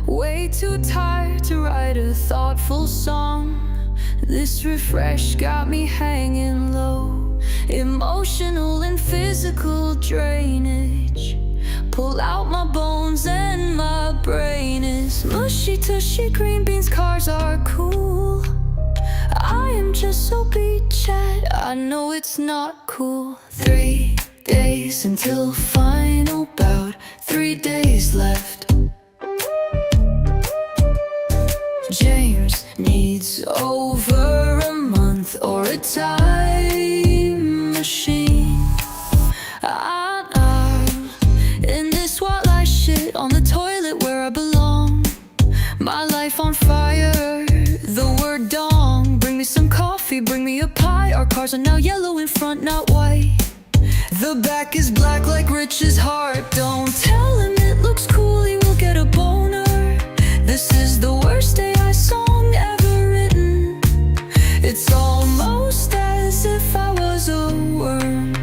Way too tired to write a thoughtful song. This refresh got me hanging low. Emotional and physical drainage. Pull out my bones and my brain is mushy tushy. Green beans, cars are cool. I am just so beat chat, I know it's not cool. 3 days until final bout, 3 days left. James needs over a month or a time machine. I'm in this spotlight shit on the toilet where I belong. My life on fire, the word dong. Bring me some coffee, bring me a pie. Our cars are now yellow in front, not white. The back is black like Rich's heart. Don't tell him it looks cool, he will get a boner. This is the worst AI song ever written. It's almost as if I was a worm.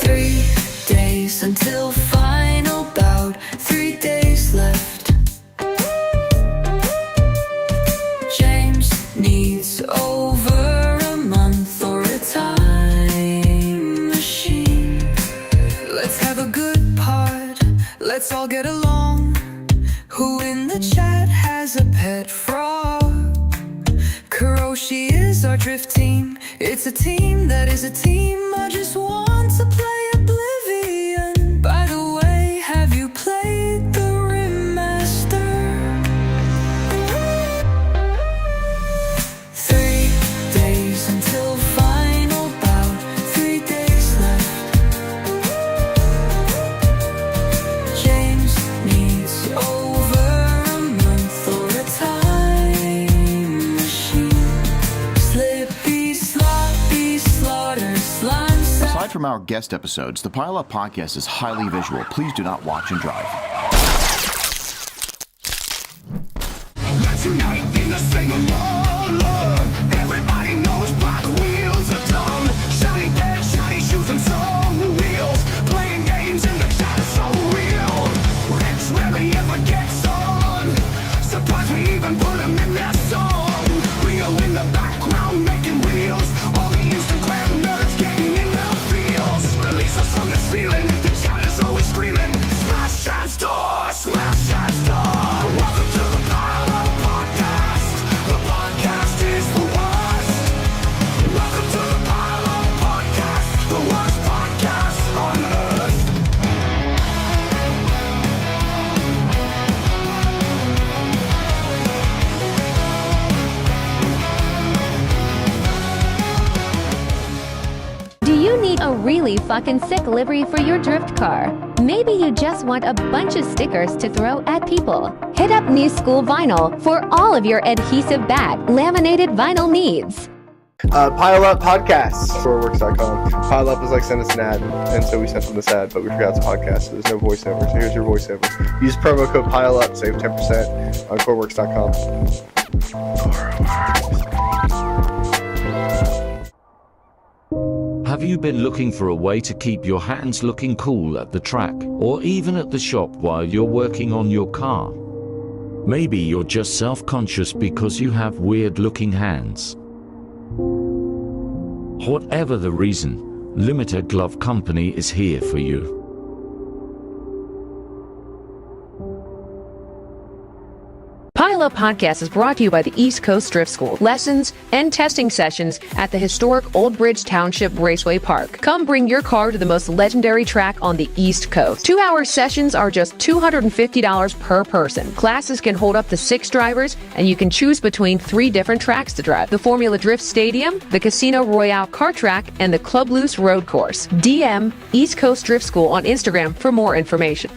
3 days until final bout, 3 days left. James needs over a month or a time machine. Let's have a good pod, let's all get along. Who in the chat has a pet frog? Karoshi is our drift team. It's a team that is a team. I just want to play Oblivion. By the way, have you played the remaster? 3 days until final bout, 3 days left. James needs over a month or a time machine. Slippy, sloppy, slaughter, slime. Aside from our guest episodes, the Pile Up podcast is highly visual. Please do not watch and drive. Let's unite in the sing-along. Everybody knows black wheels are dumb. Shiny pants, shiny shoes, and some wheels. Playing games in the chat is so real. Rich rarely ever gets on. Surprised we even put him in their song. Rio in the background making reels. All the Instagram nerds getting in their feels. Release us from this feeling. The chat is always screaming. Smash that door, smash that door. Welcome to the Pile Up podcast. The podcast is the worst. Welcome to the Pile Up podcast. The worst podcast on earth. Do you need a really fucking sick livery for your drift car? Maybe you just want a bunch of stickers to throw at people. Hit up New School Vinyl for all of your adhesive back laminated vinyl needs. Pile Up Podcasts, forworks.com. Pile Up is like send us an ad, and so we sent them this ad, but we forgot to podcast, so there's no voiceover, so here's your voiceover. Use promo code Pile Up, save 10% on coreworks.com. Have you been looking for a way to keep your hands looking cool at the track, or even at the shop while you're working on your car? Maybe you're just self-conscious because you have weird-looking hands. Whatever the reason, Limited Glove Company is here for you. Pile Up Podcast is brought to you by the East Coast Drift School. Lessons and testing sessions at the historic Old Bridge Township Raceway Park. Come bring your car to the most legendary track on the East Coast. 2-hour sessions are just $250 per person. Classes can hold up to 6 drivers, and you can choose between 3 different tracks to drive. The Formula Drift Stadium, the Casino Royale Kart Track, and the Club Loose Road Course. DM East Coast Drift School on Instagram for more information.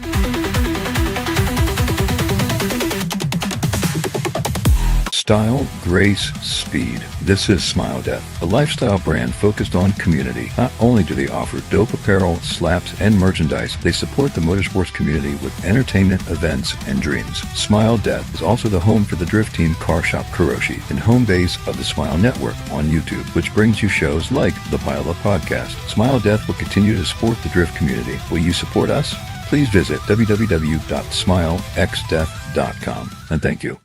Style, grace, speed. This is Smile Death, a lifestyle brand focused on community. Not only do they offer dope apparel, slaps, and merchandise, they support the motorsports community with entertainment, events, and dreams. Smile Death is also the home for the drift team Car Shop Karoshi and home base of the Smile Network on YouTube, which brings you shows like the Pile Up Podcast. Smile Death will continue to support the drift community. Will you support us? please visit www.smilexdeath.com. And thank you.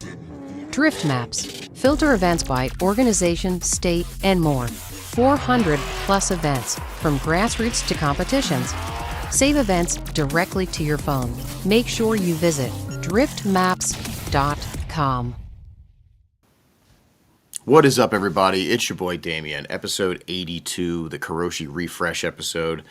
Drift Maps. Filter events by organization, state, and more. 400 plus events, from grassroots to competitions. Save events directly to your phone. Make sure you visit driftmaps.com. What is up, everybody? It's your boy Damien, episode 82, the Karoshi refresh episode.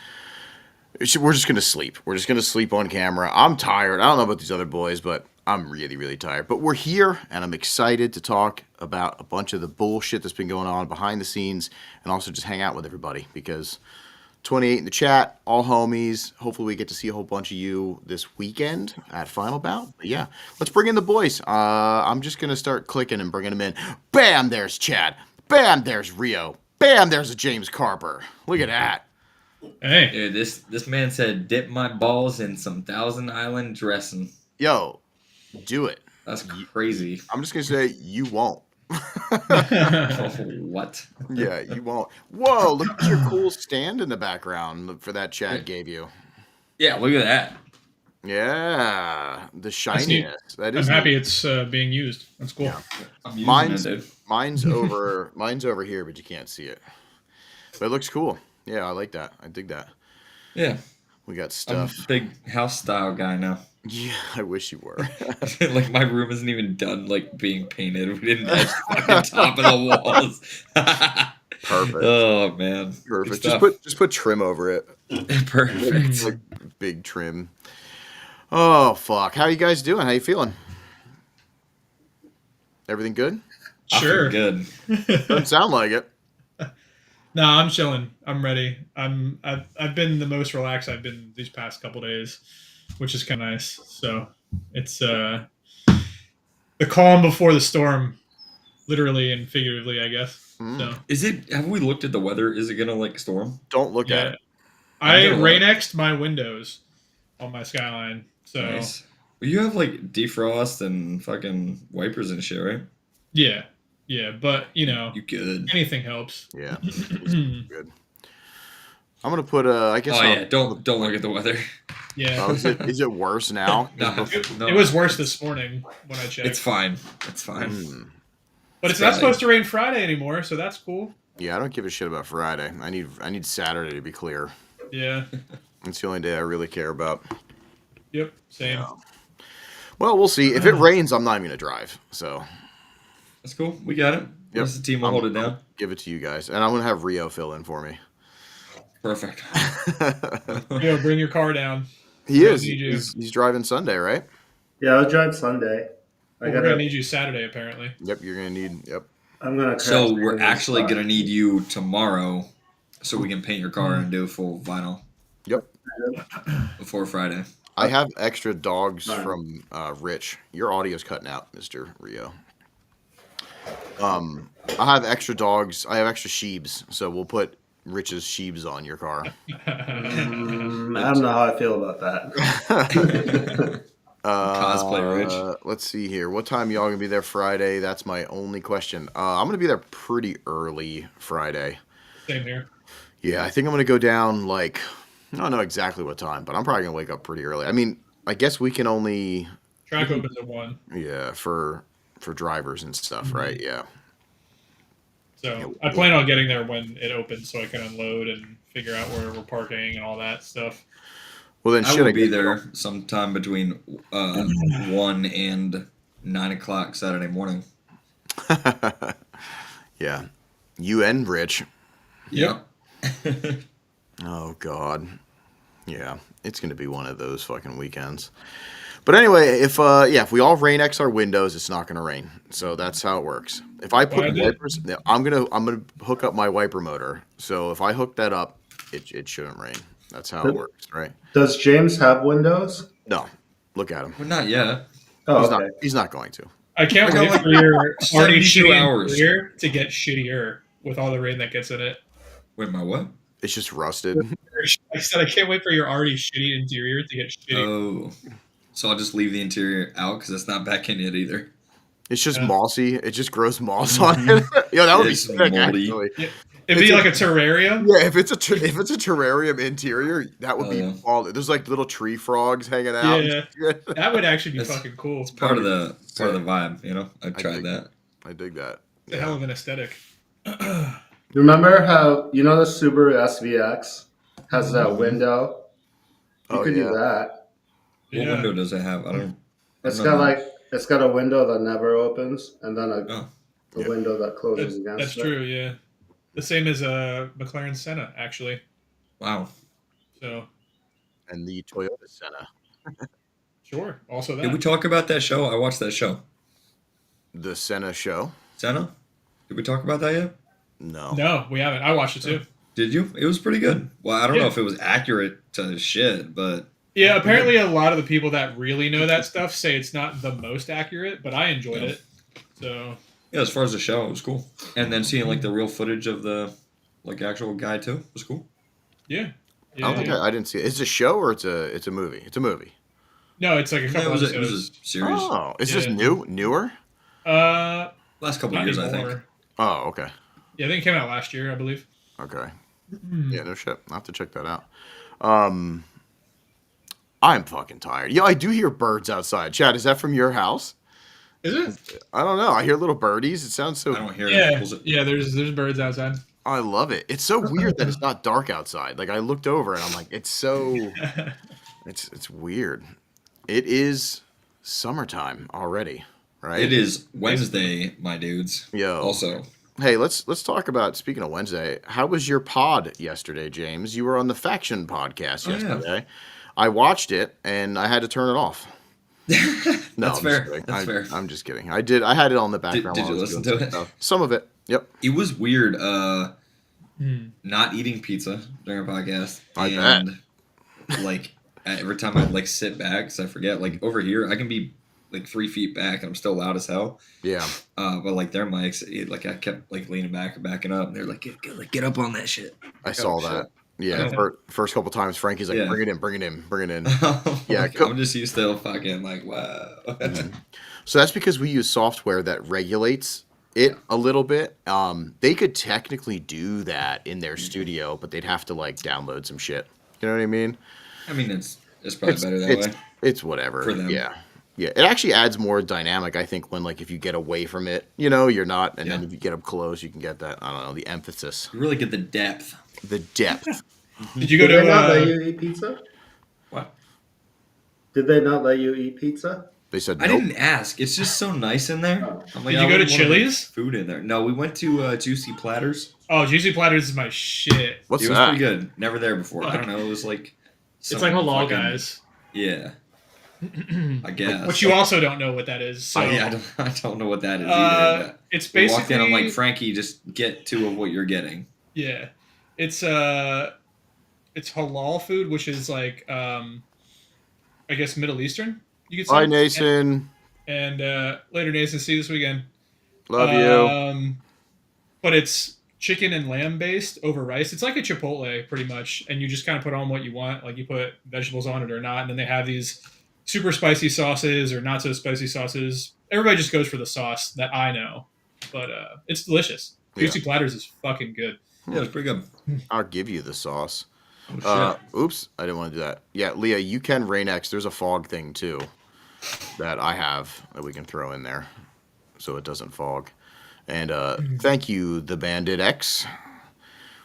We're just going to sleep. We're just going to sleep on camera. I'm tired. I don't know about these other boys, but I'm really, really tired. But we're here, and I'm excited to talk about a bunch of the bullshit that's been going on behind the scenes, and also just hang out with everybody, because 28 in the chat, all homies. Hopefully we get to see a whole bunch of you this weekend at Final Bout. But yeah, let's bring in the boys. I'm just going to start clicking and bringing them in. Bam, there's Chad. Bam, there's Rio. Bam, there's a James Carper. Look at that. Hey. Dude, this man said, dip my balls in some Thousand Island dressing. Yo, do it. That's crazy. I'm just going to say, you won't. What? Yeah, you won't. Whoa, look at your cool stand in the background for that Chad gave you. Yeah, look at that. Yeah, the shiniest. I'm happy it's being used. That's cool. Yeah. Mine's mine's over here, but you can't see it. But it looks cool. Yeah, I like that. I dig that. Yeah. We got stuff. I'm a big house style guy now. Yeah, I wish you were. Like, my room isn't even done, like, being painted. We didn't edge the fucking top of the walls. Perfect. Oh, man. Perfect. Just put trim over it. Perfect. Like big trim. Oh, fuck. How you guys doing? How you feeling? Everything good? Sure. Good. Doesn't sound like it. No, I'm chilling. I'm ready. I've been the most relaxed I've been these past couple days, which is kind of nice. So it's the calm before the storm, literally and figuratively, I guess. So Have we looked at the weather? Is it gonna, like, storm? Don't look at it. I rain-xed my windows on my skyline. So nice. Well, you have, like, defrost and fucking wipers and shit, right? Yeah, but you good. Anything helps. Yeah, good. I'm gonna put I guess. Oh yeah, don't look at the weather. Yeah. Oh, is it worse now? No, it was worse this morning when I checked. It's fine. It's fine. But it's not supposed to rain Friday anymore, so that's cool. Yeah, I don't give a shit about Friday. I need Saturday to be clear. Yeah. It's the only day I really care about. Yep. Same. Yeah. Well, we'll see. If it rains, I'm not even gonna drive. So. That's cool. We got it. Yep. The team will hold it down. I'll give it to you guys, and I'm gonna have Rio fill in for me. Perfect. Yo, bring your car down. He's driving Sunday, right? Yeah, I'll drive Sunday. We're gonna need you Saturday, apparently. Yep, you're gonna need. Yep. I'm gonna. So we're actually gonna need you tomorrow, so we can paint your car and do full vinyl. Yep. Before Friday. I have extra dogs from Rich. Your audio's cutting out, Mr. Rio. I have extra dogs. I have extra sheebs, so we'll put Rich's sheebs on your car. I don't know how I feel about that. Cosplay Rich. Let's see here. What time y'all gonna be there Friday? That's my only question. I'm gonna be there pretty early Friday. Same here. Yeah, I think I'm gonna go down I don't know exactly what time, but I'm probably gonna wake up pretty early. I mean, I guess we can only track opens at 1. Yeah, for drivers and stuff, right? Yeah. So I plan on getting there when it opens, so I can unload and figure out where we're parking and all that stuff. Well, then I will be there sometime between 1 and 9 o'clock Saturday morning. Yeah, you and Rich. Yep. Oh God. Yeah, it's gonna be one of those fucking weekends. But anyway, if we all rain-x our windows, it's not gonna rain. So that's how it works. If I put wipers, I'm gonna hook up my wiper motor. So if I hook that up, it shouldn't rain. That's how it works, right? Does James have windows? No. Look at him. Well, not yet. Oh, he's not going to. I can't wait for your already 72 shitty hours interior to get shittier with all the rain that gets in it. Wait, my what? It's just rusted. I said I can't wait for your already shitty interior to get shitty. Oh. So I'll just leave the interior out because it's not back in it either. It's just mossy. It just grows moss on it. Yo, that would be sick, moldy. actually. It'd be like a terrarium. Yeah, if it's a terrarium interior, that would Oh, be yeah. all. There's like little tree frogs hanging out. Yeah, that would actually be That's- fucking cool. It's Part of the vibe, you know. I tried dig that. I dig that. a hell of an aesthetic. Remember how the Subaru SVX has that window? You Oh, could yeah. do that. What Yeah. window does it have? I don't. It's I got don't know. it's got a window that never opens, and then a Oh. Yeah. window that closes against That's it. true. Yeah, the same as a McLaren Senna, actually. Wow. So And the Toyota Senna. sure. Also that. Did we talk about that show? I watched that show. The Senna show? Senna? Did we talk about that yet? No. No, we haven't. I watched it too. Did you? It was pretty good. Well, I don't know Yeah. if it was accurate to shit, but Yeah, apparently a lot of the people that really know that stuff say it's not the most accurate, but I enjoyed Yeah. it. So yeah, as far as the show, it was cool. And then seeing like the real footage of the like actual guy too was cool. yeah. I don't think I didn't see it. It's a show or it's a movie? It's a movie. No, it's like a Yeah, couple it episodes. was a series. Oh, is Yeah. this newer? Last couple of Not years, I anymore. think. Oh, okay. Yeah, I think it came out last year, I believe. Okay. Yeah, no shit. I'll have to check that out. I'm fucking tired. Yeah, I do hear birds outside. Chad, is that from your house? Is it? I don't know. I hear little birdies. It sounds so. I don't hear Yeah. it. Was it. Yeah, there's birds outside. I love it. It's so weird that it's not dark outside. Like I looked over and I'm like, it's so. It's weird. It is summertime already, right? It is Wednesday, my dudes. Yo. Also, Hey, let's talk about, speaking of Wednesday, how was your pod yesterday, James? You were on the Faction podcast Oh, yeah. yesterday. I watched it and I had to turn it off. No, That's I'm just fair. kidding. That's fair. I'm just kidding. I had it on the background. did while I you was listen doing to it? stuff. Some of it. Yep. it was weird. Not eating pizza during a podcast, I and like every time I like sit back, cause I forget. Like over here, I can be like 3 feet back, and I'm still loud as hell. Yeah. But like their mics, like I kept like leaning back and backing up, and they're like, get up on that shit. I saw that. shit. Yeah. First couple times, Frankie's like, Yeah. bring it in. Yeah, Like, cool. I'm just used to fucking like wow. So that's because we use software that regulates it a little bit. They could technically do that in their studio, but they'd have to like download some shit. You know what I mean? I mean, it's probably better that way. It's whatever. For them. Yeah. Yeah. It actually adds more dynamic, I think, when like if you get away from it, you're not, and then if you get up close, you can get that, I don't know, the emphasis. You really get the depth. The depth. Did you go Did they not let to? you eat pizza? What? Did they not let you eat pizza? They said I nope. didn't ask. It's just so nice in there. I'm like, Did I you go to wouldn't wanna make Chili's? Food in there. No, we went to Juicy Platters. Oh, Juicy Platters is my shit. What's It was that? pretty good. Never there before. I Fuck. don't know. It was like It's like some halal fucking- guys, Yeah. I guess. which you also don't know what that is. So yeah, I don't know what that is either. but it's we basically walked in. I'm like, Frankie, just get two of what you're getting. yeah, it's halal food, which is like I guess Middle Eastern. You could say. Bye, Nason. And later, Nathan. See you this weekend. Love you. But it's chicken and lamb based over rice. It's like a Chipotle pretty much, and you just kind of put on what you want. Like you put vegetables on it or not, and then they have these super spicy sauces or not so spicy sauces. Everybody just goes for the sauce that I know, but it's delicious. Juicy Platters is fucking good. Yeah, it's pretty good. I'll give you the sauce. Oh, shit. Oops, I didn't want to do that. Yeah, Leah, you can Rain-X. There's a fog thing too that I have that we can throw in there so it doesn't fog. And thank you, the Bandit X.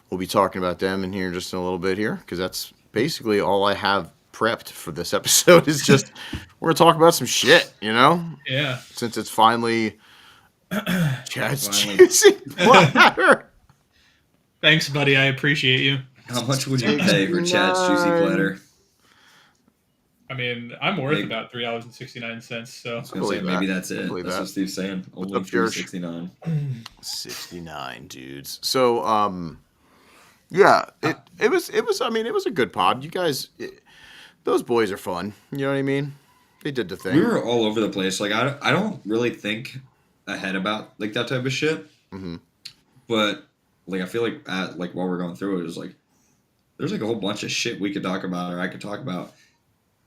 We'll be talking about them in here just in a little bit here because that's basically all I have prepped for this episode is just we're going to talk about some shit, Yeah. Since it's finally Chad's Finally. Juicy Platter. Thanks, buddy. I appreciate you. How much would you pay for Chad's Juicy Platter? I mean, I'm worth Maybe. about $3.69. So I was gonna say believe maybe that. that's it. believe That's that. what Steve's saying. Only up, George? $3.69. 69 dudes. So yeah, it was I mean, it was a good pod. You guys those boys are fun. You know what I mean? They did the thing. We were all over the place. Like I don't really think ahead about like that type of shit. Mhm. But like I feel like while we're going through it, it was like there's like a whole bunch of shit we could talk about or I could talk about,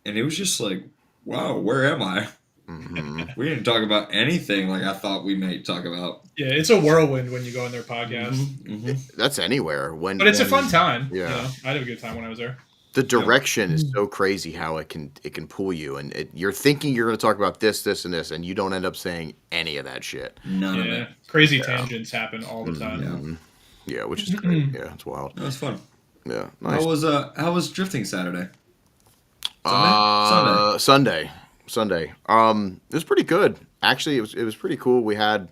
and it was just like, wow, where am I? We didn't talk about anything like I thought we might talk about. Yeah, it's a whirlwind when you go on their podcast. That's anywhere. But it's a fun time. Yeah. You know, I had a good time when I was there. The direction is so crazy how it can pull you, and you're thinking you're going to talk about this, this, and this, and you don't end up saying any of that shit. None of it. Crazy tangents happen all the time. Yeah, which is great. Yeah, it's wild. That was fun. Yeah, nice. How was drifting Saturday? Sunday. It was pretty good. Actually, it was pretty cool. We had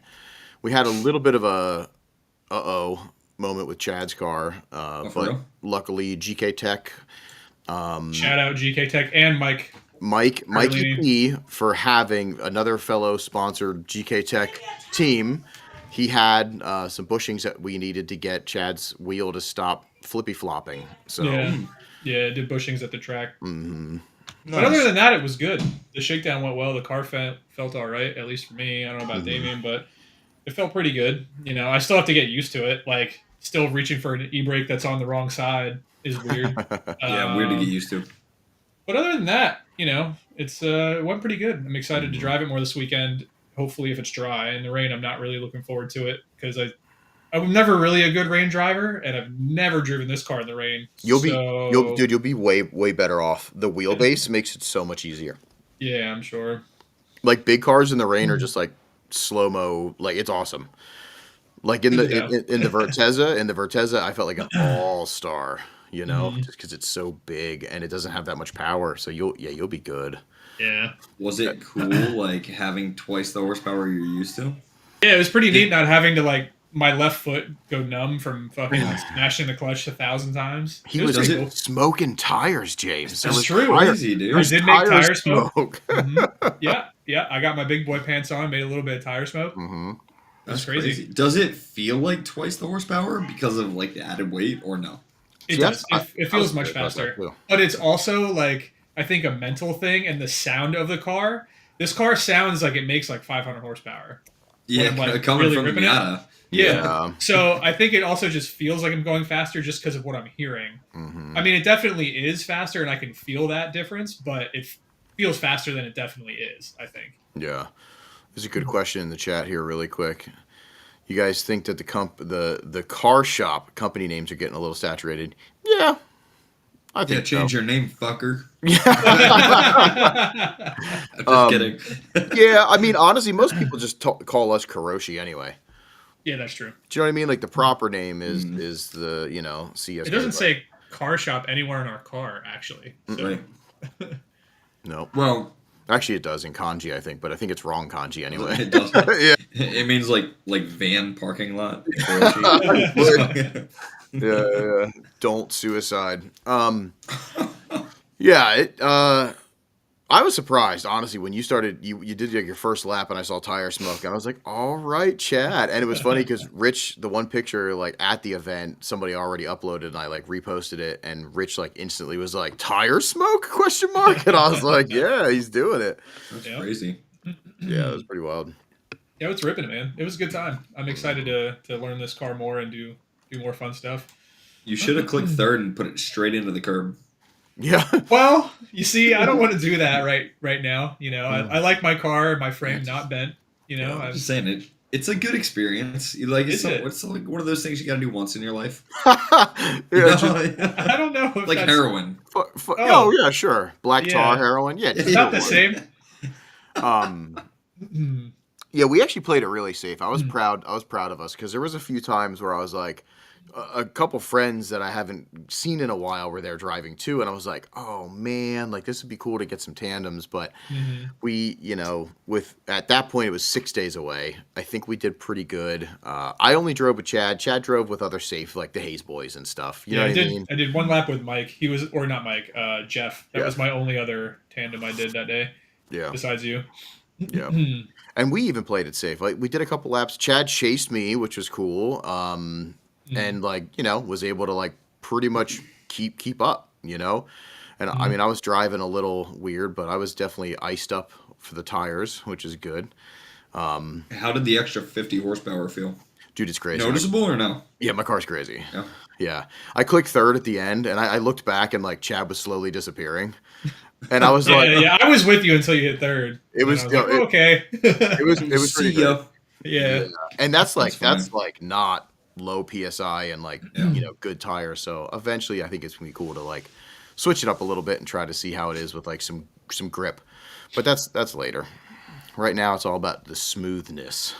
a little bit of a moment with Chad's car, but real? luckily GK Tech. Shout out GK Tech and Mikey P for having another fellow sponsored GK Tech team. He had some bushings that we needed to get Chad's wheel to stop flippy flopping. So did bushings at the track. Mm-hmm. But other than that, it was good. The shakedown went well. The car felt all right, at least for me. I don't know about Damien, but it felt pretty good. You know, I still have to get used to it. Like, still reaching for an e-brake that's on the wrong side is weird. Weird to get used to. But other than that, you know, it went pretty good. I'm excited to drive it more this weekend. Hopefully, if it's dry. In the rain, I'm not really looking forward to it because I'm never really a good rain driver, and I've never driven this car in the rain. You'll be way better off. The wheelbase makes it so much easier. Yeah, I'm sure. Like big cars in the rain are just like slow mo. Like it's awesome. Like in the Vertezza, I felt like an all star. You know, just because it's so big and it doesn't have that much power. So you'll be good. Yeah. Was it cool, like having twice the horsepower you're used to? Yeah, it was pretty neat not having to like my left foot go numb from fucking smashing the clutch 1,000 times. He was cool. smoking tires, James. That's true. Crazy, dude. I did make tire smoke. smoke. Yeah. I got my big boy pants on, made a little bit of tire smoke. That's crazy. Does it feel like twice the horsepower because of like the added weight, or no? It does. It feels much faster. But it's also like, I think, a mental thing and the sound of the car. This car sounds like it makes like 500 horsepower. Yeah, like coming really from the ripping it. Miata. Yeah. So I think it also just feels like I'm going faster just because of what I'm hearing. I mean, it definitely is faster, and I can feel that difference, but it feels faster than it definitely is, I think. Yeah. There's a good question in the chat here really quick. You guys think that the car shop company names are getting a little saturated? Yeah. I think change so. your name, fucker. Just kidding. Yeah, I mean, honestly, most people just call us Karoshi anyway. Yeah, that's true. Do you know what I mean? Like the proper name is the CS. It doesn't say car shop anywhere in our car, actually. So. Right. No. Well, actually, it does in kanji, I think, but I think it's wrong kanji anyway. It does. Yeah. It means like van parking lot. Yeah. Don't suicide. Yeah. I was surprised, honestly, when you started. You did like your first lap, and I saw tire smoke, and I was like, "All right, Chad." And it was funny because Rich, the one picture like at the event, somebody already uploaded, and I like reposted it, and Rich like instantly was like, "Tire smoke?" ? And I was like, "Yeah, he's doing it." That's crazy. Yeah, it was pretty wild. Yeah, it's ripping it, man. It was a good time. I'm excited to learn this car more and do more fun stuff. You should have clicked third and put it straight into the curb. Yeah. Well, you see, I don't want to do that right now. You know, I like my car and my frame not bent. You know, I'm just saying it. It's a good experience. You like it's like one of those things you got to do once in your life. I don't know. If like heroin. Oh yeah, sure. Black tar heroin. Yeah, it's not the same. Yeah, we actually played it really safe. I was proud of us because there was a few times where I was like, a couple friends that I haven't seen in a while were there driving too, and I was like, oh man, like this would be cool to get some tandems, but we, at that point it was 6 days away. I think we did pretty good. I only drove with Chad. Chad drove with other safe, like the Hayes boys and stuff. You know what I mean? I did one lap with Mike. Not Mike, Jeff. That was my only other tandem I did that day. Yeah. Besides you. Yeah. And we even played it safe. Like we did a couple laps. Chad chased me, which was cool. And was able to like pretty much keep up, And I mean, I was driving a little weird, but I was definitely iced up for the tires, which is good. How did the extra 50 horsepower feel? Dude, it's crazy. Noticeable or no? Yeah, my car's crazy. Yeah. I clicked third at the end, and I looked back, and like Chad was slowly disappearing. And I was like, yeah, I was with you until you hit third. It was, And I was like, okay. it was See pretty ya. great. Yeah. And that's fine. like not low PSI and like, good tire. So eventually I think it's gonna be cool to like switch it up a little bit and try to see how it is with like some grip. But that's later. Right now it's all about the smoothness.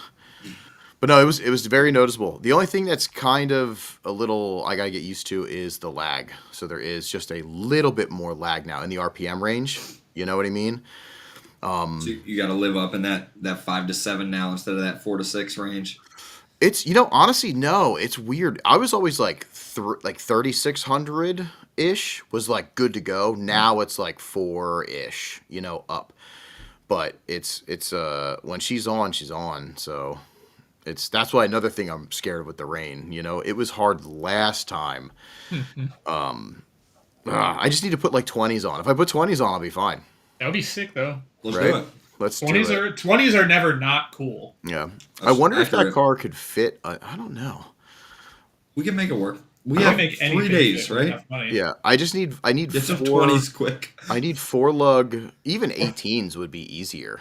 But no, it was very noticeable. The only thing that's kind of a little I gotta get used to is the lag. So there is just a little bit more lag now in the RPM range. You know what I mean? So you got to live up in that 5 to 7 now instead of that 4 to 6 range. It's honestly no, it's weird. I was always like 3600 ish was like good to go. Now it's like 4 ish, up. But it's when she's on, she's on. So that's why another thing I'm scared of with the rain. It was hard last time. I just need to put like 20s on. If I put 20s on, I'll be fine. That would be sick though. Let's do it. Let's do 20s it. 20s are never not cool. Yeah. That's I wonder if that accurate. car could fit. I don't know. We can make it work. We You have can make 3 anything days, fit with right? enough money. Yeah. I need Get some 4 20s quick. I need 4 lug. Even 18s would be easier.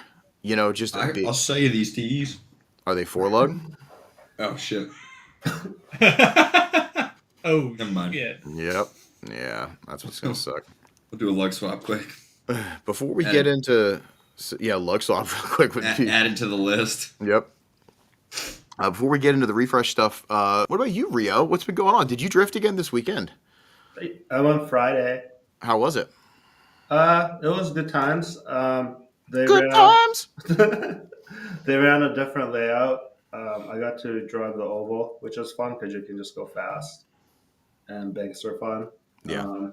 Just a big. I'll show you these tees. Are they 4 lug? Oh, shit. Oh, Never mind. yeah. Yep. Yeah. That's what's gonna suck. We'll do a lug swap quick. Before we get into lug swap real quick would be. Add it to the list. Yep. Before we get into the refresh stuff, what about you, Rio? What's been going on? Did you drift again this weekend? I went Friday. How was it? It was good times. They Good ran, times. They ran a different layout. I got to drive the oval, which was fun because you can just go fast, and banks are fun. Yeah.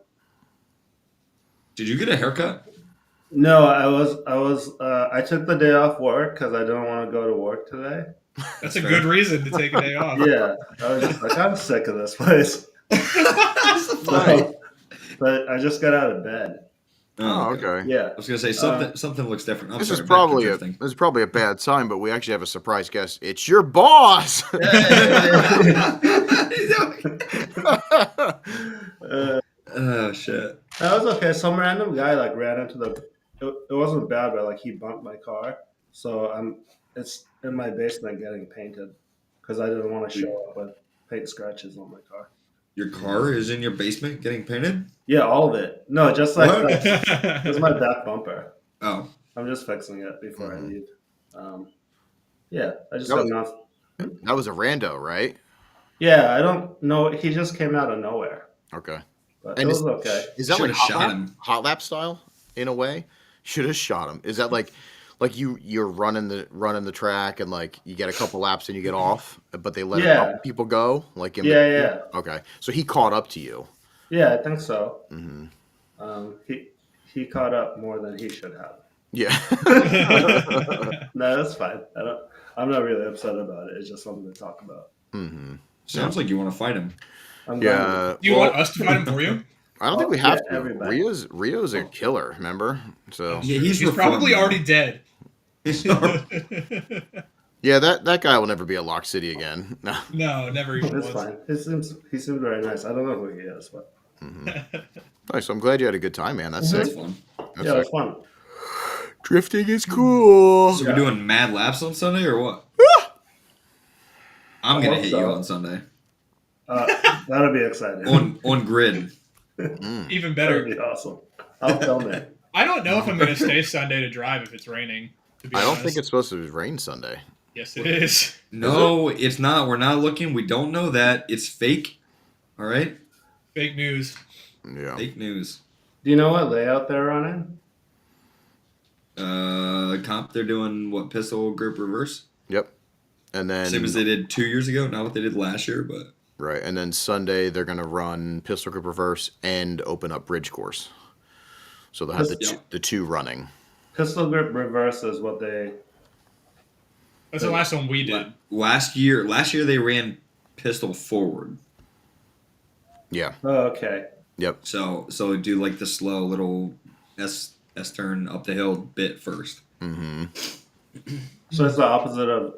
Did you get a haircut? No, I took the day off work because I didn't want to go to work today. That's a good reason to take a day off. Yeah, I was just like, I'm sick of this place. Fine. But I just got out of bed. Oh, okay. Yeah. I was gonna say something looks different. This is probably a bad sign, but we actually have a surprise guest. It's your boss. Oh shit. That was okay. Some random guy like ran into the. It wasn't bad, but like he bumped my car, so it's in my basement getting painted because I didn't want to show up with paint scratches on my car. Your car is in your basement getting painted? Yeah, all of it. No, just like What? it's my back bumper. Oh. I'm just fixing it before I leave. Yeah, I just That got was- enough. That was a rando, right? Yeah, I don't know. He just came out of nowhere, Okay. but And it was okay. Is that like Should've shot him. hot lap style in a way? Should have shot him. Is that like you're running the track and like you get a couple laps and you get off, but they let a Yeah. couple people go? Like in Yeah. Okay. So he caught up to you. Yeah, I think so. Mm-hmm. He caught up more than he should have. Yeah. No, that's fine. I'm not really upset about it. It's just something to talk about. Mm-hmm. Sounds like you want to fight him. I'm Yeah. Do you want us to fight him for you? I don't think we Yeah, have to. everybody. Rio's a killer, remember? So Yeah, He's probably already dead. yeah, that guy will never be at Lock City again. No. No, never even It's was. fine. He seems very nice. I don't know who he is, but Nice. I'm glad you had a good time, man. That's That's sick. fun. That's yeah, it was sick. fun. Drifting is cool. So we're doing mad laps on Sunday or what? I'm I gonna hope hit so. you on Sunday. That'll be exciting. On grid. Even That'll better. be awesome. I'll film it. I don't know if I'm going to stay Sunday to drive if it's raining. To be I don't honest. think it's supposed to rain Sunday. Yes, it is. No, it's not. We're not looking. We don't know that. It's fake. All right? Fake news. Yeah. Fake news. Do you know what layout they're running? Comp, they're doing what? Pistol grip reverse? Yep. And then Same as they did 2 years ago. Not what they did last year, but right. And then Sunday they're gonna run pistol grip reverse and open up bridge course. So they'll have Yeah. the two running. Pistol grip reverse is what they. That's the last one we did. last year they ran pistol forward. Yeah. Oh, okay. Yep. So do like the slow little S turn up the hill bit first. Mm-hmm. So it's the opposite of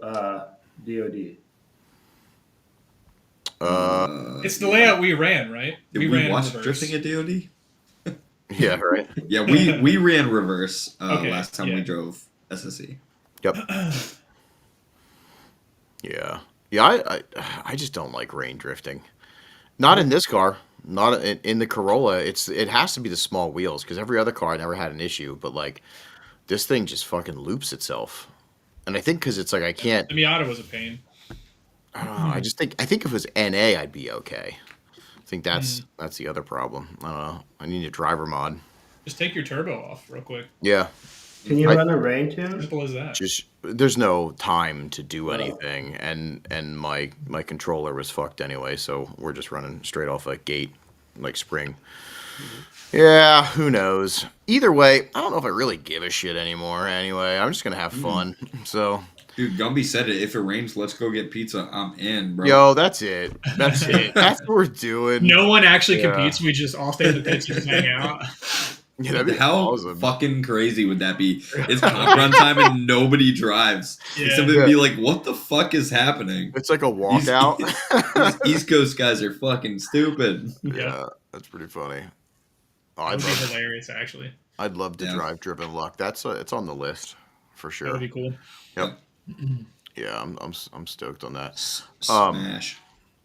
DOD. It's the layout we ran, right? Did we ran watch reverse. drifting at DOD? Yeah, right. Yeah, we ran reverse Okay, last time yeah. we drove SSE. Yep. Yeah. Yeah, I just don't like rain drifting. Not in this car. Not in the Corolla. It has to be the small wheels because every other car I never had an issue, but like this thing just fucking loops itself. And I think because it's like I can't. The Miata was a pain. I don't know. I think if it was NA, I'd be okay. I think that's the other problem. I don't know. I need a driver mod. Just take your turbo off real quick. Yeah. Can you I- run a rain tune? Simple as that. Just there's no time to do anything, and my controller was fucked anyway, so we're just running straight off a gate like spring. Yeah, who knows? Either way, I don't know if I really give a shit anymore. Anyway, I'm just gonna have fun. So, Dude, Gumby said it. If it rains, let's go get pizza. I'm in, bro. yo, that's it. That's it. That's what we're doing. No one actually Yeah. competes. We just all stay in the pits and just hang out. Yeah, that'd be How awesome. fucking crazy would that be? It's comp run time and nobody drives. Yeah. Somebody would be like, "What the fuck is happening?" It's like a walkout. These East Coast guys are fucking stupid. Yeah, that's pretty funny. Oh, That would be hilarious, actually. I'd love to Yeah. drive Driven Luck. It's on the list for That sure. would be cool. Yep. Yeah, I'm stoked on that. Smash.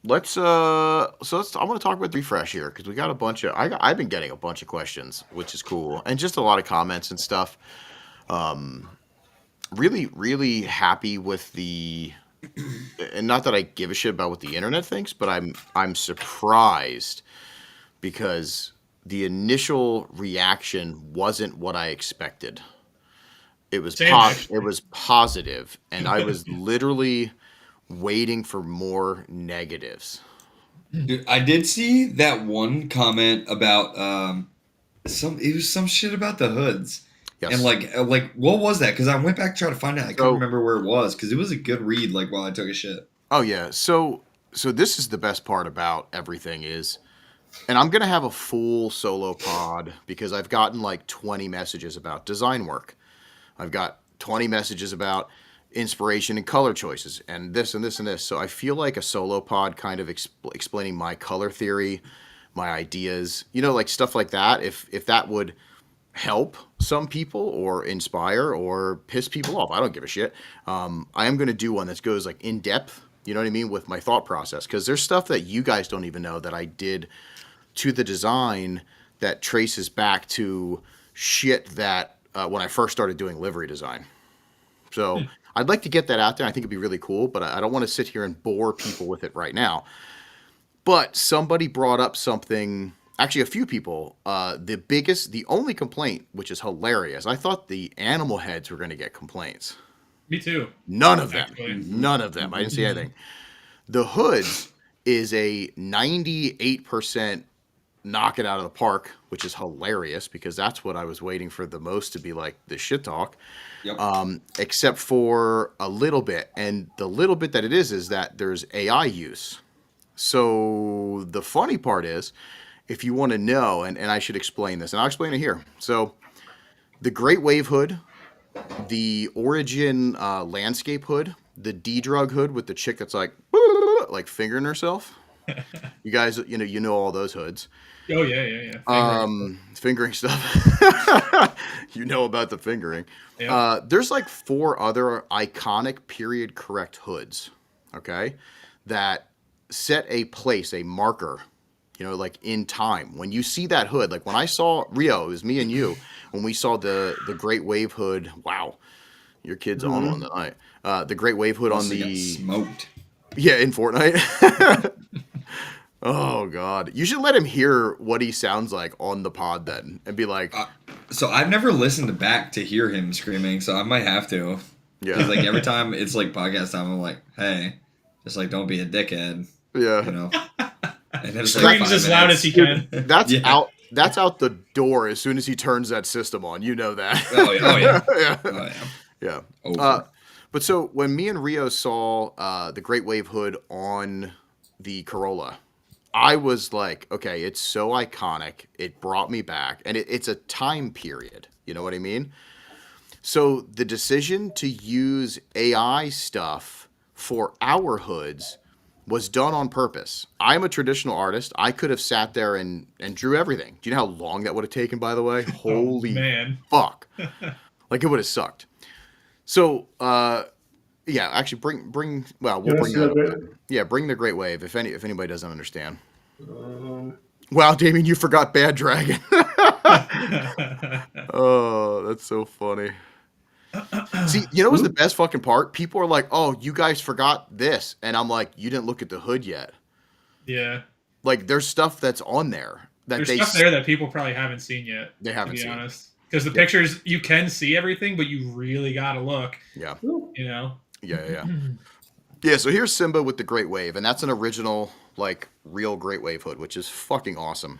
Let's I want to talk about the refresh here because we got a bunch of I've been getting a bunch of questions, which is cool, and just a lot of comments and stuff. Really happy with the, and not that I give a shit about what the internet thinks, but I'm surprised because the initial reaction wasn't what I expected. It was Same, actually. it was positive, and I was literally waiting for more negatives. Dude, I did see that one comment about it was some shit about the hoods. Yes. And like what was that? Because I went back to try to find out. I couldn't So- remember where it was because it was a good read. Like while I took a shit. Oh yeah. So this is the best part about everything is, and I'm gonna have a full solo pod because I've gotten like 20 messages about design work. I've got 20 messages about inspiration and color choices and this and this and this. So I feel like a solo pod kind of explaining my color theory, my ideas, like stuff like that. If that would help some people or inspire or piss people off, I don't give a shit. I am going to do one that goes like in depth, you know what I mean, with my thought process. Because there's stuff that you guys don't even know that I did to the design that traces back to shit that when I first started doing livery design. So I'd like to get that out there. I think it'd be really cool, but I don't want to sit here and bore people with it right now. But somebody brought up something, actually a few people, the only complaint, which is hilarious. I thought the animal heads were going to get complaints. Me too. None of them. Actually. None of them. I didn't see anything. The hoods is a 98% knock it out of the park, which is hilarious because that's what I was waiting for the most to be like the shit talk. Yep. Except for a little bit. And the little bit that it is that there's AI use. So the funny part is, if you want to know, and I should explain this, and I'll explain it here. So the Great Wave hood, the Origin landscape hood, the D-Drug hood with the chick that's like fingering herself. You guys, you know all those hoods. Oh yeah. Fingering stuff. You know about the fingering. Yeah. There's like 4 other iconic period correct hoods, okay, that set a place, a marker, like in time. When you see that hood, like when I saw Rio, it was me and you, when we saw the Great Wave hood. Wow, your kid's on one tonight. The Great Wave hood on Also got the smoked. yeah in Fortnite. Oh God! You should let him hear what he sounds like on the pod then, and be like, So I've never listened back to hear him screaming, so I might have to. yeah, 'Cause, like every time it's like podcast time, I'm like, hey, just like don't be a dickhead, yeah. you know. And then it's like Screams 5 as loud as he minutes. can. That's Yeah. out. That's out the door as soon as he turns that system on. You know that. Oh yeah, oh yeah, yeah. oh yeah. Yeah. Over. But so when me and Rio saw the Great Wave hood on the Corolla, I was like, okay, it's so iconic. It brought me back, and it's a time period. You know what I mean? So the decision to use AI stuff for our hoods was done on purpose. I'm a traditional artist. I could have sat there and drew everything. Do you know how long that would have taken, by the way? Holy man. fuck. Like, it would have sucked. So, yeah, actually bring well, we'll bring that up. Yeah, bring the Great Wave if anybody doesn't understand. Wow, Damien, you forgot Bad Dragon. Oh, that's so funny. See, you know what's the best fucking part? People are like, "Oh, you guys forgot this," and I'm like, "You didn't look at the hood yet." Yeah. Like, there's stuff that's on there that There's stuff there that people probably haven't seen yet. They haven't to be seen. honest, because the pictures you can see everything, but you really gotta look. Yeah. You know. Yeah. Yeah. So here's Simba with the Great Wave, and that's an original, like, real Great Wave hood, which is fucking awesome.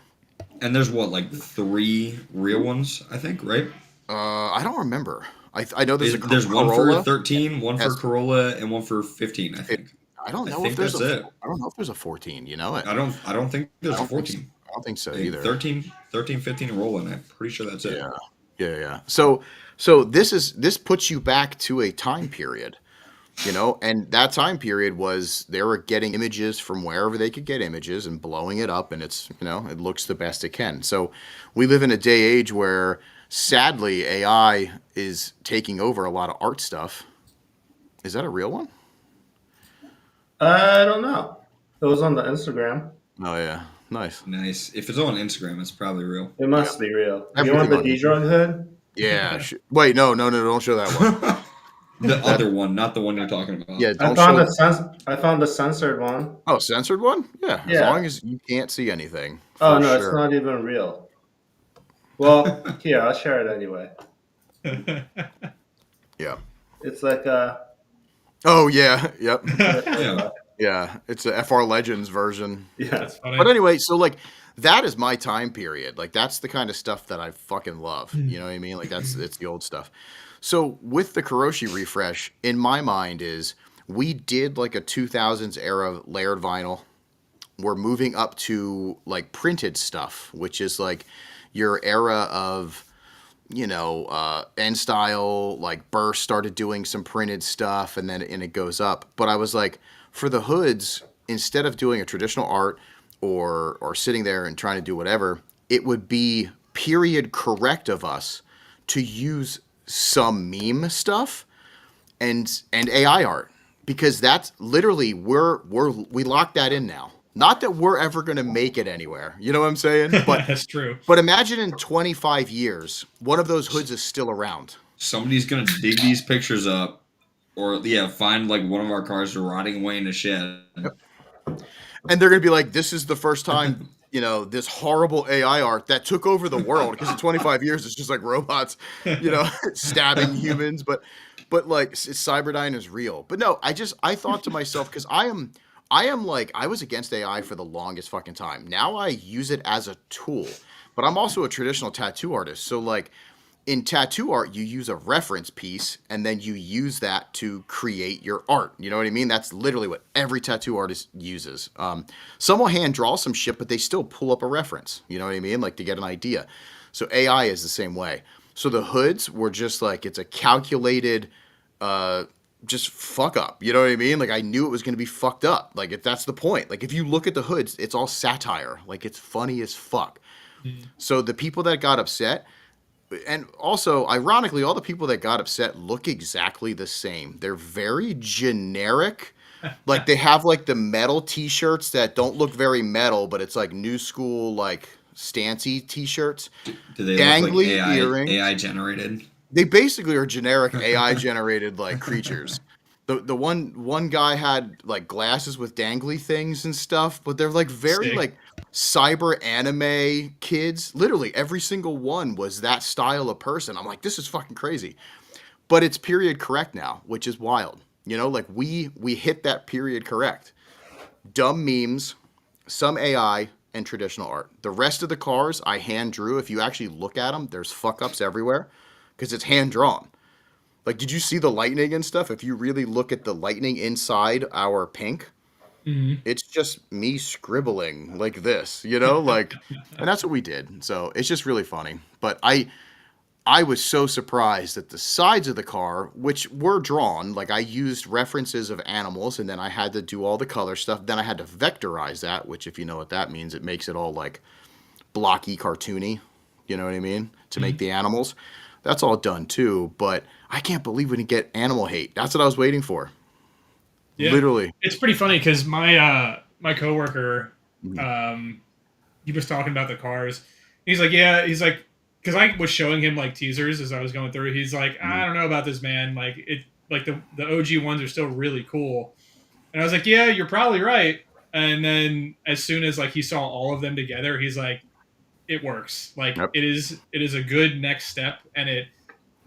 And there's what, like 3 real ones, I think, right? I don't remember. I know there's one Corolla. for 13, one for Corolla, and one for 15. I think. I don't know I if think there's that's it. I don't know if there's a 14. You know it. I don't think there's a 14. I don't think so I think either. 13, 15, and rolling. I'm pretty sure that's it. Yeah. So this puts you back to a time period, you know, and that time period was they were getting images from wherever they could get images and blowing it up, and it's, you know, it looks the best it can. So we live in a day age where sadly AI is taking over a lot of art stuff. Is that a real one? I don't know. It was on the Instagram. Oh yeah, nice. If it's on Instagram, it's probably real. It must be real. You Everything want the on D-Drug hood? Yeah. Wait, no, don't show that one. The other one, not the one you're talking about. Yeah, I found the censored one. Oh, censored one? Yeah, as Yeah. long as you can't see anything. Oh for no, sure. it's not even real. Well, here, I'll share it anyway. Yeah. It's like a Oh yeah. Yep. Yeah. Yeah. It's a FR Legends version. yeah. That's funny. But anyway, so like that is my time period. Like that's the kind of stuff that I fucking love. You know what I mean? Like it's the old stuff. So with the Karoshi refresh, in my mind is we did like a 2000s era layered vinyl. We're moving up to like printed stuff, which is like your era of, you know, End Style, like Burst started doing some printed stuff, and it goes up. But I was like, for the hoods, instead of doing a traditional art or sitting there and trying to do whatever, it would be period correct of us to use some meme stuff and AI art, because that's literally we locked that in now. Not that we're ever going to make it anywhere. You know what I'm saying? But That's true. But imagine in 25 years, one of those hoods is still around. Somebody's gonna dig these pictures up, or find like one of our cars rotting away in a shed. And they're going to be like, this is the first time, you know, this horrible AI art that took over the world, because in 25 years, it's just like robots, you know, stabbing humans. But like, Cyberdyne is real. But no, I thought to myself, because I am like, I was against AI for the longest fucking time. Now I use it as a tool, but I'm also a traditional tattoo artist. So like in tattoo art, you use a reference piece and then you use that to create your art. You know what I mean? That's literally what every tattoo artist uses. Some will hand draw some shit, but they still pull up a reference. You know what I mean? Like to get an idea. So AI is the same way. So the hoods were just like, it's a calculated, just fuck up. You know what I mean? Like I knew it was going to be fucked up. Like if that's the point. Like if you look at the hoods, it's all satire. Like it's funny as fuck. So the people that got upset, and also ironically, all the people that got upset look exactly the same. They're very generic. Like they have like the metal t-shirts that don't look very metal, but it's like new school, like stancy t-shirts. Do they dangly look like earrings. AI generated? They basically are generic AI generated like creatures. The one guy had like glasses with dangly things and stuff, but they're like very Sick. like cyber anime kids. Literally every single one was that style of person. I'm like, this is fucking crazy. But it's period correct now, which is wild. You know, like we hit that period correct. Dumb memes, some AI, and traditional art. The rest of the cars I hand drew. If you actually look at them, there's fuck ups everywhere because it's hand drawn. Like, did you see the lightning and stuff? If you really look at the lightning inside our pink, it's just me scribbling like this, you know, like, and that's what we did. So it's just really funny. But I I was so surprised that the sides of the car, which were drawn, like I used references of animals and then I had to do all the color stuff. Then I had to vectorize that, which if you know what that means, it makes it all like blocky, cartoony. You know what I mean? To make the animals. That's all done too. But I can't believe we didn't get animal hate. That's what I was waiting for. Yeah. Literally. It's pretty funny because my coworker, he was talking about the cars. He's like, yeah, he's like, because I was showing him like teasers as I was going through. He's like, I don't know about this, man. Like like the OG ones are still really cool. And I was like, yeah, you're probably right. And then as soon as like he saw all of them together, he's like, it works. Like Yep. it is a good next step, and it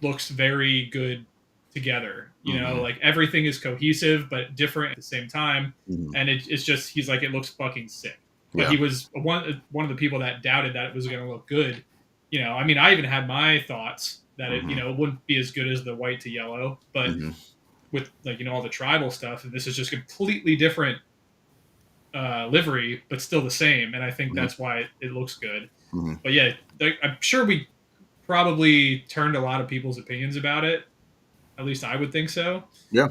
looks very good together. You know, like everything is cohesive but different at the same time. And it's just he's like, it looks fucking sick. But he was one of the people that doubted that it was going to look good. You know, I mean, I even had my thoughts that it, you know, it wouldn't be as good as the white to yellow, but with like, you know, all the tribal stuff, and this is just completely different livery, but still the same. And I think that's why it looks good. But yeah, I'm sure we probably turned a lot of people's opinions about it. At least I would think so. Yeah.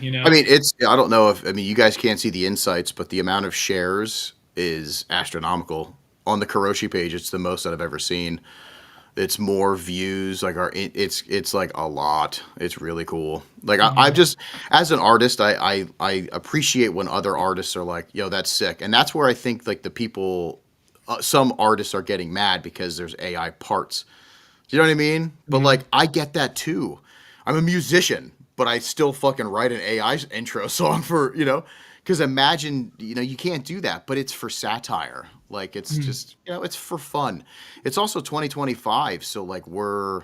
You know, I mean, I don't know if, I mean, you guys can't see the insights, but the amount of shares is astronomical. On the Karoshi page, it's the most that I've ever seen. It's more views, like it's like a lot. It's really cool. Like I just, as an artist, I appreciate when other artists are like, yo, that's sick. And that's where I think like the people, some artists are getting mad because there's AI parts. Do you know what I mean? But like, I get that too. I'm a musician, but I still fucking write an AI intro song for, you know, because imagine, you know, you can't do that, but it's for satire. Like, it's just, you know, it's for fun. It's also 2025, so like we're,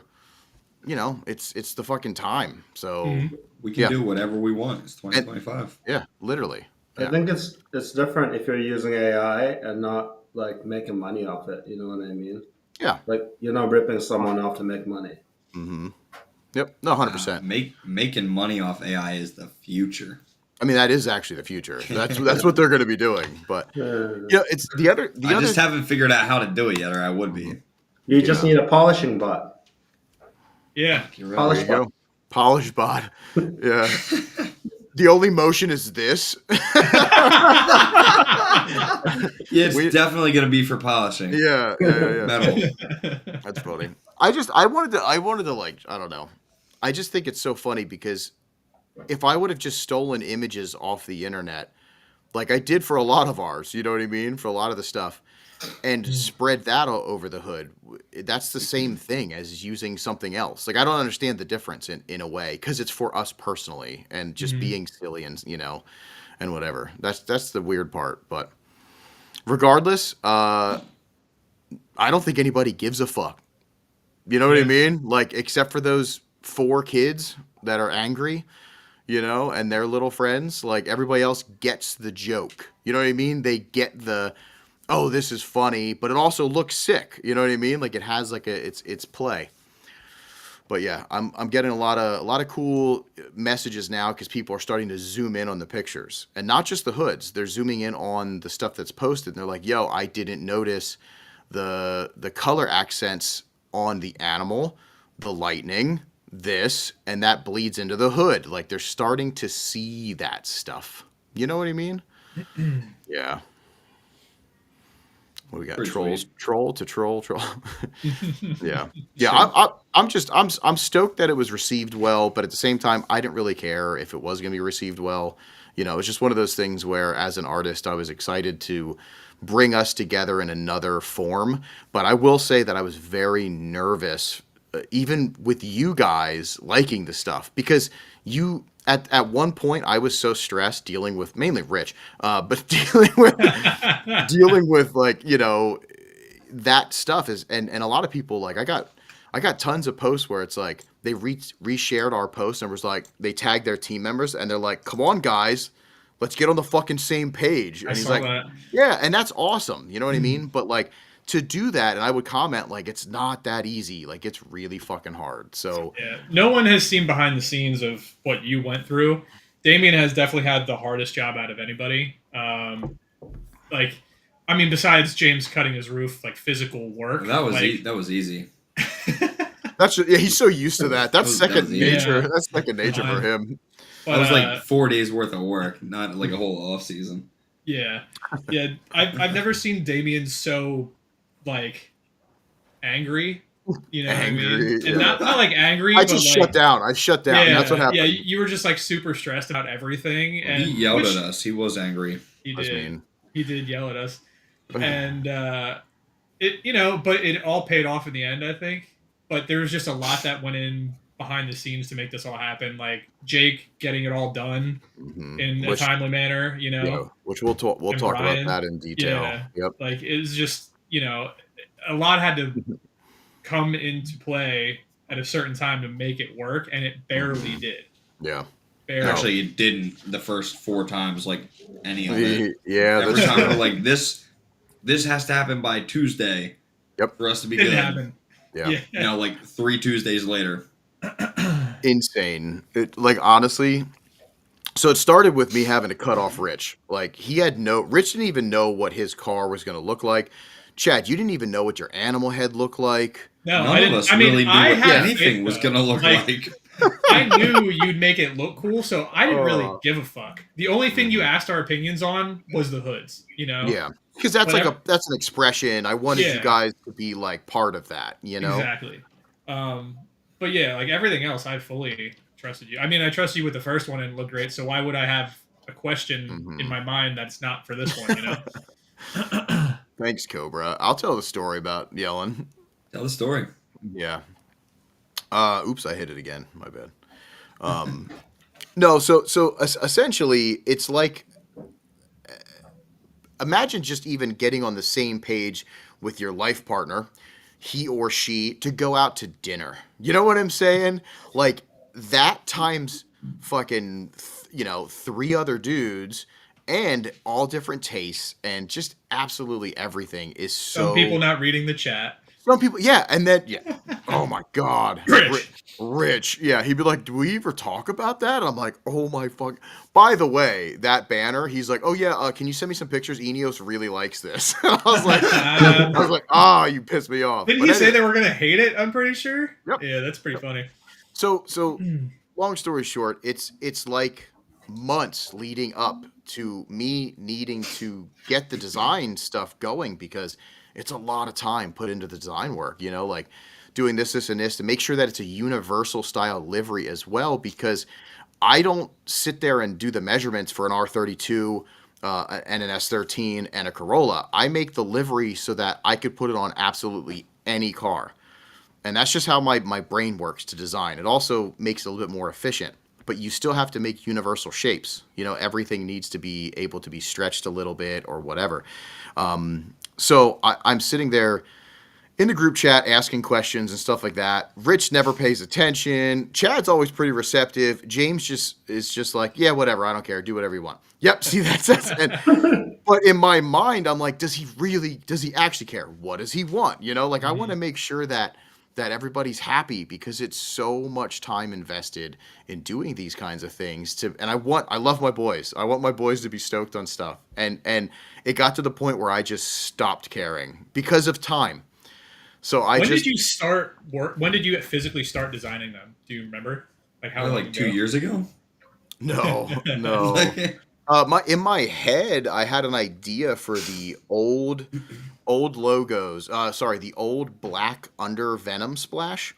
you know, it's the fucking time. So we can do whatever we want. It's 2025. Yeah, literally. I think it's different if you're using AI and not like making money off it. You know what I mean? Yeah. Like you're not ripping someone off to make money. Yep. No, 100%. Making money off AI is the future. I mean, that is actually the future. That's what they're going to be doing. But you know, it's the other. I just haven't figured out how to do it yet, or I would be. You just need a polishing bot. Yeah. Polish bot. Polish bot. Yeah. The only motion is this. Yeah, it's definitely going to be for polishing. Yeah. Metal. That's funny. I wanted to like, I don't know. I just think it's so funny because if I would have just stolen images off the internet, like I did for a lot of ours, you know what I mean? For a lot of the stuff, and spread that all over the hood, that's the same thing as using something else. Like, I don't understand the difference in a way, because it's for us personally and just being silly and, you know, and whatever. That's the weird part. But regardless, I don't think anybody gives a fuck. You know what I mean? Like, except for those 4 kids that are angry, you know, and their little friends. Like, everybody else gets the joke. You know what I mean? They get the, oh, this is funny, but it also looks sick. You know what I mean? Like, it has like it's play. But yeah, I'm getting a lot of cool messages now because people are starting to zoom in on the pictures, and not just the hoods. They're zooming in on the stuff that's posted, and they're like, "Yo, I didn't notice the color accents on the animal, the lightning, this, and that bleeds into the hood." Like, they're starting to see that stuff. You know what I mean? Yeah. What we got? Pretty Trolls, sweet. troll. Yeah. I'm stoked that it was received well, but at the same time, I didn't really care if it was going to be received well. You know, it's just one of those things where, as an artist, I was excited to bring us together in another form. But I will say that I was very nervous, even with you guys liking the stuff, because you. At one point, I was so stressed dealing with mainly Rich, but dealing with like, you know, that stuff is, and a lot of people, like, I got tons of posts where it's like they reshared our post and was like, they tagged their team members and they're like, come on guys, let's get on the fucking same page. And I he's saw like, that. yeah, and that's awesome. You know what I mean? But like, to do that, and I would comment like, it's not that easy. Like, it's really fucking hard. So Yeah, no one has seen behind the scenes of what you went through. Damien has definitely had the hardest job out of anybody. Like, I mean, besides James cutting his roof, like physical work. That was like, that was easy. That's yeah. He's so used to that. That's That second was nature. Yeah. That's second nature for him. But, That was like 4 days worth of work, not like a whole off season. yeah, yeah. I've never seen Damien so like angry. You know what I mean? Angry, And yeah. not like angry, I but just like shut down. I shut down. yeah, That's what happened. yeah. You were just like super stressed about everything, and He yelled which at us. He was angry. he That's did. mean. He did yell at us, and it but it all paid off in the end, I think. But there was just a lot that went in behind the scenes to make this all happen. Like Jake getting it all done in a timely manner, Yeah, which we'll talk. We'll and talk Brian. about that in detail. Yeah. Yep. Like it was just a lot had to come into play at a certain time to make it work, and it barely did. Yeah. Barely. Actually, it didn't the first 4 times, like any of it. Yeah. Every time we're like, this has to happen by Tuesday. Yep. For us to be Didn't good. happen. Yeah. You know, like 3 Tuesdays later. Insane. Like honestly. So it started with me having to cut off Rich. Like Rich didn't even know what his car was going to look like. Chad, you didn't even know what your animal head looked like. No, None of us really knew what anything was going to look like. I knew you'd make it look cool, so I didn't really give a fuck. The only thing you asked our opinions on was the hoods, Yeah. Because that's that's an expression. I wanted you guys to be like part of that, Exactly. But yeah, like everything else, I fully trusted you. I mean, I trust you with the first one and it looked great, so why would I have a question in my mind that's not for this one, Thanks, Cobra. I'll tell the story about yelling. Tell the story. Yeah. Oops, I hit it again. My bad. No, so essentially, it's like imagine just even getting on the same page with your life partner, he or she, to go out to dinner. You know what I'm saying? Like that times fucking 3 other dudes and all different tastes and just absolutely everything is so. Some people not reading the chat. Some people, yeah, and then oh my god, Rich, yeah, he'd be like, "Do we ever talk about that?" I'm like, "Oh my fuck!" By the way, that banner, he's like, "Oh yeah, can you send me some pictures? Eneos really likes this." I was like, "Ah, you pissed me off." Didn't he say they were gonna hate it? I'm pretty sure. Yep. Yeah, that's pretty funny. So, long story short, it's like months leading up to me needing to get the design stuff going because it's a lot of time put into the design work, like doing this, and this to make sure that it's a universal style livery as well, because I don't sit there and do the measurements for an R32 and an S13 and a Corolla. I make the livery so that I could put it on absolutely any car. And that's just how my brain works to design. It also makes it a little bit more efficient, but you still have to make universal shapes. Everything needs to be able to be stretched a little bit or whatever. So I'm sitting there in the group chat asking questions and stuff like that. Rich never pays attention. Chad's always pretty receptive. James is just like, yeah, whatever. I don't care. Do whatever you want. Yep. See, that's but in my mind, I'm like, does he actually care? What does he want? I want to make sure that everybody's happy because it's so much time invested in doing these kinds of things and I love my boys. I want my boys to be stoked on stuff. And it got to the point where I just stopped caring because of time. So when did you physically start designing them? Do you remember? Like how long long like 2 years ago? No. In my head, I had an idea for the old logos. The old black under Venom splash.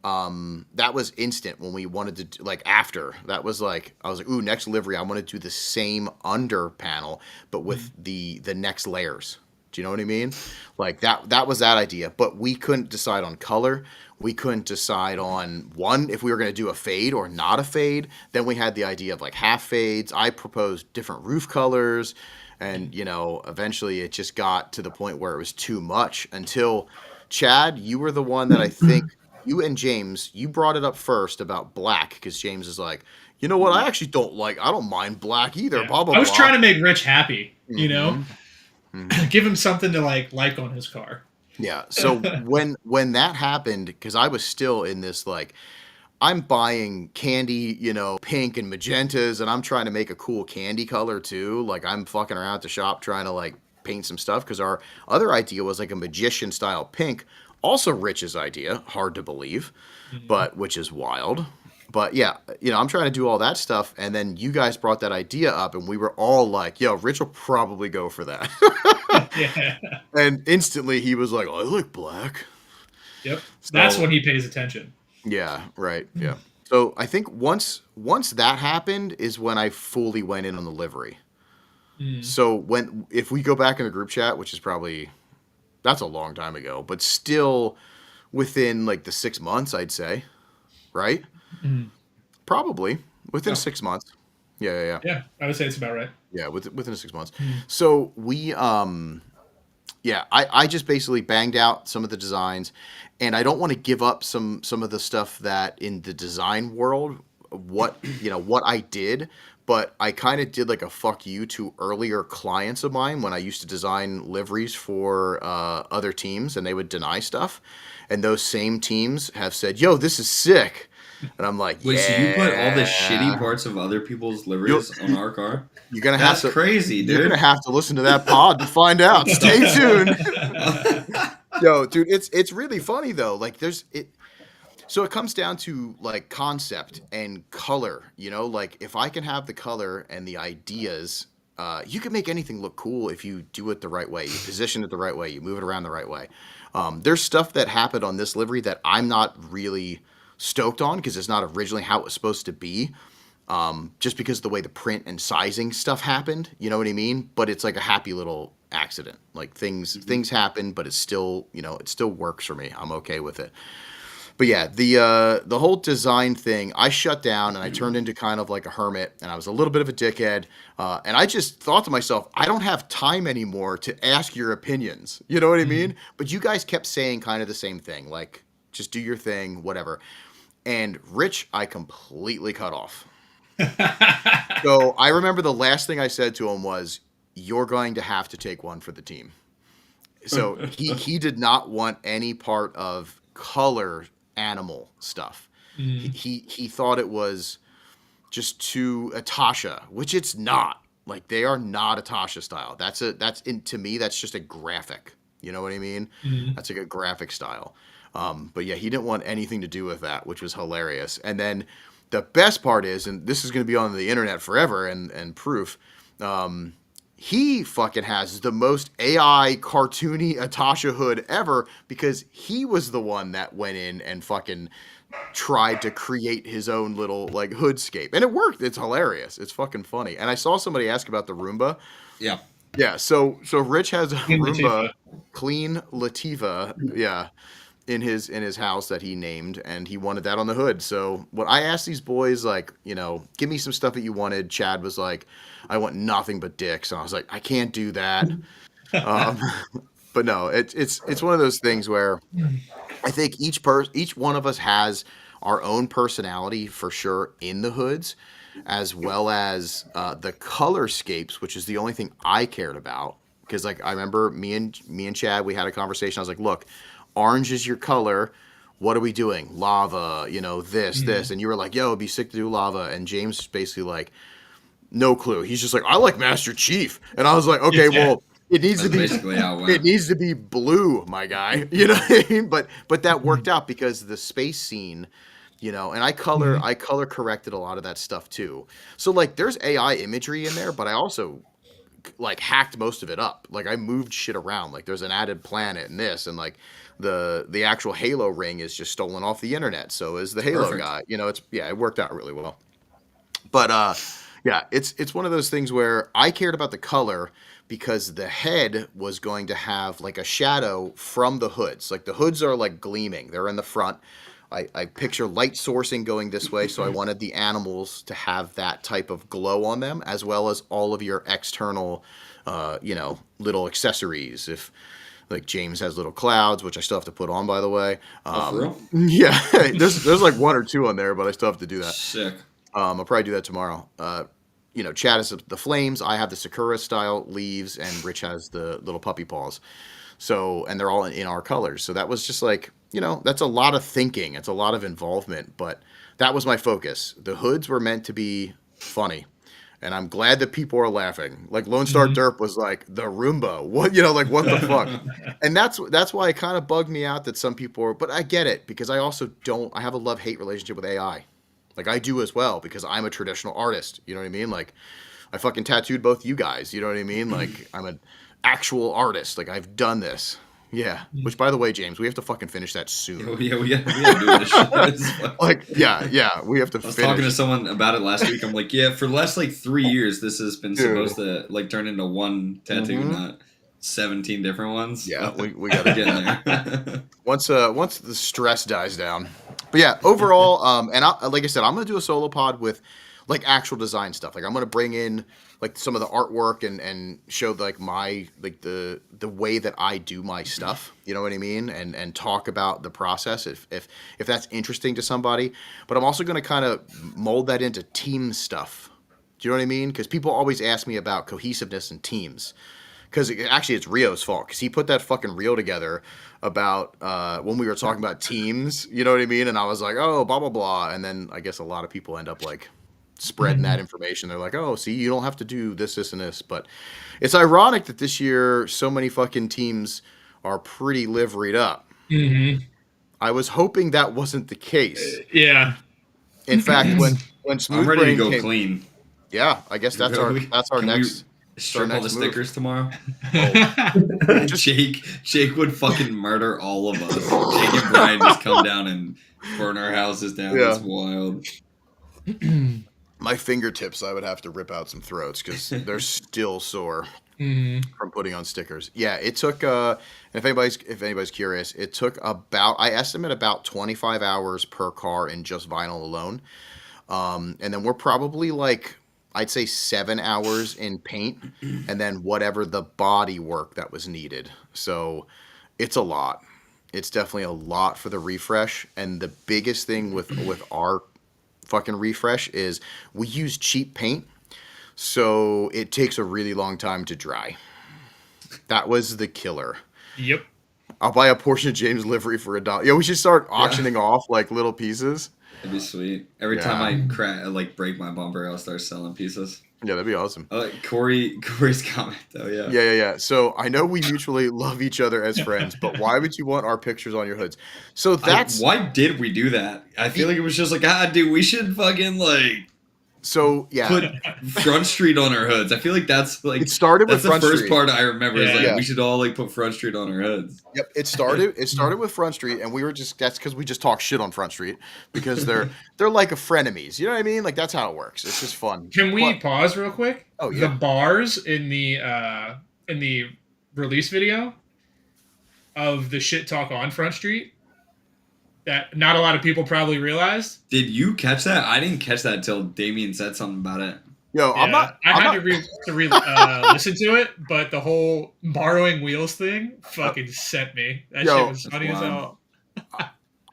That was instant when we wanted to after. That was like I was like, ooh, next livery. I want to do the same under panel, but with the next layers. Do you know what I mean? Like that was that idea, but we couldn't decide on color. We couldn't decide on if we were going to do a fade or not a fade. Then we had the idea of like half fades. I proposed different roof colors, and eventually it just got to the point where it was too much until Chad, you were the one that I think you and James, you brought it up first about black because James is like, you know what? I actually I don't mind black either. Yeah. Blah, blah, I was blah. trying to make Rich happy, give him something to like on his car. Yeah. So when that happened, because I was still in this I'm buying candy, pink and magentas, and I'm trying to make a cool candy color too. Like I'm fucking around at the shop trying to paint some stuff because our other idea was like a magician style pink, Also Rich's idea, hard to believe, but which is wild. But yeah, I'm trying to do all that stuff, and then you guys brought that idea up, and we were all like, "Yo, Rich will probably go for that." Yeah. And instantly he was like, "I like black." Yep. That's So- when he pays attention. Yeah, right. Yeah. So I think once that happened is when I fully went in on the livery. So if we go back in the group chat, which is probably that's a long time ago, but still within like the 6 months, I'd say, right? Probably within 6 months. Yeah. Yeah, I would say it's about right. Yeah, within 6 months. So we I just basically banged out some of the designs, and I don't want to give up some of the stuff that in the design world what I did, but I kind of did like a fuck you to earlier clients of mine when I used to design liveries for other teams, and they would deny stuff, and those same teams have said, "Yo, this is sick." And I'm like, Wait, yeah. so you put all the shitty parts of other people's liveries on our car? You're gonna That's have to crazy, dude. You're gonna have to listen to that pod to find out. Stay tuned. Yo, dude, it's really funny though. Like so it comes down to like concept and color, like if I can have the color and the ideas, you can make anything look cool if you do it the right way. You position it the right way, you move it around the right way. There's stuff that happened on this livery that I'm not really stoked on because it's not originally how it was supposed to be. Just because of the way the print and sizing stuff happened, you know what I mean? But it's like a happy little accident. Like things happen, but it's still, it still works for me. I'm okay with it. But yeah, the whole design thing, I shut down and I turned into kind of like a hermit, and I was a little bit of a dickhead. And I just thought to myself, I don't have time anymore to ask your opinions. You know what I mean? But you guys kept saying kind of the same thing, like just do your thing, whatever. And Rich, I completely cut off. So I remember the last thing I said to him was, "You're going to have to take one for the team." So he did not want any part of color animal stuff. He thought it was just too Atasha, which it's not. Like they are not Atasha style. To me that's just a graphic. You know what I mean? That's like a graphic style. But yeah, he didn't want anything to do with that, which was hilarious. And then the best part is, and this is going to be on the internet forever and proof, he fucking has the most AI cartoony Atasha hood ever because he was the one that went in and fucking tried to create his own little like hoodscape. And it worked. It's hilarious. It's fucking funny. And I saw somebody ask about the Roomba. Yeah. Yeah, so Rich has a Clean Roomba, Latifah. Clean Latifah, yeah, in his house that he named, and he wanted that on the hood. So what I asked these boys, like, give me some stuff that you wanted. Chad was like, I want nothing but dicks, and I was like, I can't do that. But no, it's one of those things where I think each one of us has our own personality for sure in the hoods, as well as the colorscapes, which is the only thing I cared about. Because like I remember me and Chad, we had a conversation. I was like, look, orange is your color. What are we doing? Lava, this. And you were like, yo, it'd be sick to do lava. And James is basically like, no clue. He's just like, I like Master Chief. And I was like, okay, well, it needs to be basically how it went. It needs to be blue, my guy. You know what I mean? But that worked out because the space scene, and I color corrected a lot of that stuff too. So like there's AI imagery in there, but I also like hacked most of it up. Like I moved shit around. Like there's an added planet and this, and like the actual Halo ring is just stolen off the internet. So is the Halo Perfect. guy. It worked out really well. But yeah, it's one of those things where I cared about the color because the head was going to have like a shadow from the hoods. Like the hoods are like gleaming. They're in the front. I picture light sourcing going this way, so I wanted the animals to have that type of glow on them, as well as all of your external, little accessories. If like James has little clouds, which I still have to put on, by the way. For real? Yeah, there's like one or two on there, but I still have to do that. Sick. I'll probably do that tomorrow. Chad has the flames. I have the Sakura style leaves, and Rich has the little puppy paws. So, and they're all in our colors. So that was just like, that's a lot of thinking. It's a lot of involvement, but that was my focus. The hoods were meant to be funny. And I'm glad that people are laughing. Like Lone Star Derp was like the Roomba. What like what the fuck? And that's why it kind of bugged me out that some people are. But I get it because I also don't. I have a love-hate relationship with AI. Like I do as well because I'm a traditional artist. You know what I mean? Like I fucking tattooed both you guys. You know what I mean? Like I'm an actual artist. Like I've done this. Yeah. Which, by the way, James, we have to fucking finish that soon. Oh, yeah, we got to do this shit. Like, yeah, we have to I was finish. talking to someone about it last week. I'm like, yeah, for the last like 3 years, this has been supposed to like turn into one tattoo, not 17 different ones. Yeah, we got to get in there. once the stress dies down. But yeah, overall, and like I said, I'm gonna do a solo pod with like actual design stuff. Like I'm gonna bring in like some of the artwork and show like my like the way that I do my stuff. You know what I mean? And talk about the process if that's interesting to somebody. But I'm also gonna kind of mold that into team stuff. Do you know what I mean? Because people always ask me about cohesiveness and teams. Because actually, it's Rio's fault. Because he put that fucking reel together about when we were talking about teams. You know what I mean? And I was like, oh, blah, blah, blah. And then I guess a lot of people end up like spreading that information. They're like, oh, see, you don't have to do this, and this. But it's ironic that this year so many fucking teams are pretty liveried up. Mm-hmm. I was hoping that wasn't the case. Yeah. In fact, when Smooth I'm ready Brain to go came, clean. Yeah, I guess that's our Can next. Strip all the stickers tomorrow. Jake would fucking murder all of us. Jake and Brian just come down and burn our houses down. Yeah. That's wild. My fingertips, I would have to rip out some throats because they're still sore from putting on stickers. Yeah, it took. And if anybody's curious, it took I estimate about 25 hours per car in just vinyl alone, and then we're probably like, I'd say 7 hours in paint, and then whatever the body work that was needed. So it's a lot. It's definitely a lot for the refresh. And the biggest thing with our fucking refresh is we use cheap paint, so it takes a really long time to dry. That was the killer. Yep. I'll buy a portion of James livery for $1. Yeah, we should start auctioning off like little pieces. It'd be sweet. Every time I break my bumper, I'll start selling pieces. Yeah, that'd be awesome. Corey's comment though, yeah. Yeah. So I know we mutually love each other as friends, but why would you want our pictures on your hoods? So that's why did we do that? I feel like it was just like, dude, we should fucking like. So yeah, put Front Street on our hoods. I feel like that's like it started with Front Street. That's the first part I remember. Is like we should all like put Front Street on our hoods. Yep, it started with Front Street, and we were that's because we just talk shit on Front Street because they're like a frenemies. You know what I mean? Like that's how it works. It's just fun. Can we pause real quick? Oh yeah. The bars in the release video of the shit talk on Front Street that not a lot of people probably realized. Did you catch that? I didn't catch that until Damien said something about it. Yo, I had to listen to it, but the whole borrowing wheels thing fucking sent me. That shit was funny as hell.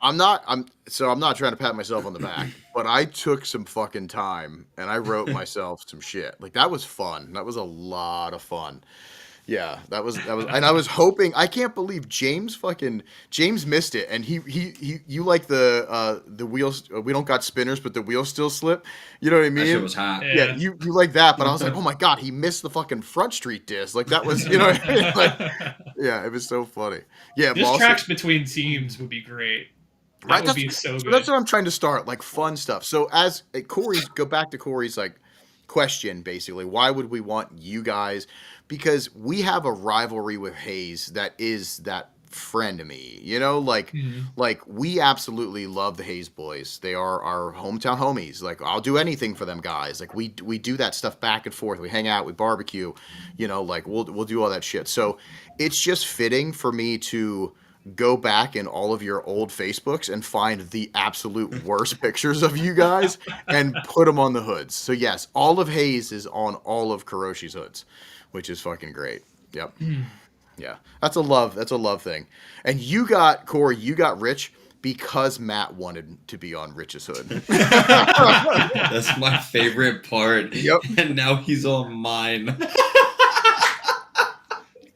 I'm not trying to pat myself on the back, but I took some fucking time and I wrote myself some shit. Like that was fun. That was a lot of fun. Yeah, that was, and I was hoping. I can't believe James missed it, and you like the wheels. We don't got spinners, but the wheels still slip. You know what I mean? That shit was hot. Yeah, you like that, but I was like, oh my god, he missed the fucking Front Street disc. Like that was, you know what I mean? Like, yeah, it was so funny. Yeah, this tracks between teams would be great. That would be so good. That's what I'm trying to start, like fun stuff. So as go back to Corey's like question, basically, why would we want you guys? Because we have a rivalry with Hayes that is that friend to me, you know, like we absolutely love the Hayes boys. They are our hometown homies. Like I'll do anything for them guys. Like we do that stuff back and forth. We hang out, we barbecue, you know, like we'll do all that shit. So it's just fitting for me to go back in all of your old Facebooks and find the absolute worst pictures of you guys and put them on the hoods. So yes, all of Hayes is on all of Karoshi's hoods, which is fucking great. Yep. Yeah. That's a love thing. And Corey, you got Rich because Matt wanted to be on Rich's hood. That's my favorite part. Yep. And now he's on mine.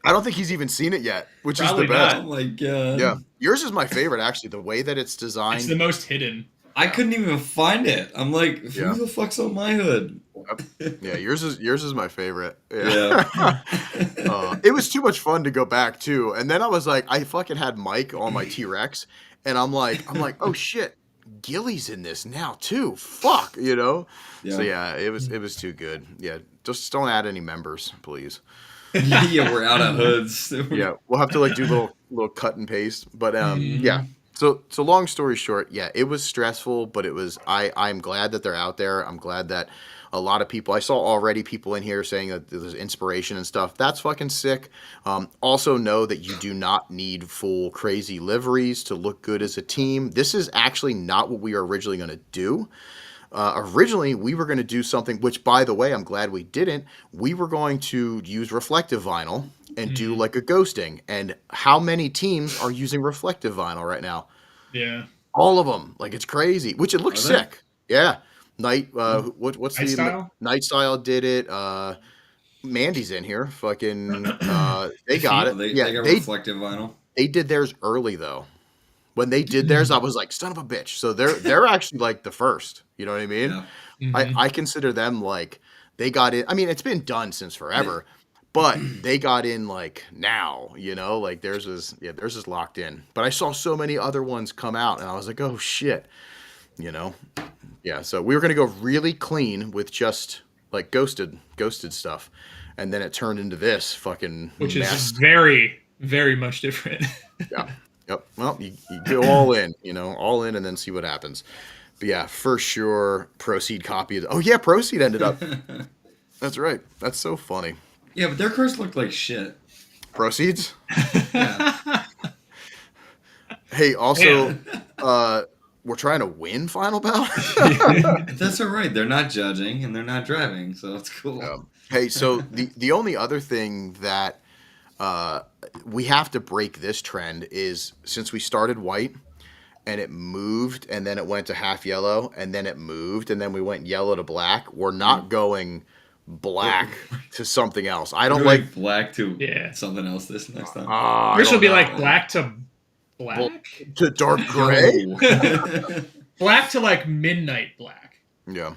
I don't think he's even seen it yet, which Probably is the best. not. Oh my god. Yeah. Yours is my favorite, actually. The way that it's designed. It's the most hidden. I couldn't even find it. I'm like, who the fuck's on my hood? Yeah, yours is my favorite. Yeah. It was too much fun to go back too. And then I was like, I fucking had Mike on my T-Rex, and I'm like, oh shit, Gilly's in this now too. Fuck, you know. So yeah, it was too good. Yeah, just don't add any members, please. Yeah, we're out of hoods. Yeah, we'll have to like do little cut and paste. But yeah. So long story short, yeah, it was stressful, but it was I'm glad that they're out there. I'm glad that a lot of people I saw already people in here saying that there's inspiration and stuff. That's fucking sick. Also know that you do not need full crazy liveries to look good as a team. This is actually not what we were originally going to do. Originally, we were going to do something, which, by the way, I'm glad we didn't. We were going to use reflective vinyl and do like a ghosting. And how many teams are using reflective vinyl right now? Yeah. All of them. Like, it's crazy, which it looks sick. Yeah. What's Night the Style? Night Style did it. Mandy's in here. Fucking, they got it. They Yeah, got reflective vinyl. they did theirs early though. When they did theirs, I was like, son of a bitch. So they're actually like the first. You know what I mean? Yeah. I consider them like they got in. I mean, it's been done since forever, but they got in like now. You know, like theirs is locked in. But I saw so many other ones come out, and I was like, oh shit. You know, yeah. So we were gonna go really clean with just like ghosted stuff, and then it turned into this fucking Which mess. is very, very much different. Yeah. Yep. Well, you go all in, all in and then see what happens. But yeah, for sure, Proceed copied. Oh, yeah, Proceed ended up. That's right. That's so funny. Yeah, but their cars looked like shit. Proceeds? Yeah. Hey, also, we're trying to win Final Bout? That's all right. They're not judging and they're not driving, so it's cool. Hey, so the only other thing that we have to break this trend is since we started white and it moved and then it went to half yellow and then it moved and then we went yellow to black, we're not going black to something else. I don't like black to something else this next time. Yours will be like black to black? To dark gray? Black to like midnight black. Yeah.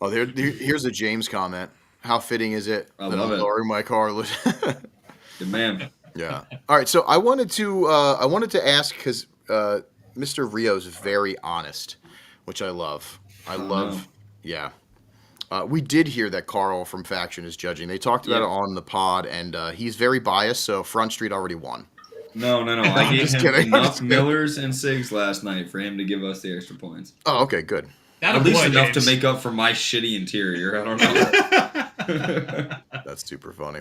Oh, here's a James comment. How fitting is it I that love I'm it. lowering my car? Good man. Yeah. All right. So I wanted to ask because Mr. Rio's very honest, which I love. I love. Yeah. We did hear that Carl from Faction is judging. They talked about it on the pod, and he's very biased. So Front Street already won. No. I gave just him kidding. enough Millers and Sigs last night for him to give us the extra points. Oh, okay, good. That At least enough James. to make up for my shitty interior. I don't know. That's super funny.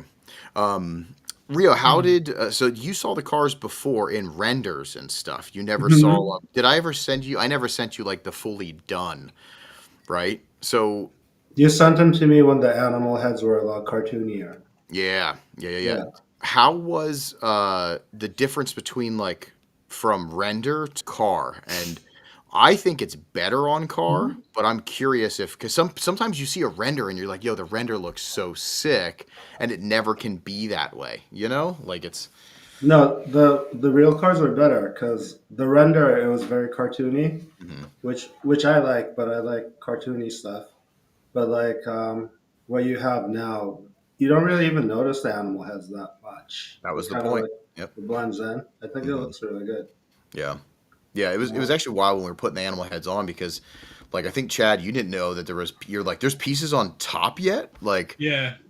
Rio, how did so you saw the cars before in renders and stuff? You never saw. Did I ever send you? I never sent you like the fully done, right? So You sent them to me when the animal heads were a lot cartoonier. yeah. How was the difference between like from render to car? And I think it's better on car, but I'm curious if because sometimes you see a render and you're like, yo, the render looks so sick, and it never can be that way. You know, like it's No, the real cars were better because the render it was very cartoony, which I like, but I like cartoony stuff. But like what you have now, you don't really even notice the animal heads that much. that was the Kinda point. like Yep. it blends in. I think it looks really good. Yeah. Yeah, it was actually wild when we were putting the animal heads on because, like, I think Chad, you didn't know that you're like, there's pieces on top yet, like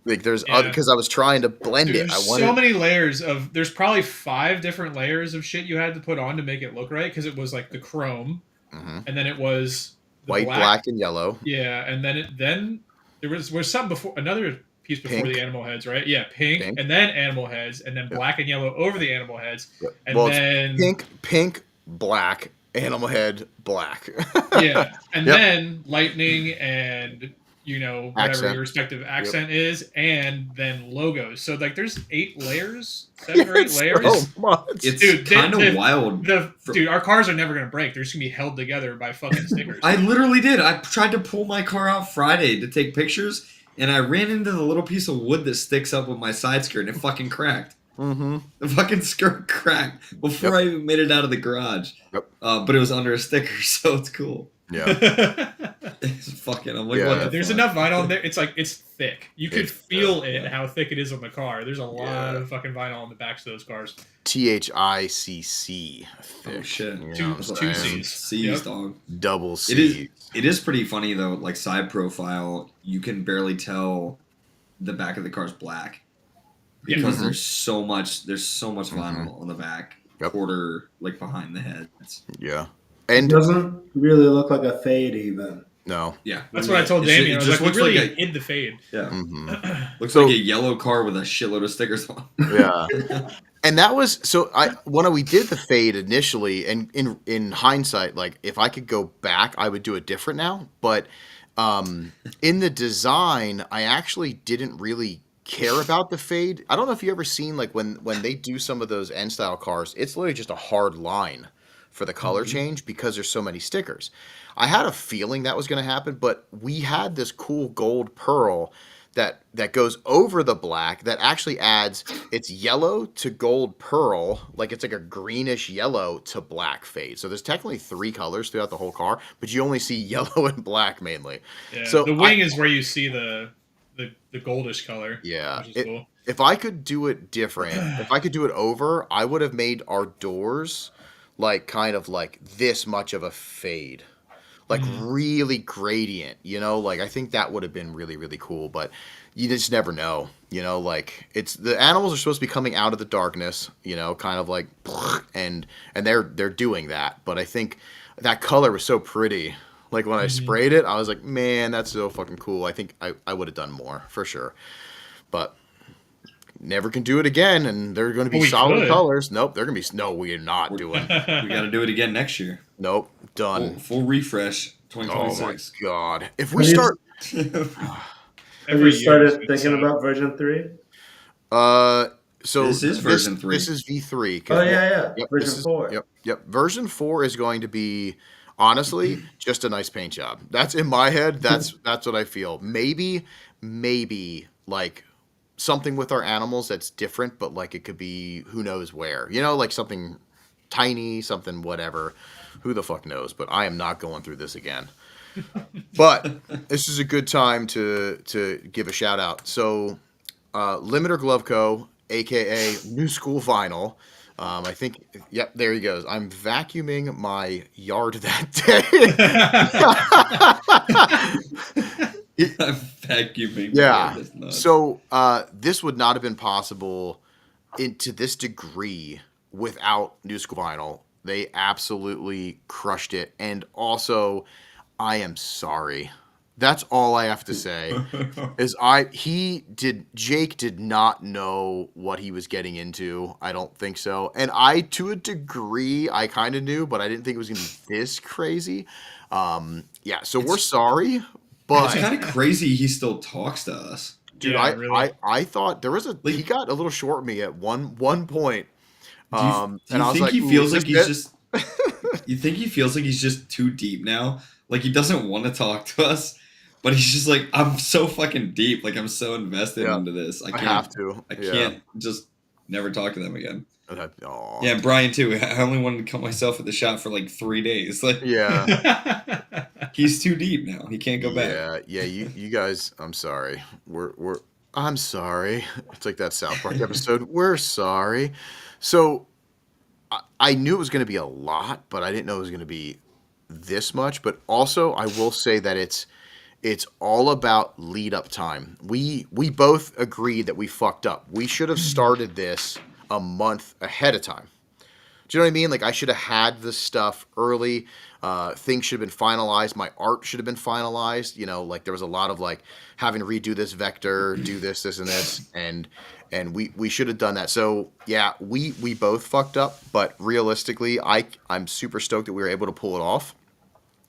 there's other because I was trying to blend Dude, it. there's I wanted so many layers of. There's probably 5 different layers of shit you had to put on to make it look right because it was like the chrome, and then it was the white, black, and yellow. Yeah, and then there was some before another piece before Pink. the animal heads, right? Yeah, pink, and then animal heads, and then black and yellow over the animal heads, and Well, then it's pink, black, animal head, black. yeah, and then lightning and whatever Accent. your respective accent is, and then logos. So like, there's 8 layers, 7 or 8 layers. So much. It's kind of wild. Dude, our cars are never gonna break. They're just gonna be held together by fucking stickers. I literally did. I tried to pull my car out Friday to take pictures, and I ran into the little piece of wood that sticks up with my side skirt, and it fucking cracked. The fucking skirt cracked before I even made it out of the garage. But it was under a sticker, so it's cool. Yeah. It's fucking. I'm like, Yeah. what the There's fuck? enough vinyl in there. It's like it's thick. You could It's feel thick, it how thick it is on the car. There's a lot Yeah. of fucking vinyl on the backs of those cars. THICC. Oh shit. You know Two- what I'm two saying? Cs. C's, Yep. dog. Double C. It is pretty funny though. Like side profile, you can barely tell the back of the car's black Yeah. because Mhm. there's so much vinyl on the back, Yep. quarter like behind the head. Yeah. It And doesn't really look like a fade even. no. Yeah, That's what I told It's ju- Damien. I was like, we looks really like a, hid the fade. yeah, Mhm. looks So- like a yellow car with a shitload of stickers on. Yeah. And that was so when we did the fade initially, and in hindsight, like if I could go back, I would do it different now. But in the design, I actually didn't really care about the fade. I don't know if you ever seen like when they do some of those N style cars, it's literally just a hard line for the color change because there's so many stickers. I had a feeling that was going to happen, but we had this cool gold pearl that goes over the black that actually adds it's yellow to gold pearl, like it's like a greenish yellow to black fade. So there's technically 3 colors throughout the whole car, but you only see yellow and black mainly. Yeah. So the wing is where you see the goldish color. Yeah. Which is cool. If I could do it different, if I could do it over, I would have made our doors like kind of like this much of a fade. Like really gradient, you know, like I think that would have been really, really cool, but you just never know, you know, like it's the animals are supposed to be coming out of the darkness, you know, kind of like, and they're doing that. But I think that color was so pretty. Like when I sprayed it, I was like, man, that's so fucking cool. I think I would have done more for sure, but never can do it again. And they're going to be We solid could. colors. Nope. They're going to be, no, we are not doing. We got to do it again next year. Nope. Done. Full refresh. Oh my 2026. God. If we Have you- start, Have you started thinking about version 3? so This is version 3. This is V3. 'cause Oh yeah. Yep, Version this is- 4. Yep. Version 4 is going to be honestly just a nice paint job. That's in my head. That's what I feel. Maybe like something with our animals that's different, but like it could be who knows where. You know, like something tiny, something whatever. Who the fuck knows? But I am not going through this again. But this is a good time to give a shout out. So, Limiter Glove Co., aka New School Vinyl. I think, yep, there he goes. I'm vacuuming my yard that day. I'm vacuuming. Yeah. That's nuts. So this would not have been possible to this degree without New School Vinyl. They absolutely crushed it. And also, I am sorry. That's all I have to say. Jake did not know what he was getting into. I don't think so. And to a degree, I kind of knew, but I didn't think it was going to be this crazy. Yeah, so we're sorry, but It's kind of crazy he still talks to us. dude, Yeah, really. I thought there was he got a little short with me at one point. Do you And I was think like, he "Ooh, feels is like this he's it?" just? You think he feels like he's just too deep now? Like he doesn't want to talk to us, but he's just like, I'm so fucking deep. Like I'm so invested Yeah. into this. I I can't. have to. I Yeah. can't just never talk to them again. Aw. Yeah, and Brian too. I only wanted to cut myself at the shot for like 3 days. Like Yeah. he's too deep now. He can't go back. Yeah. You guys, I'm sorry. I'm sorry. It's like that South Park episode. We're sorry. So I knew it was going to be a lot, but I didn't know it was going to be this much. But also, I will say that it's all about lead up time. We both agreed that we fucked up. We should have started this a month ahead of time. Do you know what I mean? Like I should have had this stuff early. Things should have been finalized. My art should have been finalized. You know, like there was a lot of like having to redo this vector, do this, and this, and we should have done that. So yeah, we both fucked up. But realistically, I'm super stoked that we were able to pull it off.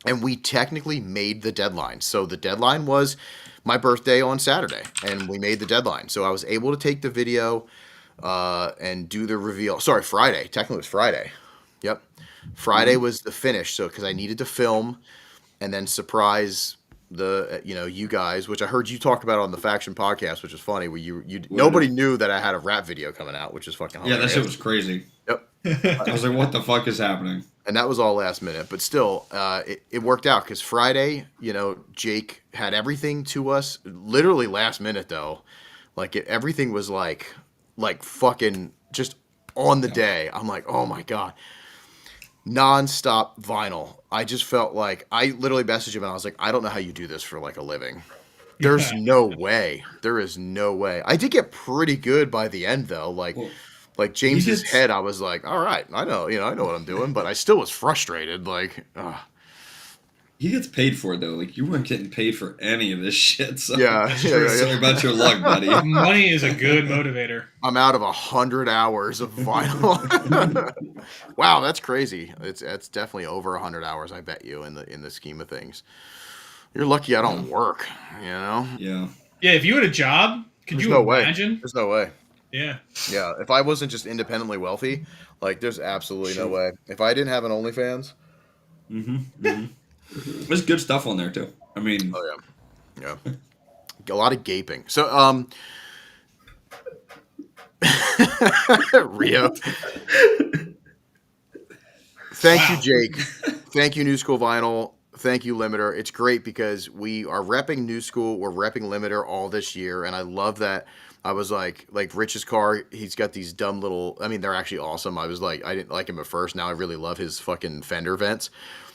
And we technically made the deadline. So the deadline was my birthday on Saturday, and we made the deadline. So I was able to take the video and do the reveal. Sorry, Friday. Technically, it was Friday. Yep. Friday was the finish. So because I needed to film and then surprise you guys, which I heard you talk about on the Faction podcast, which is funny. Where nobody knew that I had a rap video coming out, which is fucking Yeah, hilarious. that shit was crazy. Yep. I was like, what the fuck is happening? And that was all last minute, but still, it worked out because Friday, Jake had everything to us, literally last minute though. Like everything was like fucking just on the day. I'm like, oh my god, non-stop vinyl. I just felt like I literally messaged him and I was like, I don't know how you do this for like a living. There's no way. There is no way. I did get pretty good by the end though. Like James's head, I was like, all right, I know what I'm doing, but I still was frustrated. Like, he gets paid for it though. Like you weren't getting paid for any of this shit. So yeah. Sorry about your luck, buddy. Money is a good motivator. I'm out of 100 hours of vinyl. Wow, that's crazy. It's definitely over 100 hours. I bet you in the scheme of things. You're lucky I don't work. Yeah. Yeah. If you had a job, could There's you no imagine? way. There's no way. Yeah. Yeah. If I wasn't just independently wealthy, like there's absolutely no way. If I didn't have an OnlyFans. There's good stuff on there too. I mean. Oh yeah. A lot of gaping. So Rio. Thank you, Jake. Thank you, New School Vinyl. Thank you, Limiter. It's great because we are repping New School. We're repping Limiter all this year, and I love that. I was like Rich's car, he's got these dumb little, I mean, they're actually awesome. I was like, I didn't like him at first. Now I really love his fucking fender vents.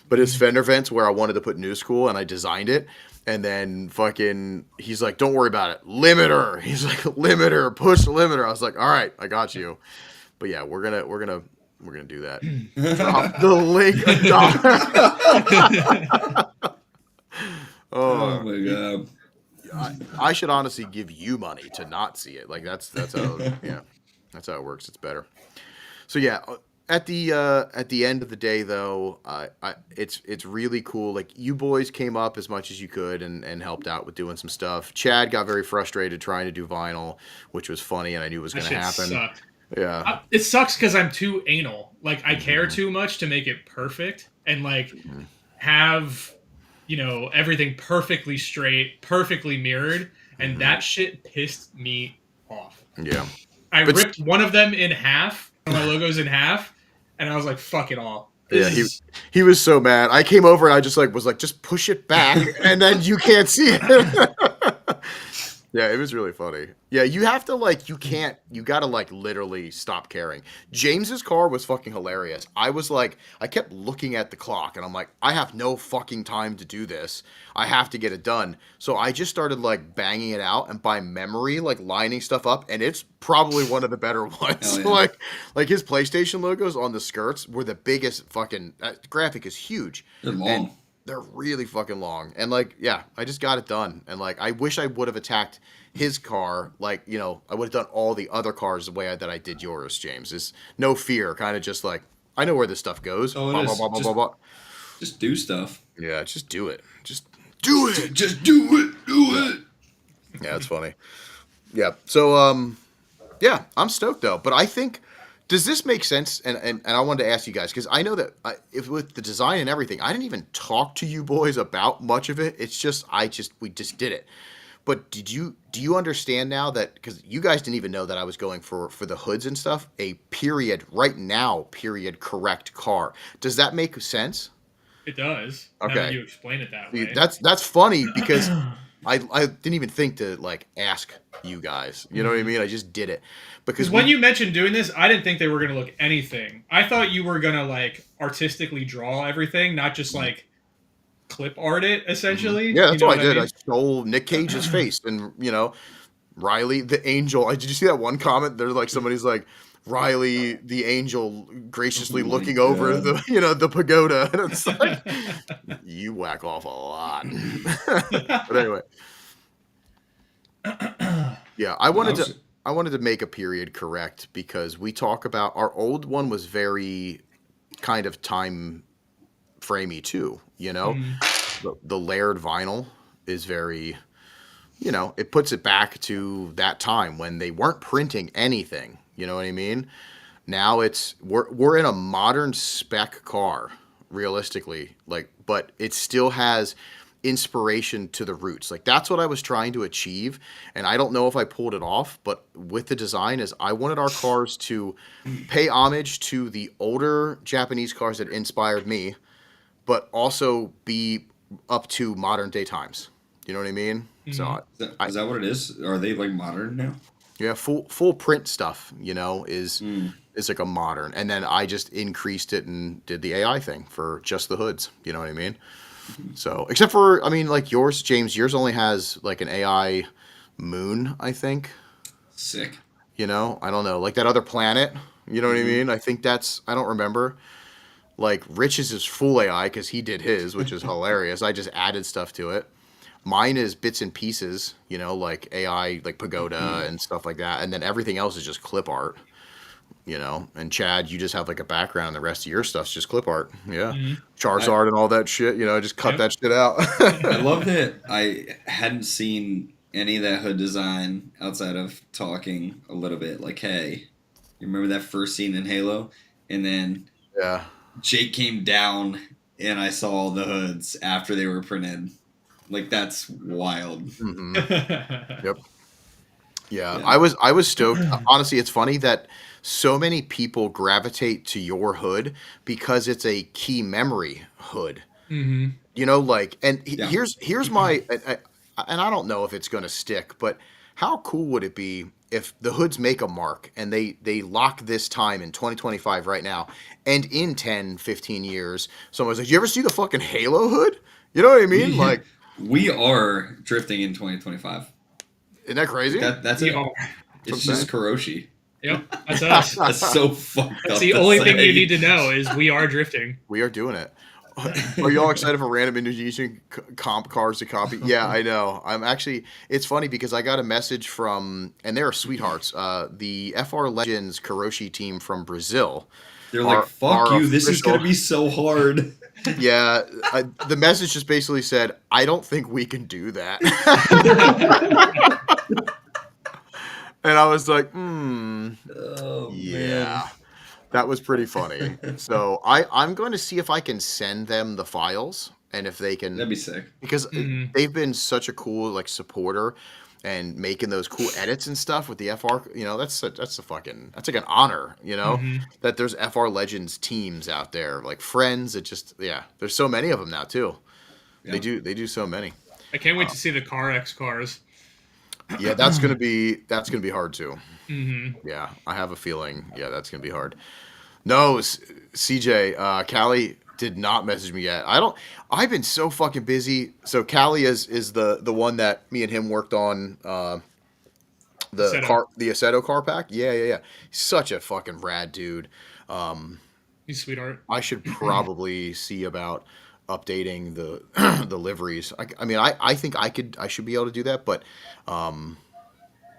But his fender vents where I wanted to put New School and I designed it. And then fucking, he's like, don't worry about it. Limiter. He's like, limiter, push the limiter. I was like, all right, I got you. But yeah, we're gonna do that. Drop the link. Oh my god. I should honestly give you money to not see it. Like that's how that's how it works. It's better. So yeah, at the end of the day though, it's really cool. Like you boys came up as much as you could and helped out with doing some stuff. Chad got very frustrated trying to do vinyl, which was funny, and I knew it was going to happen. Sucked. Yeah, it sucks because I'm too anal. Like I care too much to make it perfect and like have. Everything perfectly straight, perfectly mirrored, and that shit pissed me off. Yeah. I ripped one of them in half, my logo's in half, and I was like, fuck it all. He was so mad. I came over and I just was like, just push it back, and then you can't see it. Yeah, it was really funny. Yeah, you have to you gotta literally stop caring. James's car was fucking hilarious. I was like, I kept looking at the clock and I'm like, I have no fucking time to do this. I have to get it done. So I just started banging it out and by memory, lining stuff up, and it's probably one of the better ones. Yeah. like his PlayStation logos on the skirts were the biggest fucking graphic is huge. They're long. And they're really fucking long. And I just got it done. And I wish I would have attacked his car. I would have done all the other cars the way that I did yours, James. Is no fear. Kind of just I know where this stuff goes. Oh, blah, blah, blah, blah, blah, blah. Just do stuff. Yeah, just do it. Just do it. Just do it. Do it. Yeah, it's funny. Yeah. So, yeah, I'm stoked though. But I think, does this make sense? And I wanted to ask you guys, because I know that if with the design and everything, I didn't even talk to you boys about much of it. It's just, we just did it. But do you understand now that, because you guys didn't even know that I was going for the hoods and stuff, a period correct car. Does that make sense? It does. Okay. Now that you explain it that way. That's funny because I didn't even think to ask you guys. You know what I mean? I just did it. Because when you mentioned doing this, I didn't think they were going to look anything. I thought you were going to artistically draw everything, not just clip art it essentially. Yeah, that's what I did. mean? I stole Nick Cage's face and Riley the angel. Did you see that one comment? There's somebody's like, Riley the angel graciously looking over the pagoda, and it's like you whack off a lot. But anyway, yeah, I wanted to make a period correct because we talk about our old one was very kind of time framey too. The layered vinyl is very, it puts it back to that time when they weren't printing anything. You know what I mean? Now we're in a modern spec car, realistically, but it still has inspiration to the roots. Like that's what I was trying to achieve, and I don't know if I pulled it off, but with the design is I wanted our cars to pay homage to the older Japanese cars that inspired me, but also be up to modern day times. You know what I mean? So Is that what it is? Are they like modern now? yeah, full print stuff, you know, is like a modern. And then I just increased it and did the AI thing for just the hoods. You know what I mean? So except for, I mean, like yours, James, yours only has like an AI moon, I think. Sick. You know, I don't know, like that other planet. You know what I mean? I think that's, I don't remember. Like Rich's is full AI because he did his, which is hilarious. I just added stuff to it. Mine is bits and pieces, you know, like AI, like Pagoda and stuff like that. And then everything else is just clip art, you know. And Chad, you just have like a background. And the rest of your stuff's just clip art. Yeah. Charizard and all that shit, you know, just cut that shit out. I love that I hadn't seen any of that hood design outside of talking a little bit. Like, hey, you remember that first scene in Halo? And then Yeah. Jake came down and I saw the hoods after they were printed. Like that's wild. Yep. Yeah, I was stoked. Honestly, it's funny that so many people gravitate to your hood because it's a key memory hood. You know, like, and here's my, and I don't know if it's gonna stick, but how cool would it be if the hoods make a mark and they lock this time in 2025 right now, and in 10, 15 years, someone's like, "You ever see the fucking Halo hood?" You know what I mean? Like, we are drifting in 2025. isn't that crazy? That's it. It's just Karoshi. Yep, that's us. That's so fucked up. That's the only thing you need to know is we are drifting. We are doing it. Are you all excited for random Indonesian comp cars to copy? Yeah, I know. I'm actually, it's funny because I got a message from, and they're sweethearts, the FR Legends Karoshi team from Brazil. They're like, fuck you, this is going to be so hard. Yeah, the message just basically said, I don't think we can do that. And I was like, Oh, yeah. man. That was pretty funny. So I'm going to see if I can send them the files and if they can. That'd be sick. Because they've been such a cool like supporter and making those cool edits and stuff with the FR. You know, that's like an honor. You know, that there's FR Legends teams out there like friends. It just there's so many of them now too. Yeah. They do so many. I can't wait to see the Car X cars. Yeah, that's gonna be hard too. Yeah, I have a feeling. Yeah, that's gonna be hard. No, CJ, Callie did not message me yet. I've been so fucking busy. So Callie is the one that me and him worked on the Assetto car pack. Yeah. He's such a fucking rad dude. He's a sweetheart. I should probably see about updating the liveries. I mean, I think I should be able to do that, but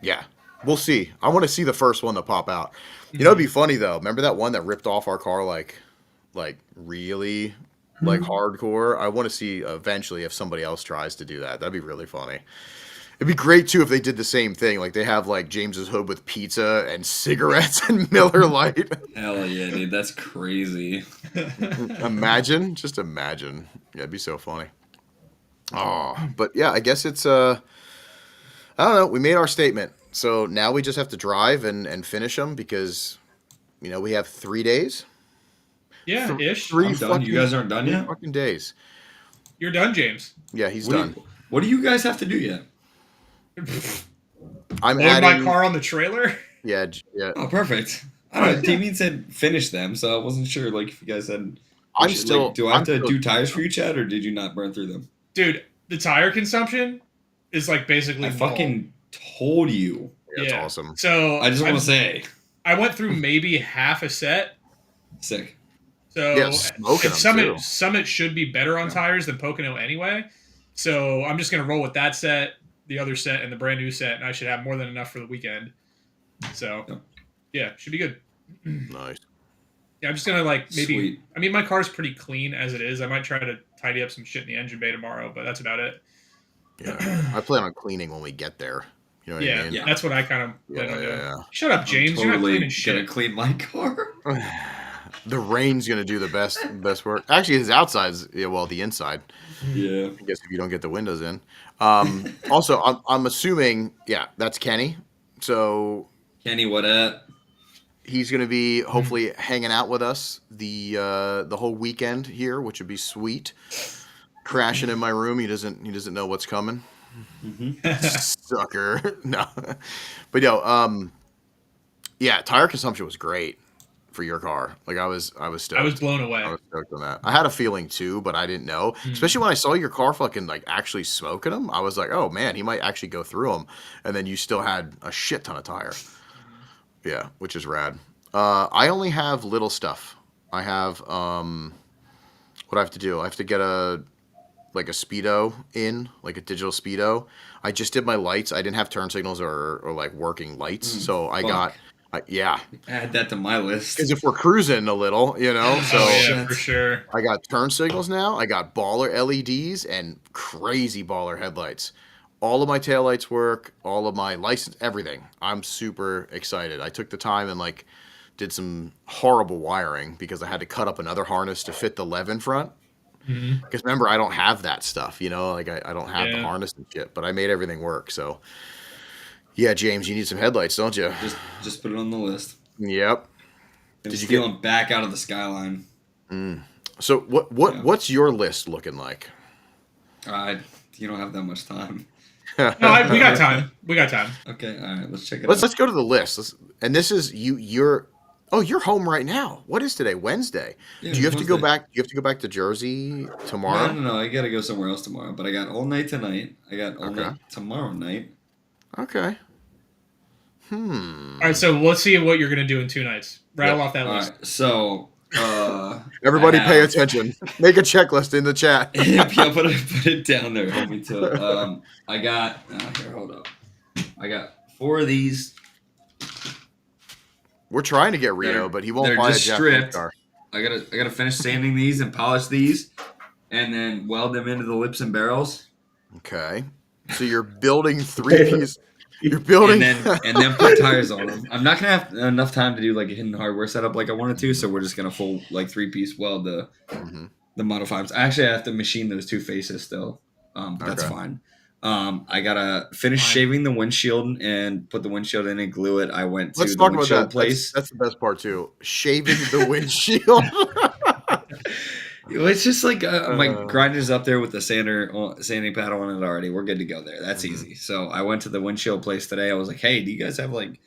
yeah, we'll see. I want to see the first one to pop out. You know, it'd be funny though. Remember that one that ripped off our car like really like hardcore? I want to see eventually if somebody else tries to do that. That'd be really funny. It'd be great too if they did the same thing. Like they have like James's hood with pizza and cigarettes and Miller Lite. Hell yeah, dude, that's crazy. Just imagine. Yeah, it'd be so funny. Oh, but yeah, I guess it's I don't know. We made our statement, so now we just have to drive and finish them because you know we have 3 days. Yeah, ish. I'm done. You guys aren't done yet? Fucking days. You're done, James. Yeah, he's done. What do you guys have to do yet? I'm load adding my car on the trailer. Yeah. Oh, perfect. I don't know. Damien said finish them, so I wasn't sure like if you guys had. Do I have to do tires for you, Chad, or did you not burn through them? Dude, the tire consumption is like basically. I fucking told you. That's awesome. So I just want to say I went through maybe half a set. Sick. So yeah, smoking Summit should be better on tires than Pocono anyway. So I'm just gonna roll with that set, the other set, and the brand new set, and I should have more than enough for the weekend. So yeah, should be good. Nice. Yeah, I'm just gonna maybe. Sweet. I mean, my car's pretty clean as it is. I might try to tidy up some shit in the engine bay tomorrow, but that's about it. Yeah, I plan on cleaning when we get there. You know what I mean? Yeah, that's what I kind of plan on doing. Yeah. Shut up, James. I'm You're not totally cleaning shit. gonna clean my car. The rain's gonna do the best work. Actually, his outside's the inside. Yeah. I guess if you don't get the windows in. Also, I'm assuming, that's Kenny. So Kenny, what up? he's gonna be hopefully hanging out with us the whole weekend here, which would be sweet. Crashing in my room. He doesn't know what's coming. Sucker. No. But tire consumption was great for your car. Like I was stoked. I was blown away. I was stoked on that. I had a feeling too, but I didn't know. Especially when I saw your car fucking like actually smoking them. I was like, oh man, he might actually go through them. And then you still had a shit ton of tire. Yeah, which is rad. I only have little stuff. I have what I have to do. I have to get a speedo in, like a digital speedo. I just did my lights. I didn't have turn signals or like working lights, so I got add that to my list. Because if we're cruising a little, so for sure. I got turn signals now. I got baller LEDs and crazy baller headlights. All of my taillights work. All of my license, everything. I'm super excited. I took the time and like did some horrible wiring because I had to cut up another harness to fit the lev in front. Because remember, I don't have that stuff, like I don't have the harness and shit, but I made everything work. So, yeah, James, you need some headlights, don't you? Just put it on the list. Yep. Did you get back out of the skyline? So what's your list looking like? You don't have that much time. No, we got time. We got time. Okay, all right, let's check it out. Let's go to the list. And this is you're home right now. What is today? Wednesday. Yeah, Do you have Wednesday. to go back? You have to go back to Jersey tomorrow? No. I gotta go somewhere else tomorrow. But I got all night tonight. I got all night tomorrow night. Okay. All right, so let's see what you're gonna do in 2 nights. Rattle off that All list. right, so Everybody pay attention. Make a checklist in the chat. Yeah, put it down there. Hold me to it. I got here. Hold up. I got 4 of these. We're trying to get Rio, but he won't buy a Japanese car. I gotta finish sanding these and polish these, and then weld them into the lips and barrels. Okay. So you're building 3 pieces. You're building and then put tires on them. I'm not gonna have enough time to do like a hidden hardware setup like I wanted to, so we're just gonna full like 3-piece weld the Model 5s. Actually, I have to machine those 2 faces still. That's fine. I gotta finish shaving the windshield and put the windshield in and glue it. I went to the windshield place. That's the best part too. Shaving the windshield. It's just like my grinder's up there with the sanding paddle on it already. We're good to go there. That's easy. So I went to the windshield place today. I was like, hey, do you guys have like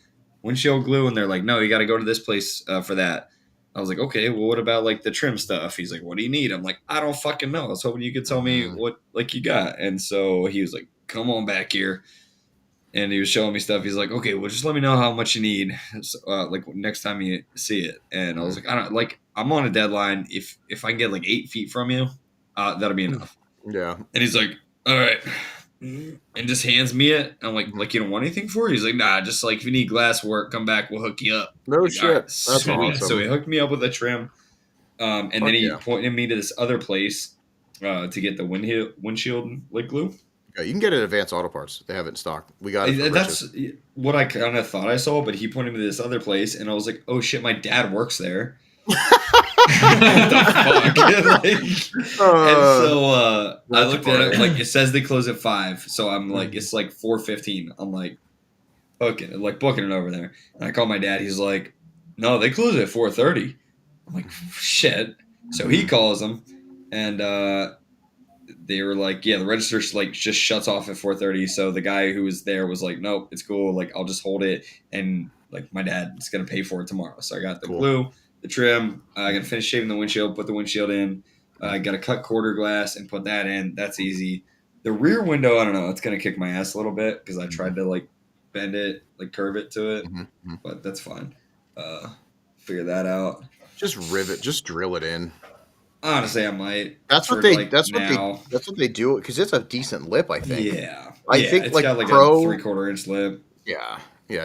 windshield glue? And they're like, no, you got to go to this place for that. I was like, okay, well, what about like the trim stuff? He's like, what do you need? I'm like, I don't fucking know. I was hoping you could tell me what like you got. And so he was like, come on back here. And he was showing me stuff. He's like, okay, well, just let me know how much you need, like next time you see it. And I was like, I'm on a deadline. If I can get like 8 feet from you, that'll be enough. Yeah. And he's like, all right, and just hands me it. I'm like, you don't want anything for it? He's like, nah, just like if you need glass work, come back, we'll hook you up. No like, shit. Right, That's awesome. So he hooked me up with a trim, and then he pointed me to this other place to get the windshield like glue. Yeah, you can get it at Advanced Auto Parts. They have it in stock. We got it. That's what I kind of thought I saw, but he pointed me to this other place, and I was like, "Oh shit, my dad works there." What the fuck? And so I looked at it, like it says they close at 5, so I'm like, it's like 4:15. I'm like, booking it over there, and I call my dad. He's like, "No, they close at 4:30." I'm like, "Shit." So he calls them, and they were like, yeah, the register like just shuts off at 4:30. So the guy who was there was like, nope, it's cool. Like, I'll just hold it. And like my dad is going to pay for it tomorrow. So I got the glue, the trim. I got to finish shaving the windshield, put the windshield in. I got to cut quarter glass and put that in. That's easy. The rear window, I don't know. It's going to kick my ass a little bit because I tried to like bend it, like curve it to it, but that's fine. Figure that out. Just drill it in. Honestly, I might. That's what they do because it's a decent lip, I think. Yeah, I think it's like got like Pro, a 3/4 inch lip. Yeah.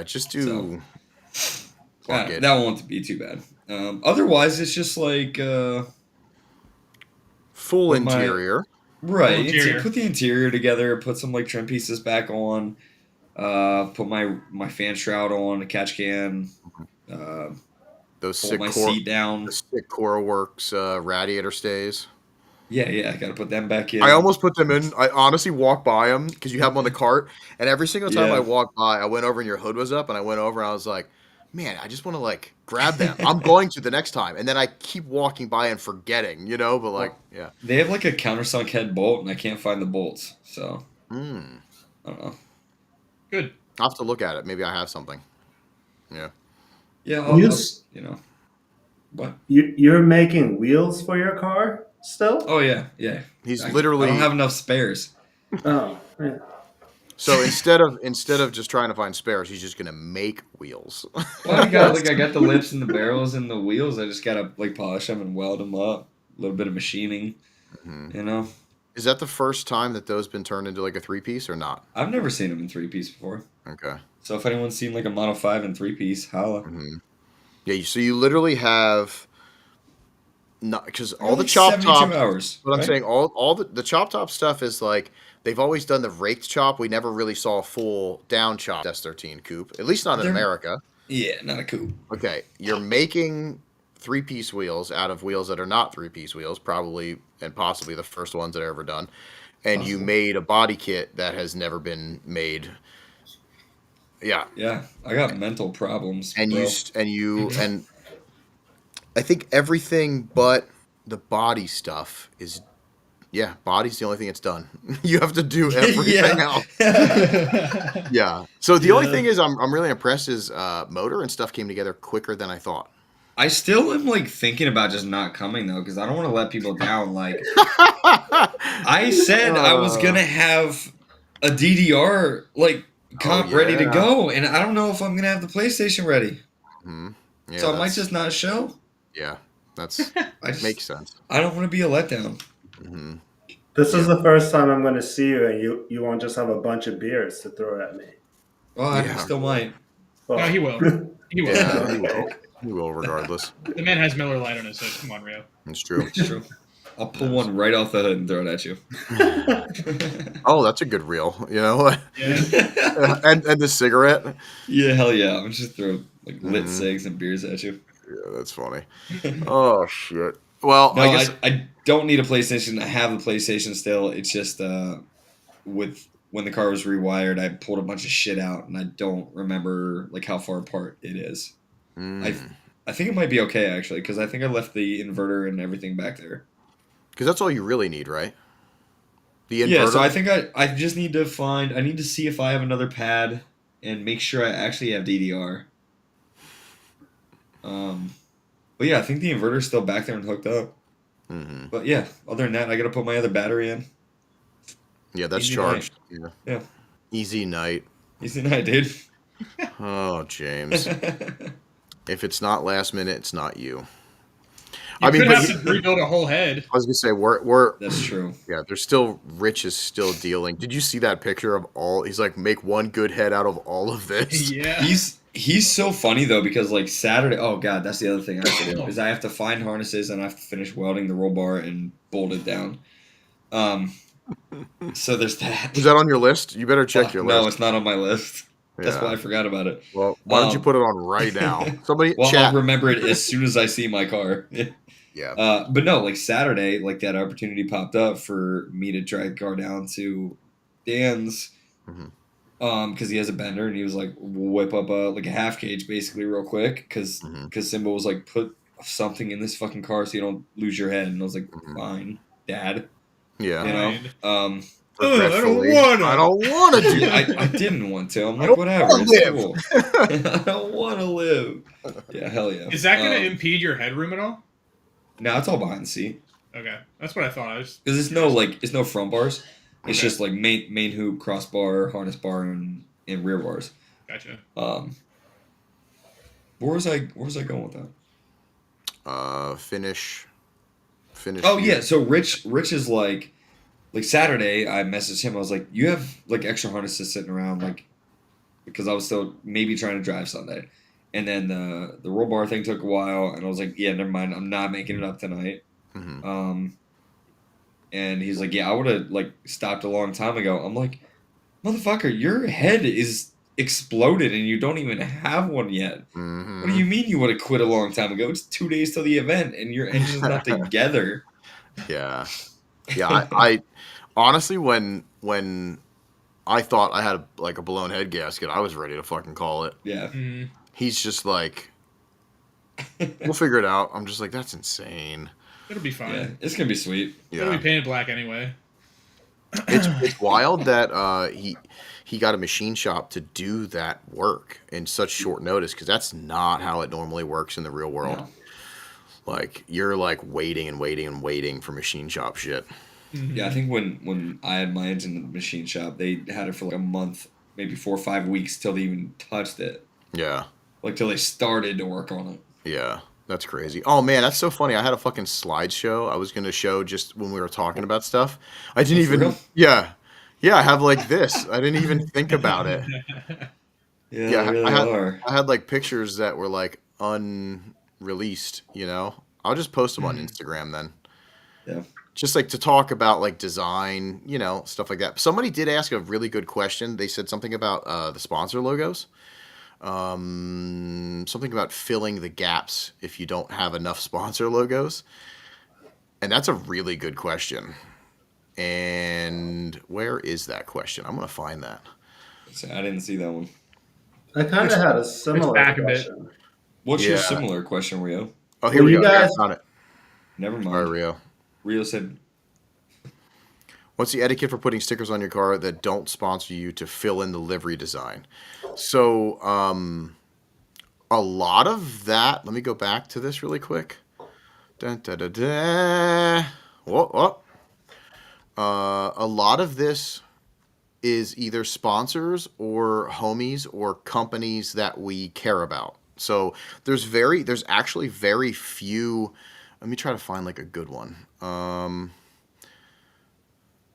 Just do. That won't be too bad. Otherwise, it's just like full interior. Right. Interior. Put the interior together. Put some like trim pieces back on. Put my fan shroud on, a catch can. those pull sick my core, seat down. the sick CoreWorks radiator stays. Yeah, I gotta put them back in. I almost put them in. I honestly walked by them because you have them on the cart, and every single time I Yeah. walked by, I went over and your hood was up, and I went over and I was like, "Man, I just want to like grab them. I'm going to the next time," and then I keep walking by and forgetting, you know. But like, yeah. They have like a countersunk head bolt, and I can't find the bolts, so Hmm. I don't know. Good. I'll have to look at it. Maybe I have something. Yeah. Yeah, you know. What? You're making wheels for your car still? Oh yeah. He's I literally. don't have enough spares. Oh, yeah. So instead of just trying to find spares, he's just gonna make wheels. Well, I got the lips and the barrels and the wheels. I just gotta like polish them and weld them up. A little bit of machining, you know. Is that the first time that those been turned into like a 3-piece or not? I've never seen them in 3-piece before. Okay. So if anyone's seen like a Model 5 in 3-piece, holla. Yeah. So you literally have. Not because all the Like chop 72 top. hours. What I'm right? saying, all the chop top stuff is like they've always done the raked chop. We never really saw a full down chop S13 coupe, at least not in They're- America. Yeah, not a coupe. Okay, you're making 3-piece wheels out of wheels that are not 3-piece wheels, probably and possibly the first ones that are ever done. And you made a body kit that has never been made. Yeah, Yeah, I got mental problems. and bro. and I think everything but the body stuff is. Yeah, body's the only thing it's done. You have to do everything else. Yeah. So the only thing is, I'm really impressed is motor and stuff came together quicker than I thought. I still am like thinking about just not coming though, because I don't want to let people down. Like I said, I was gonna have a DDR like comp ready to yeah. go, and I don't know if I'm gonna have the PlayStation ready. Yeah, So I might that's- just not show. Yeah, that's I just, makes sense. I don't want to be a letdown. This is the first time I'm going to see you, and you won't just have a bunch of beers to throw at me. Well, I Yeah. still might. Well, No, he will. He will. Yeah, he will. He will, regardless. The man has Miller Lite on his hood. Come on, Rio. It's true. It's true. I'll pull one right off the hood and throw it at you. Oh, that's a good reel. You know, Yeah. and the cigarette. Yeah, hell yeah. I'm just throw like lit cigs and beers at you. Yeah, that's funny. Oh shit. Well, No, I guess I don't need a PlayStation. I have a PlayStation still. It's just with when the car was rewired, I pulled a bunch of shit out, and I don't remember like how far apart it is. I think it might be okay actually, because I think I left the inverter and everything back there. because that's all you really need, right? The inverter. Yeah, so I think I just need to find. I need to see if I have another pad and make sure I actually have DDR. But yeah, I think the inverter's still back there and hooked up. But yeah, other than that, I gotta put my other battery in. Yeah, that's Easy charged. night. Yeah. Yeah, Easy night. easy night, dude. Oh, James. If it's not last minute, it's not you. You could but have to rebuild a whole head. I was gonna say we're That's true. yeah. There's still Rich is still dealing. Did you see that picture of all? He's like, make one good head out of all of this. Yeah. He's so funny though, because like Saturday. Oh god, that's the other thing I have to do is I have to find harnesses and I have to finish welding the roll bar and bolt it down. So there's that. Is that on your list? You better check your No, list. it's not on my list. That's Yeah. why I forgot about it. Well, why don't you put it on right now? Somebody Well, chat. I'll remember it as soon as I see my car. Yeah. But no, like Saturday, like that opportunity popped up for me to drag the car down to Dan's, because he has a bender and he was like whip up like a half cage basically real quick because Simba was like put something in this fucking car so you don't lose your head, and I was like fine, Dad. Yeah. You know, Fine. Regretfully, I I don't want to do yeah, that. I didn't want to. I'm like, don't whatever, wanna it's live. cool. I don't want to live. Yeah, hell yeah. Is that going to impede your headroom at all? No, it's all behind the seat. Okay, that's what I thought. Because it's no front bars. It's just like main hoop, crossbar, harness bar, and rear bars. Gotcha. Where was I going with that? Finish. Oh yeah, so Rich is like Saturday. I messaged him. I was like, "You have like extra harnesses sitting around, like," because I was still maybe trying to drive Sunday, and then the roll bar thing took a while, and I was like, "Yeah, never mind. I'm not making it up tonight." And he's like, "Yeah, I would have like stopped a long time ago." I'm like, "Motherfucker, your head is exploded and you don't even have one yet. Mm-hmm. What do you mean you would have quit a long time ago? It's 2 days till the event and your engine's not together. Yeah. Yeah. I honestly, when I thought I had like a blown head gasket, I was ready to fucking call it. Yeah. Mhm. He's just like, we'll figure it out. I'm just like, that's insane. It'll be fine. Yeah, it's gonna be sweet. It'll Yeah. be painted black anyway. It's wild that he got a machine shop to do that work in such short notice, because that's not how it normally works in the real world. No. Like, you're like waiting and waiting and waiting for machine shop shit. Yeah, I think when I had my engine in the machine shop, they had it for like a month, maybe 4 or 5 weeks till they even touched it. Yeah. Like till they started to work on it. Yeah. That's crazy. Oh man, that's so funny. I had a fucking slideshow I was gonna show just when we were talking about stuff. I didn't For even. real? Yeah. Yeah, I have like this. I didn't even think about it. Yeah, Yeah, they really are. I had like pictures that were like unreleased, you know? I'll just post them on Instagram then. Yeah. Just like to talk about like design, you know, stuff like that. Somebody did ask a really good question. They said something about the sponsor logos. Something about filling the gaps if you don't have enough sponsor logos. And that's a really good question. And where is that question? I'm going to find that. So I didn't see that one. I kind of had a similar back a bit. question. What's your Yeah. similar question, Rio? Oh, here Well, we you go. Yeah, I guys- found it. Never All right, mind. Rio. Rio said, What's the etiquette for putting stickers on your car that don't sponsor you to fill in the livery design? So, a lot of that. Let me go back to this really quick. Dun, da, da, da. Whoa. A lot of this is either sponsors or homies or companies that we care about. So there's actually very few. Let me try to find like a good one.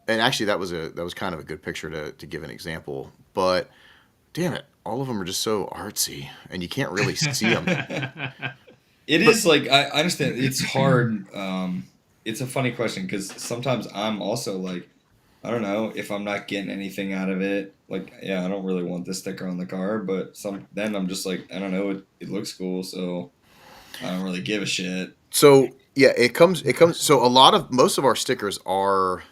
And actually, that was kind of a good picture to give an example. But damn it, all of them are just so artsy, and you can't really see them. it is like, I understand it's hard. It's a funny question because sometimes I'm also like, I don't know if I'm not getting anything out of it. Like, yeah, I don't really want this sticker on the car, but then I'm just like, I don't know, it looks cool, so I don't really give a shit. So yeah, it comes. So most of our stickers are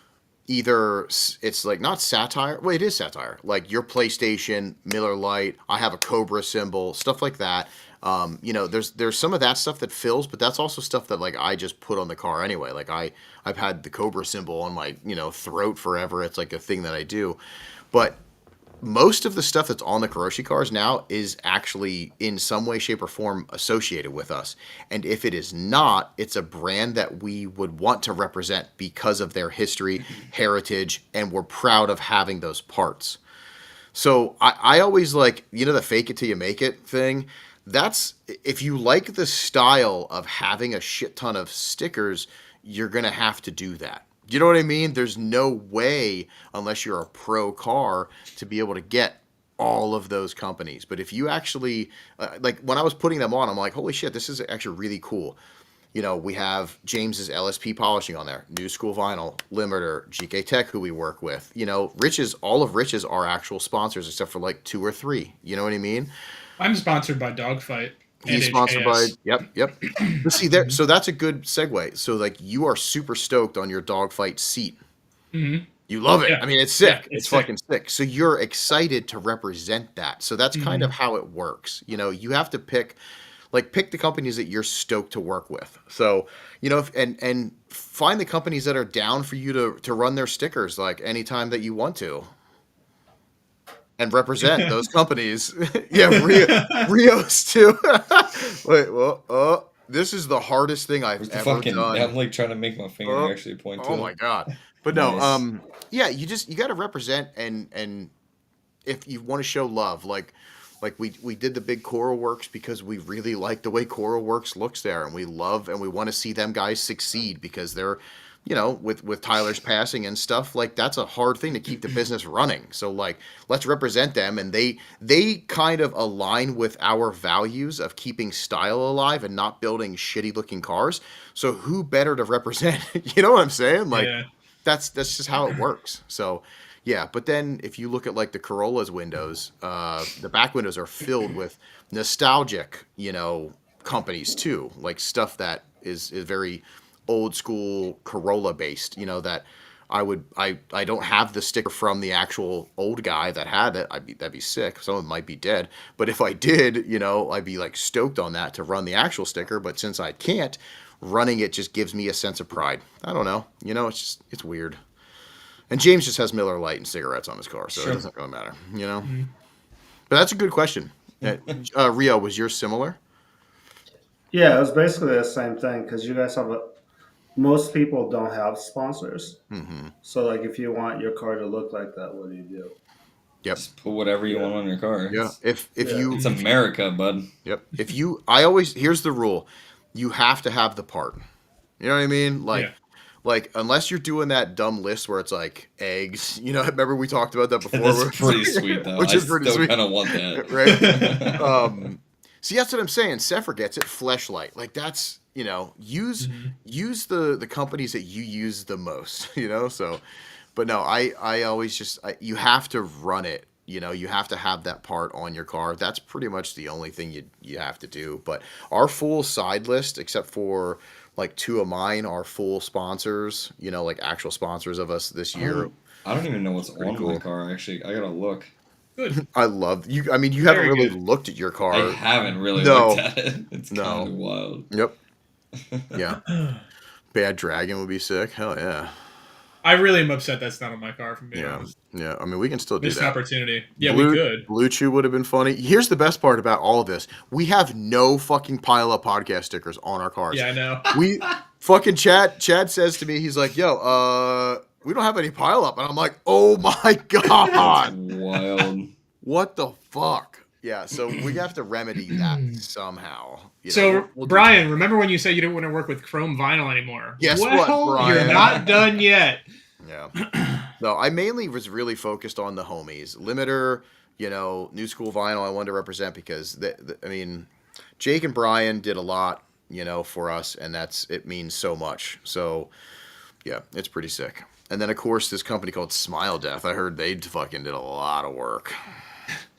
either it's like not satire. Well, it is satire. Like your PlayStation, Miller Lite. I have a Cobra symbol, stuff like that. You know, there's some of that stuff that fills, but that's also stuff that like I just put on the car anyway. Like I've had the Cobra symbol on my throat forever. It's like a thing that I do, but most of the stuff that's on the Karoshi cars now is actually in some way, shape, or form associated with us. And if it is not, it's a brand that we would want to represent because of their history, heritage, and we're proud of having those parts. So I always like, the fake it till you make it thing. That's, if you like the style of having a shit ton of stickers, you're going to have to do that. You know what I mean? There's no way, unless you're a pro car, to be able to get all of those companies. But if you actually, like when I was putting them on, I'm like, holy shit, this is actually really cool. We have James's LSP polishing on there, New School Vinyl, Limiter, GK Tech, who we work with. Rich's, all of Rich's are actual sponsors except for like 2 or 3. You know what I mean? I'm sponsored by Dogfight. He's sponsored by, yep. But see there, so that's a good segue. So like you are super stoked on your Dogfight seat. Mm-hmm. You love it. Yeah. I mean, it's sick. Yeah, it's sick. fucking sick. So you're excited to represent that. So that's kind of how it works. You have to pick the companies that you're stoked to work with. So, and find the companies that are down for you to run their stickers like anytime that you want to. And represent those companies. Yeah, Rios too. Wait, well, this is the hardest thing I've ever done. I'm like trying to make my finger actually point to Oh it. my god! But no, Nice. yeah, you got to represent and if you want to show love, like we did the big Coral Works because we really like the way Coral Works looks there, and we love and we want to see them guys succeed because they're. With Tyler's passing and stuff, like that's a hard thing to keep the business running. So like, let's represent them, and they kind of align with our values of keeping style alive and not building shitty looking cars. So who better to represent? You know what I'm saying? Like, Yeah. that's just how it works. So, Yeah, but then if you look at like the Corolla's windows, the back windows are filled with nostalgic, companies too, like stuff that is very old school Corolla based. That I don't have the sticker from the actual old guy that had it. That'd be sick. Some of them might be dead, but if I did, I'd be like stoked on that to run the actual sticker. But since I can't, running it just gives me a sense of pride. I don't know. It's weird. And James just has Miller Lite and cigarettes on his car, so it doesn't really matter, Mm-hmm. But that's a good question. Rio, was yours similar? Yeah, it was basically the same thing because you guys have most people don't have sponsors. Mm-hmm. So like, if you want your car to look like that, what do you do? Yep. Just put whatever you want on your car. Yeah. If Yeah. you It's America, bud. Yep. Here's the rule. You have to have the part. You know what I mean? Like unless you're doing that dumb list where it's like eggs, remember we talked about that before. That's pretty sweet though. Which is pretty still sweet. kind of want that. Right? See, that's what I'm saying. Sepher gets it. Fleshlight. Like that's, use the companies that you use the most, so, but no, I always you have to run it. You have to have that part on your car. That's pretty much the only thing you have to do. But our full side list, except for like two of mine, are full sponsors, like actual sponsors of us this year. I don't even know what's on cool. my car, actually. I gotta look. Good. I love you. I mean, you haven't really looked at your car. I haven't really looked at it. It's kind of wild. Yep. Yeah. Bad Dragon would be sick. Hell yeah. I really am upset that's not on my car, from being honest. Yeah. I mean, we can still do Missed that. an opportunity. Yeah, we could. Blue Chew would have been funny. Here's the best part about all of this. We have no fucking Pile Up podcast stickers on our cars. Yeah, I know. We fucking Chad says to me, he's like, yo, we don't have any Pile Up. And I'm like, oh my God. That's wild. What the fuck? Yeah, so we have to remedy that somehow. So, Brian, remember when you said you didn't want to work with chrome vinyl anymore? Guess what, Brian? You're not done yet. Yeah. No, I mainly was really focused on the homies. Limiter, New School Vinyl I wanted to represent because, Jake and Brian did a lot, for us, and it means so much. So, yeah, it's pretty sick. And then, of course, this company called Smile Death, I heard they fucking did a lot of work.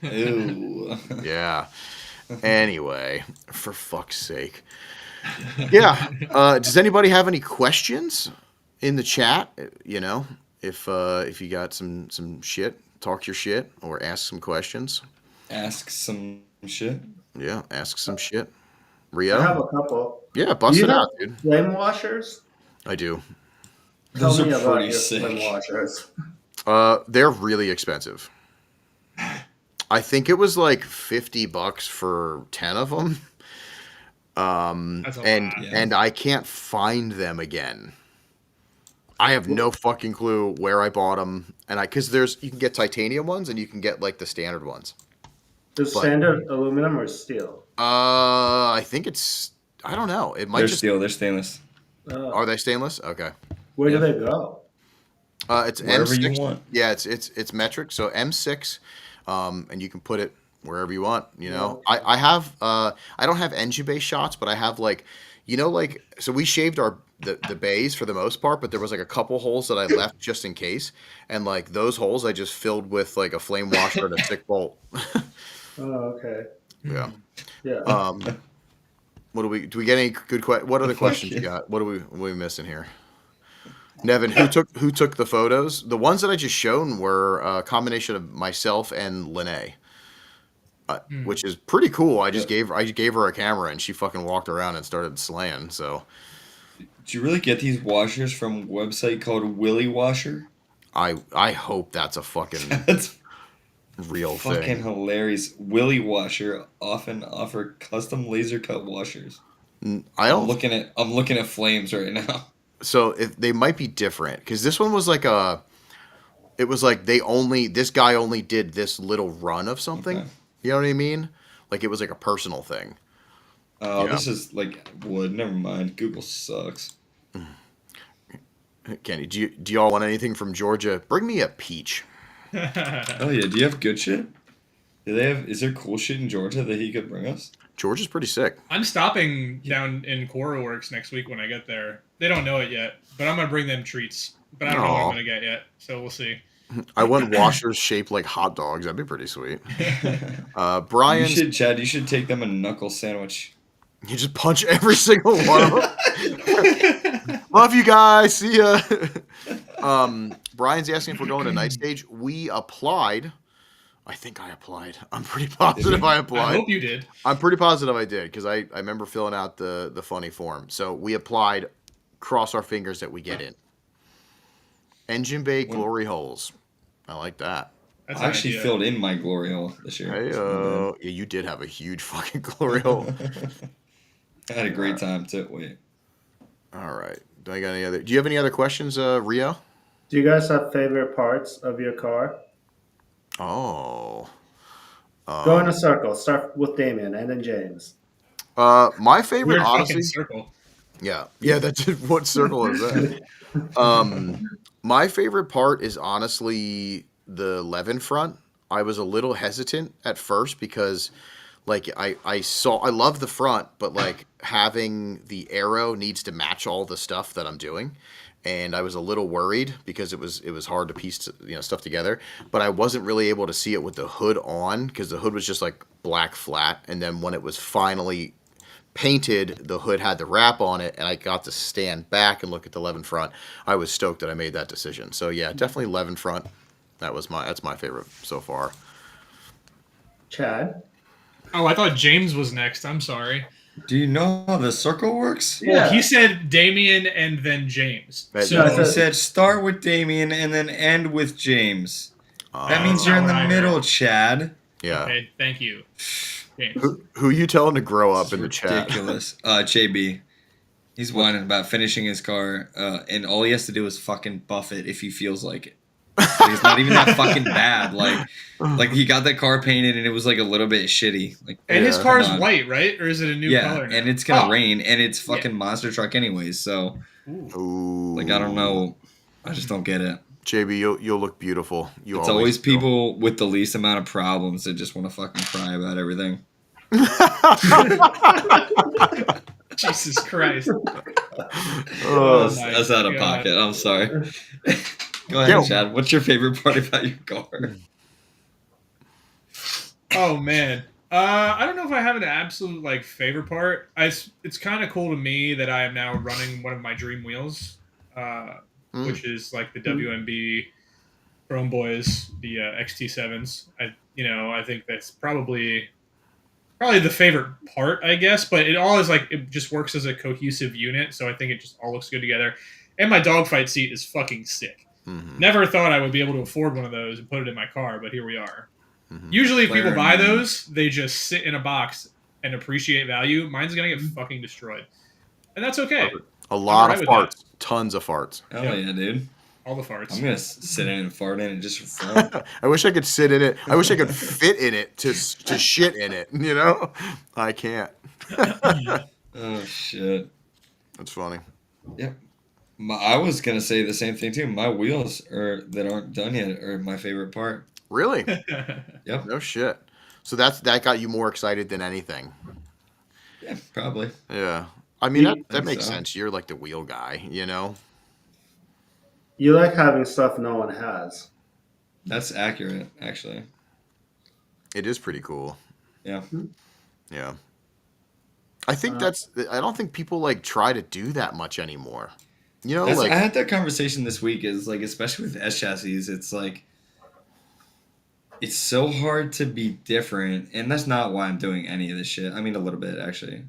Ew. Yeah. Anyway, for fuck's sake. Yeah. Does anybody have any questions in the chat? If you got some shit, talk your shit or ask some questions. Ask some shit. Yeah, ask some shit. Rio? I have a couple. Yeah, bust Do it you out, have dude. flame washers? I do. Those Tell me are about pretty your flame sick. washers. They're really expensive. I think it was like $50 for 10 of them. That's a lot. And I can't find them again. I have no fucking clue where I bought them, and because you can get titanium ones and you can get like the standard ones. Is standard aluminum or steel? I think I don't know. It might They're just steel. They're stainless. Are they stainless? Okay. Where do they go? It's Wherever M6. you want. Yeah, it's metric. So M6, and you can put it wherever you want. I have I don't have engine bay shots, but I have so we shaved the bays for the most part, but there was like a couple holes that I left just in case, and like those holes I just filled with like a flame washer and a stick bolt. Oh, okay. Yeah. Yeah. Do we get any good what other questions you got? What are we missing here? Nevin, who took the photos? The ones that I just shown were a combination of myself and Lene, which is pretty cool. I just gave her a camera and she fucking walked around and started slaying. So, Do you really get these washers from a website called Willy Washer? I hope that's a fucking That's real fucking thing. hilarious. Willy Washer often offer custom laser cut washers. I don't. I'm looking at flames right now. So if they might be different because this one was like it was like this guy only did this little run of something. Okay. You know what I mean? Like it was like a personal thing. Oh, Yeah. this is like wood. Never mind. Google sucks. Kenny, do y'all want anything from Georgia? Bring me a peach. Oh yeah. Do you have good shit? Is there cool shit in Georgia that he could bring us? Georgia's pretty sick. I'm stopping down in Cora Works next week when I get there. They don't know it yet, but I'm gonna bring them treats. But I don't know what I'm Aw. gonna get yet, so we'll see. I want washers shaped like hot dogs. That'd be pretty sweet. You Brian's, should, Chad. You should take them a knuckle sandwich. you just punch every single one of them. Love you guys. See ya. Brian's asking if we're going to night stage. We applied. I think I applied. I'm pretty positive I applied. I hope you did. I'm pretty positive I did because I remember filling out the funny form. So we applied. Cross our fingers that we get in. Engine bay glory holes. I like that. That's I an actually idea. filled in my glory hole this year. Hey, yeah, you did have a huge fucking glory hole. I had a great time too. Wait. All right. Do you have any other questions, Rio? Do you guys have favorite parts of your car? Oh. Go in a circle. Start with Damien and then James. My favorite, Weird honestly. fucking circle. Yeah. That's what circle is that? My favorite part is honestly the Levin front. I was a little hesitant at first because like I love the front, but like having the arrow needs to match all the stuff that I'm doing. And I was a little worried because it was hard to piece stuff together, but I wasn't really able to see it with the hood on because the hood was just like black flat, and then when it was finally painted, the hood had the wrap on it, and I got to stand back and look at the Levin front. I was stoked that I made that decision. So yeah, definitely Levin front. That's my favorite so far. Chad? Oh, I thought James was next. I'm sorry. Do you know how the circle works? Well, he said Damien and then James. So he said start with Damien and then end with James. That means you're in the middle, Chad. Yeah. Okay, thank you. James. Who you telling to grow up in the chat? Ridiculous. JB. He's whining about finishing his car, and all he has to do is fucking buff it if he feels like it. So he's not even that fucking bad. Like he got that car painted and it was like a little bit shitty. Like, And his car is white, right? Or is it a new color now? and it's gonna rain, and it's fucking monster truck anyways. So, like, I don't know. I just don't get it. JB, you'll look beautiful. It's always people with the least amount of problems that just want to fucking cry about everything. Jesus Christ. That's out of pocket. I'm sorry. Go ahead, Chad. What's your favorite part about your car? Oh man, I don't know if I have an absolute like favorite part. It's kind of cool to me that I am now running one of my dream wheels, which is like the WMB Chrome Boys, the XT7s. I think that's probably the favorite part, I guess. But it all is like it just works as a cohesive unit, so I think it just all looks good together. And my dogfight seat is fucking sick. Mm-hmm. Never thought I would be able to afford one of those and put it in my car, but here we are. Usually, if people buy those, they just sit in a box and appreciate value. Mine's gonna get fucking destroyed, and that's okay. A lot of farts, tons of farts. Oh yeah, dude. All the farts. I'm gonna sit in and fart in it just for fun. I wish I could sit in it. I wish I could fit in it to shit in it. You know, I can't. Oh shit. That's funny. Yep. I was gonna say the same thing too. My wheels that aren't done yet are my favorite part. Really? Yep. No shit. So that got you more excited than anything. Yeah, probably. Yeah. I mean that makes sense. You're like the wheel guy, you know. You like having stuff no one has. That's accurate, actually. It is pretty cool. Yeah. Yeah. I think I don't think people like try to do that much anymore. You know, I had that conversation this week. Is like, especially with S chassis, it's like it's so hard to be different, and that's not why I'm doing any of this shit. I mean, a little bit actually,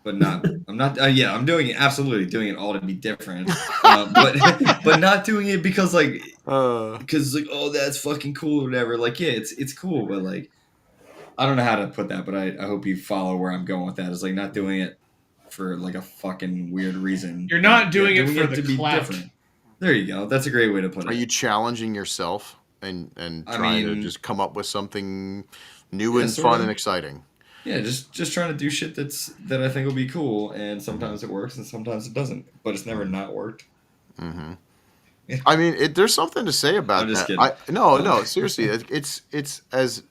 but not. I'm not. I'm doing it, absolutely doing it all to be different, but not doing it because oh, that's fucking cool or whatever. Like, yeah, it's cool, but like, I don't know how to put that, but I hope you follow where I'm going with that. It's like not doing it for like a fucking weird reason. You're not doing it for the clout. There you go. That's a great way to put it. Are you challenging yourself and trying to just come up with something new and fun and exciting? Yeah, just trying to do shit that I think will be cool, and sometimes it works and sometimes it doesn't, but it's never not worked. Mm-hmm. I mean, there's something to say about I'm just that. kidding. No, seriously, it's as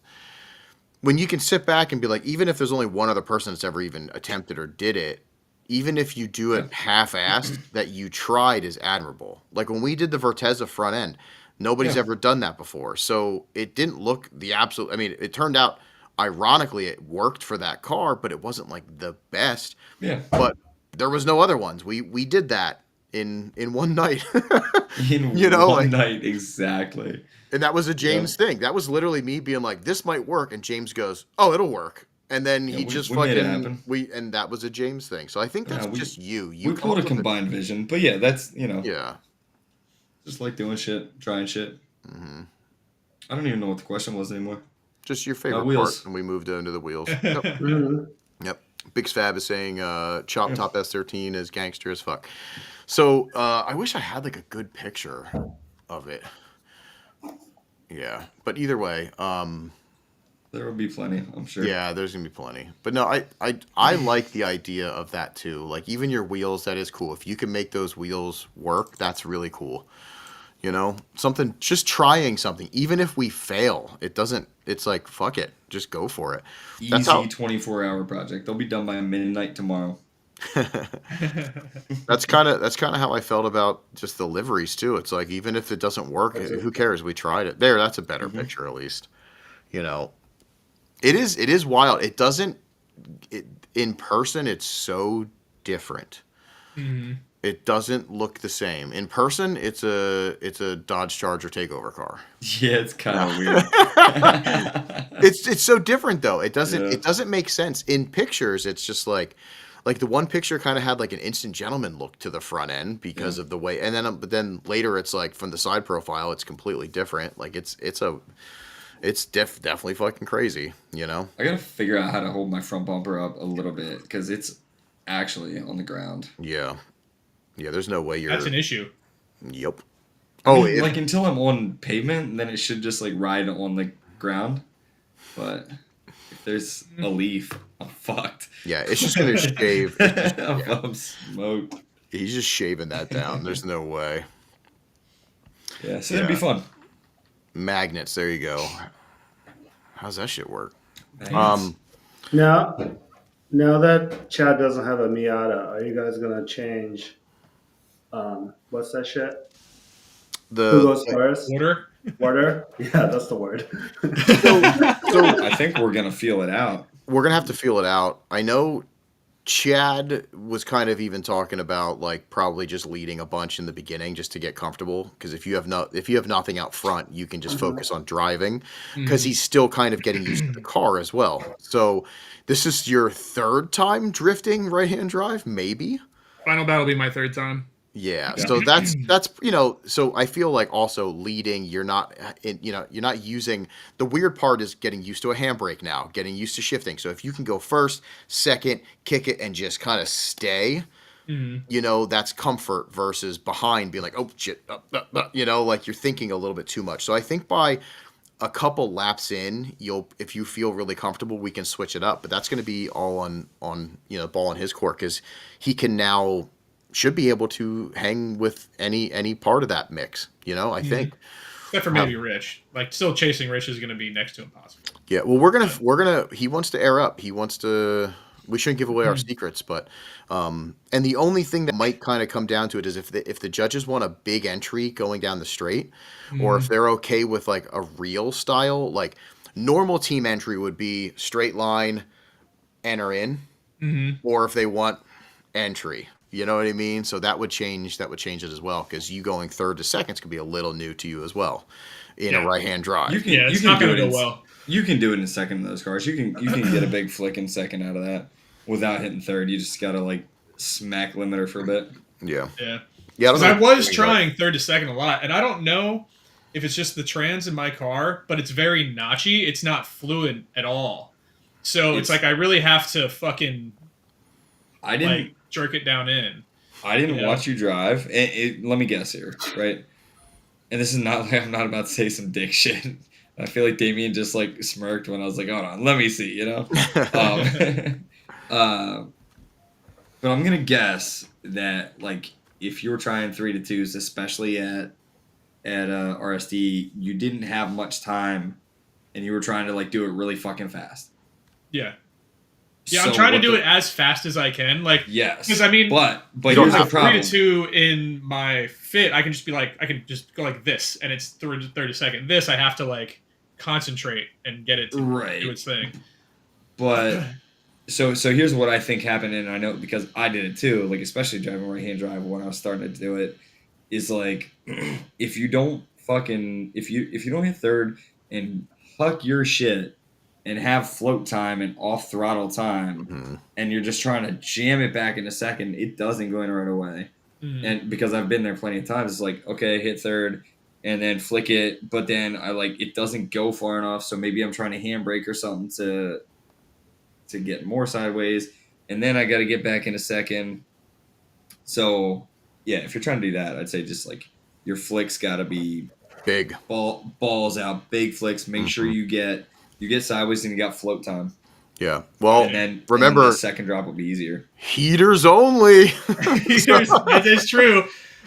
when you can sit back and be like, even if there's only one other person that's ever even attempted or did it, even if you do it half-assed, that you tried is admirable. Like when we did the Verteza front end, Nobody's ever done that before. So it didn't look the absolute. I mean, it turned out, ironically, it worked for that car, but it wasn't like the best. Yeah. But there was no other ones. We did that in one night. In You know, one like, night, exactly. and that was a James thing. That was literally me being like, "This might work," and James goes, "Oh, it'll work." And then he just we made it fucking happen. and that was a James thing. So I think that's just you. You We come call up it a with combined vision, but yeah, that's yeah. just like doing shit, trying shit. Mm-hmm. I don't even know what the question was anymore. Just your favorite wheels. part, and we moved into the wheels. Yep. Mhm. Yep. Big Fab is saying Chop Top S13 is gangster as fuck. So I wish I had like a good picture of it. Yeah, but either way, There will be plenty, I'm sure. yeah, there's gonna be plenty. But no, I like the idea of that too. Like even your wheels, that is cool. If you can make those wheels work, that's really cool. You know, something, just trying something. Even if we fail, it doesn't. It's like fuck it, just go for it. That's Easy how. 24-hour project. They'll be done by midnight tomorrow. That's kind of how I felt about just the liveries too. It's like even if it doesn't work, That's it. who cares? We tried it. There, that's a better picture at least. You know, it is wild. It doesn't. In person, it's so different. Mhm. It doesn't look the same. In person, it's a Dodge Charger takeover car. Yeah, it's kind of weird. It's so different though. It Yeah. doesn't make sense. In pictures, it's just like the one picture kind of had like an instant gentleman look to the front end because of the way, and then but then later it's like from the side profile, it's completely different. Like it's definitely fucking crazy, you know? I gotta figure out how to hold my front bumper up a little bit because it's actually on the ground. Yeah. Yeah, there's no way you're. That's an issue. Yep. I Oh, mean, like until I'm on pavement, then it should just like ride on the ground. But if there's a leaf, I'm fucked. yeah, it's just gonna shave. I'm smoked. He's just shaving that down. There's no way. Yeah, so that'd be fun. Magnets. There you go. How's that shit work? Magnets. Now that Chad doesn't have a Miata, are you guys gonna change? What's that shit? Who goes first? Water? Yeah, that's the word. So I think we're gonna feel it out. we're gonna have to feel it out. I know Chad was kind of even talking about like probably just leading a bunch in the beginning just to get comfortable, because if you have nothing out front, you can just focus on driving, because he's still kind of getting used to the car as well. So this is your third time drifting right-hand drive, maybe? Final battle will be my third time. Yeah. So that's so I feel like also leading, you're not using, the weird part is getting used to a handbrake now, getting used to shifting. So if you can go first, second, kick it and just kind of stay, that's comfort versus behind being like, oh shit, like you're thinking a little bit too much. So I think by a couple laps in, if you feel really comfortable, we can switch it up, but that's going to be all on ball in his court, because he can now should be able to hang with any part of that mix, I think. Except for maybe Rich. Like, still chasing Rich is going to be next to impossible. Yeah, well, he wants to air up. We shouldn't give away our secrets, but, and the only thing that might kind of come down to it is if the judges want a big entry going down the straight, or if they're okay with like a real style, like normal team entry would be straight line, enter in, or if they want entry. You know what I mean? So that would change it as well, because you going third to seconds could be a little new to you as well in a right-hand drive. It's not going to go well. You can do it in second in those cars. You can get a big flick in second out of that without hitting third. You just gotta like smack limiter for a bit. Yeah. Yeah. Yeah. Because I was trying third to second a lot, and I don't know if it's just the trans in my car, but it's very notchy. It's not fluid at all. So it's like I really have to fucking jerk it down in. I didn't watch you drive. Let me guess here, right? And this is not like I'm not about to say some dick shit. I feel like Damien just like smirked when I was like, hold on, let me see, But I'm gonna guess that like if you were trying 3-2s, especially at RSD, you didn't have much time, and you were trying to like do it really fucking fast. Yeah. Yeah, I'm trying to do it as fast as I can. Like, Yes. because I mean, but here's here's the like problem. 3 to 2 in my fit. I can just be like, I can just go like this, and it's 30 second. This I have to like concentrate and get it to do its thing. But so here's what I think happened, and I know because I did it too. Like especially driving right hand drive when I was starting to do it, is like if you don't if you don't hit third and huck your shit and have float time and off throttle time, and you're just trying to jam it back in a second, it doesn't go in right away. And because I've been there plenty of times, it's like, okay, hit third and then flick it, but then it doesn't go far enough, so maybe I'm trying to handbrake or something to get more sideways, and then I got to get back in a second. So yeah, if you're trying to do that, I'd say just like your flicks got to be big, balls out, big flicks. Make sure you get sideways and you got float time. Yeah. Well, and then remember, the second drop will be easier. Heaters only. That is true.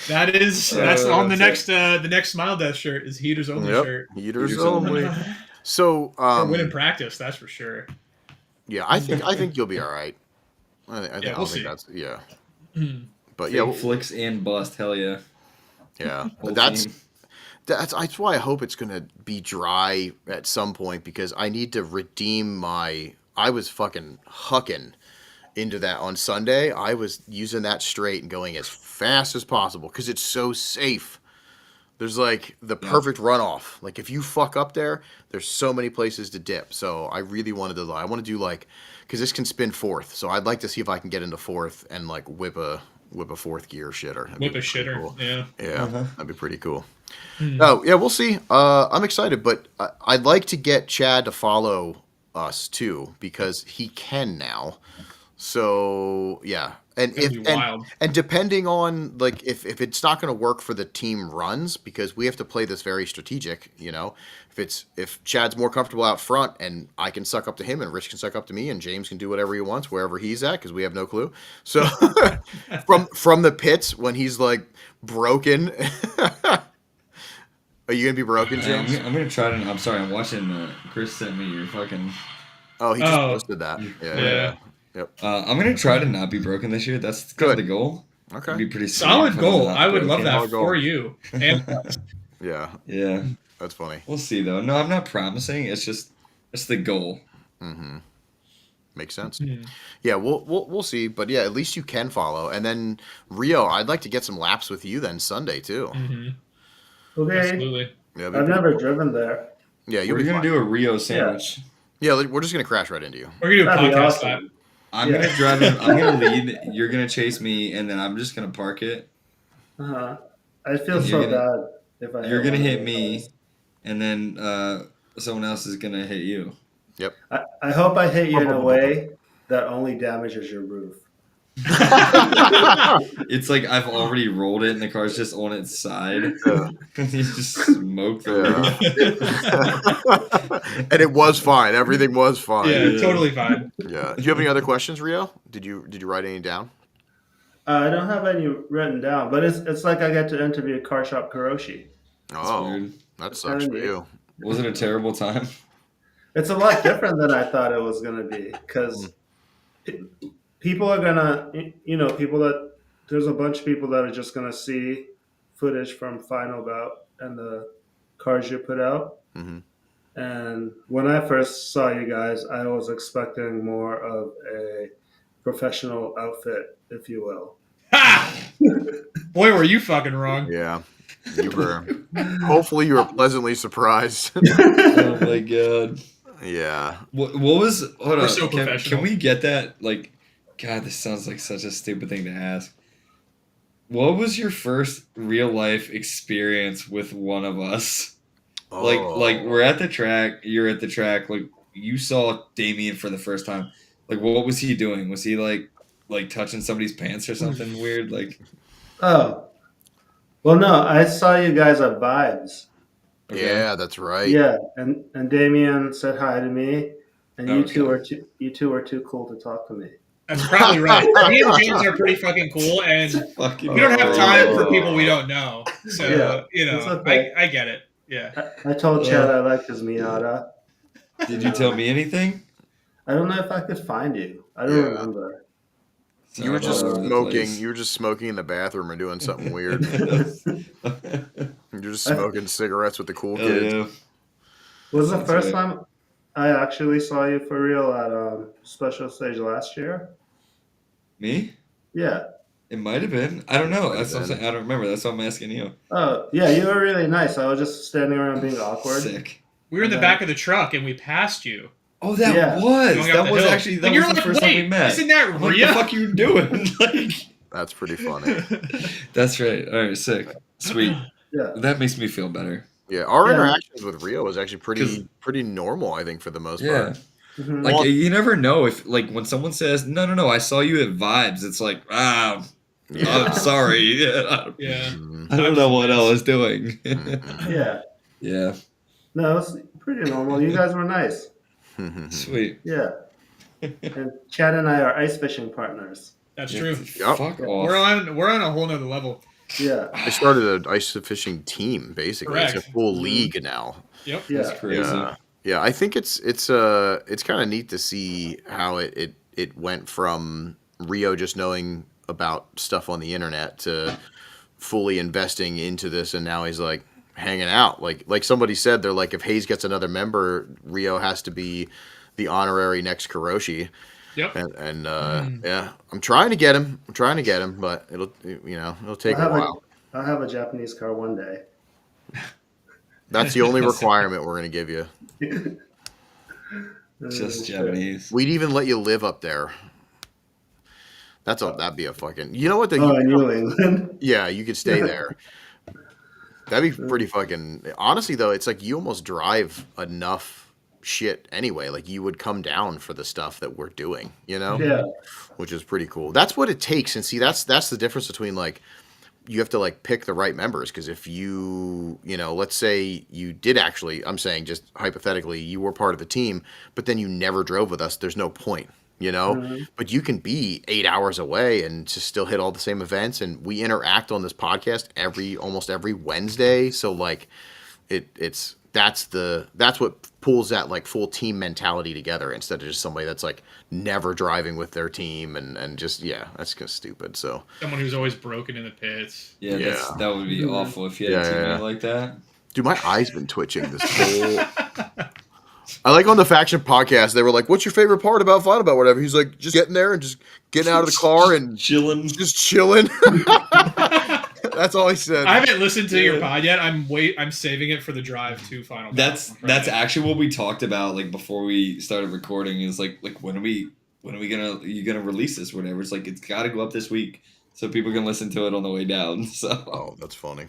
That's on the next Smile Death shirt is heaters only shirt. Heaters only. So win in practice, that's for sure. Yeah, I think you'll be all right. I think we'll see. That's But Fake flicks and bust, hell yeah. Yeah, but that's why I hope it's gonna be dry at some point, because I need to redeem my. I was fucking hucking into that on Sunday. I was using that straight and going as fast as possible because it's so safe. There's like the perfect runoff. Like if you fuck up there's so many places to dip. So I really wanted to. I want to do because this can spin fourth. So I'd like to see if I can get into fourth and like whip a fourth gear shitter. Whip a shitter. Cool. Yeah. Yeah, that'd be pretty cool. Oh yeah, we'll see. I'm excited, but I'd like to get Chad to follow us too, because he can now. So yeah, and and depending on if it's not going to work for the team runs, because we have to play this very strategic, if Chad's more comfortable out front and I can suck up to him and Rich can suck up to me and James can do whatever he wants wherever he's at, because we have no clue. So from the pits when he's like broken. Are you gonna be broken, James? I'm gonna try to. I'm sorry. I'm watching. Chris sent me your fucking. Oh, he just posted that. Yeah. Yep. I'm gonna try to not be broken this year. That's good. The goal. Okay. It'd be pretty solid goal. I would love that for you. And yeah. That's funny. We'll see though. No, I'm not promising. It's the goal. Mm-hmm. Makes sense. Yeah, we'll see. But yeah, at least you can follow. And then Rio, I'd like to get some laps with you then Sunday too. Mm-hmm. Okay. Absolutely. Yeah, I've never driven there. Yeah, we're gonna do a Rio sandwich. Yeah, we're just gonna crash right into you. We're gonna do a podcast lap. I'm gonna drive. I'm gonna lead. You're gonna chase me, and then I'm just gonna park it. I feel so bad if I. You're gonna hit me, and then someone else is gonna hit you. Yep. I hope I hit you in a way that only damages your roof. It's like I've already rolled it and the car's just on its side. And you just smoke the roof. And it was fine. Everything was fine. Yeah, totally fine. Yeah. Do you have any other questions, Rio? Did you write any down? I don't have any written down, but it's like I get to interview Car Shop Karoshi. Oh, that sucks for you. Was it a terrible time? It's a lot different than I thought it was going to be, because people are gonna, there's a bunch of people that are just gonna see footage from Final Bout and the cars you put out. Mm-hmm. And when I first saw you guys, I was expecting more of a professional outfit, if you will. Boy, were you fucking wrong. Yeah, you were. Hopefully, you were pleasantly surprised. Oh my god. Yeah. What was? Hold on. So can we get that? Like, God, this sounds like such a stupid thing to ask. What was your first real life experience with one of us? Oh. Like we're at the track. You're at the track. Like you saw Damien for the first time. Like what was he doing? Was he like touching somebody's pants or something weird? Like. Oh. Well, no, I saw you guys at Vibes. Okay. Yeah, that's right. Yeah, and Damien said hi to me, and you two were too cool to talk to me. That's probably right. Me and James are pretty fucking cool, and we don't have time for people we don't know. So okay. I get it. Yeah. I told Chad I liked his Miata. Did you tell me anything? I don't know if I could find you. I don't Yeah. remember. You were I'm all just over the smoking. place. You were just smoking in the bathroom or doing something weird. You're just I, smoking cigarettes with the cool Hell kids. yeah. was the Sounds first right. time I actually saw you for real at Special Stage last year. Me? Yeah. It might have been. I don't know. Might have That's what I'm been. saying. I don't remember. That's why I'm asking you. Oh, yeah, you were really nice. I was just standing around being awkward. Sick. We were in And the then- back of the truck and we passed you. Oh, that Yeah. was. Going up That the was hill. actually that And was you're the like, first time we "Wait, met. isn't that I'm like, what Rhea?" the fuck you doing? Like, That's pretty funny. that's right. All right, sick, sweet. Yeah. That makes me feel better. Yeah, our Yeah. interactions with Rio was actually 'Cause- pretty normal, I think, for the most Yeah. part. Mhm. Like Well- you never know if like when someone says no, I saw you at Vibes. It's like Yeah. I'm sorry. Yeah, Yeah. Mhm. I don't know what I was doing. Mhm. Yeah. Yeah, No, it was pretty normal. You guys were nice. sweet. Yeah. And Chad and I are ice fishing partners. That's Yeah, true. Yup. Fuck We're off. on a whole nother level. Yeah. I started an ice fishing team, basically. It's Correct. a full league now. Yep. Yeah. That's crazy. Yeah, I think it's kind of neat to see how it went from Rio just knowing about stuff on the internet to fully investing into this, and now he's like hanging out. Like somebody said, they're like, if Hayes gets another member, Rio has to be the honorary next Karoshi. Yep. And yeah, I'm trying to get him. But it'll take a while. I'll have a Japanese car one day. That's the only requirement we're gonna give you. Just Japanese. We'd even let you live up there. That'd be a fucking. You know what? Oh, in New England. Yeah, you could stay there. That'd be pretty fucking. Honestly, though, it's like you almost drive enough shit anyway. Like you would come down for the stuff that we're doing, Yeah. which is pretty cool. That's what it takes. And see, that's the difference between like you have to like pick the right members, because if let's say you did actually, I'm saying just hypothetically, you were part of the team, but then you never drove with us. There's no point. But you can be 8 hours away and just still hit all the same events, and we interact on this podcast almost every Wednesday. So like that's what pulls that like full team mentality together, instead of just somebody that's like never driving with their team and just that's kind of stupid. So Someone who's always broken in the pits. Yeah, Yeah. that would be awful if you had a teammate Yeah. like that. dude, my eye's been twitching this whole. I like on the Faction podcast, they were like, "What's your favorite part about Fight About Whatever?" He's like, "Just getting there and just getting out of the car and Chilling. just chilling." That's all he said. I haven't listened to your pod yet. I'm saving it for the drive to Final. That's Battle on Friday. actually what we talked about like before we started recording. Is like when are we gonna release this or whatever? It's like it's got to go up this week so people can listen to it on the way down. So Oh, that's funny.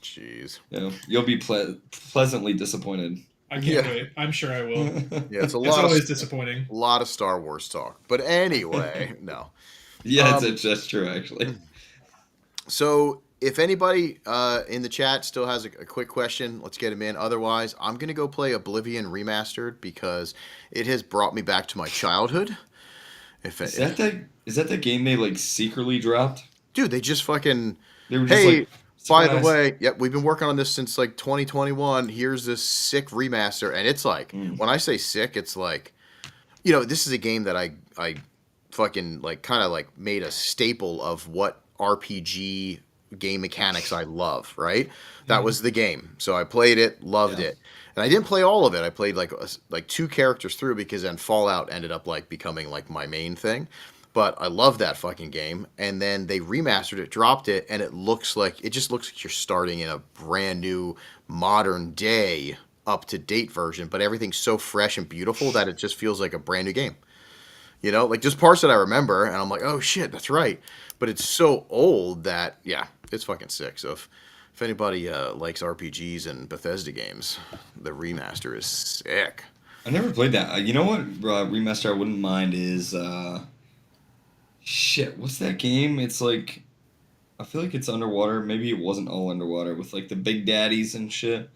Jeez. you'll be pleasantly disappointed. I can't Yeah. wait. I'm sure I will. Yeah, it's a It's lot always of disappointing. Star Wars talk. But anyway, no. Yeah, that's true actually. So if anybody in the chat still has a quick question, let's get him in. Otherwise, I'm going to go play Oblivion Remastered because it has brought me back to my childhood. Is that the game they like secretly dropped? Dude, they just fucking... They were just Hey, like, by the surprise. way, yep, we've been working on this since like 2021. Here's this sick remaster. And it's like, when I say sick, it's like, this is a game that I fucking like kind of like made a staple of what RPG game mechanics I love, right? That was the game. So I played it, loved it. And I didn't play all of it. I played like 2 characters through, because then Fallout ended up like becoming like my main thing. But I love that fucking game. And then they remastered it, dropped it, and it just looks like you're starting in a brand new, modern day, up to date version. But everything's so fresh and beautiful that it just feels like a brand new game. Like just parts that I remember, and I'm like, oh shit, that's right. But it's so old that it's fucking sick. So if anybody likes RPGs and Bethesda games, the remaster is sick. I never played that. You know what remaster I wouldn't mind is shit. What's that game? It's like I feel like it's underwater. Maybe it wasn't all underwater with like the big daddies and shit.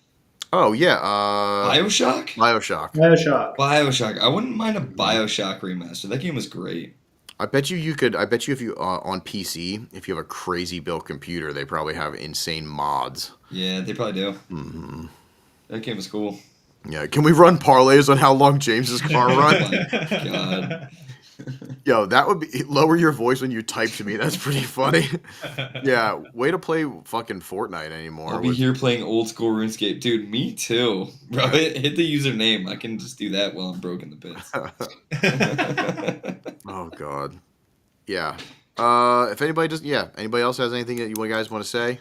Oh yeah, BioShock. Bioshock. I wouldn't mind a BioShock remaster. That game was great. I bet you could. I bet you if you on PC, if you have a crazy built computer, they probably have insane mods. Yeah, they probably do. Mm-hmm. That game was cool. Yeah, can we run parlays on how long James's car Oh runs? my god. Yo, that would be lower your voice when you type to me. That's pretty funny. Yeah, way to play fucking Fortnite anymore. I'll be here playing old school RuneScape. Dude, me too. Bro, hit the username. I can just do that while I'm broken the bits. Oh god. Yeah. If anybody anybody else has anything that you guys want to say?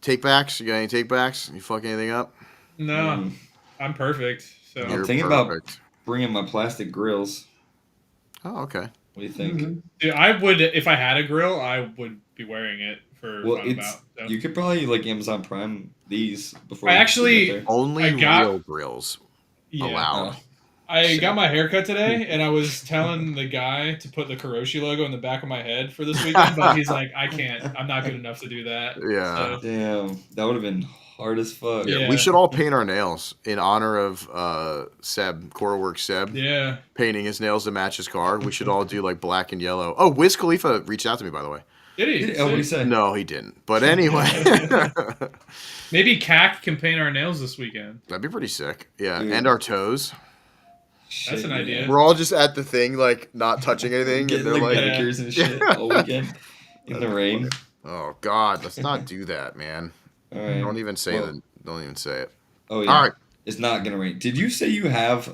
Take backs? You got any take backs? You fuck anything up? No, I'm perfect. So I'm You're thinking about perfect. bringing my plastic grills. Oh, okay. What do you think? Dude, I would, if I had a grill, I would be wearing it for Well, Final it's Bout. So. you could probably like Amazon Prime these before. I you actually- get there. Only I got- real grills Yeah. allowed. Oh. I Shit. got my haircut today, and I was telling the guy to put the Karoshi logo in the back of my head for this weekend, but he's like, I can't. I'm not good enough to do that. Yeah. So, Damn, that would have been hard as fuck. Yeah, Yeah. we should all paint our nails in honor of Seb, Corework Seb, yeah. painting his nails to match his car. We should all do like black and yellow. Oh, Wiz Khalifa reached out to me, by the way. Did he? Oh, what do you Sick. say? No, he didn't. But anyway, Maybe CAC can paint our nails this weekend. that'd be pretty sick. Yeah, Dude. and our toes. That's an idea. We're all just at the thing, like not touching anything, Getting and they're like like, manicures and shit all weekend in the rain. "Oh God, let's not do that, man." All right. Don't even say Well- that. Don't even say it. Oh yeah. All right. It's not gonna rain. Did you say you have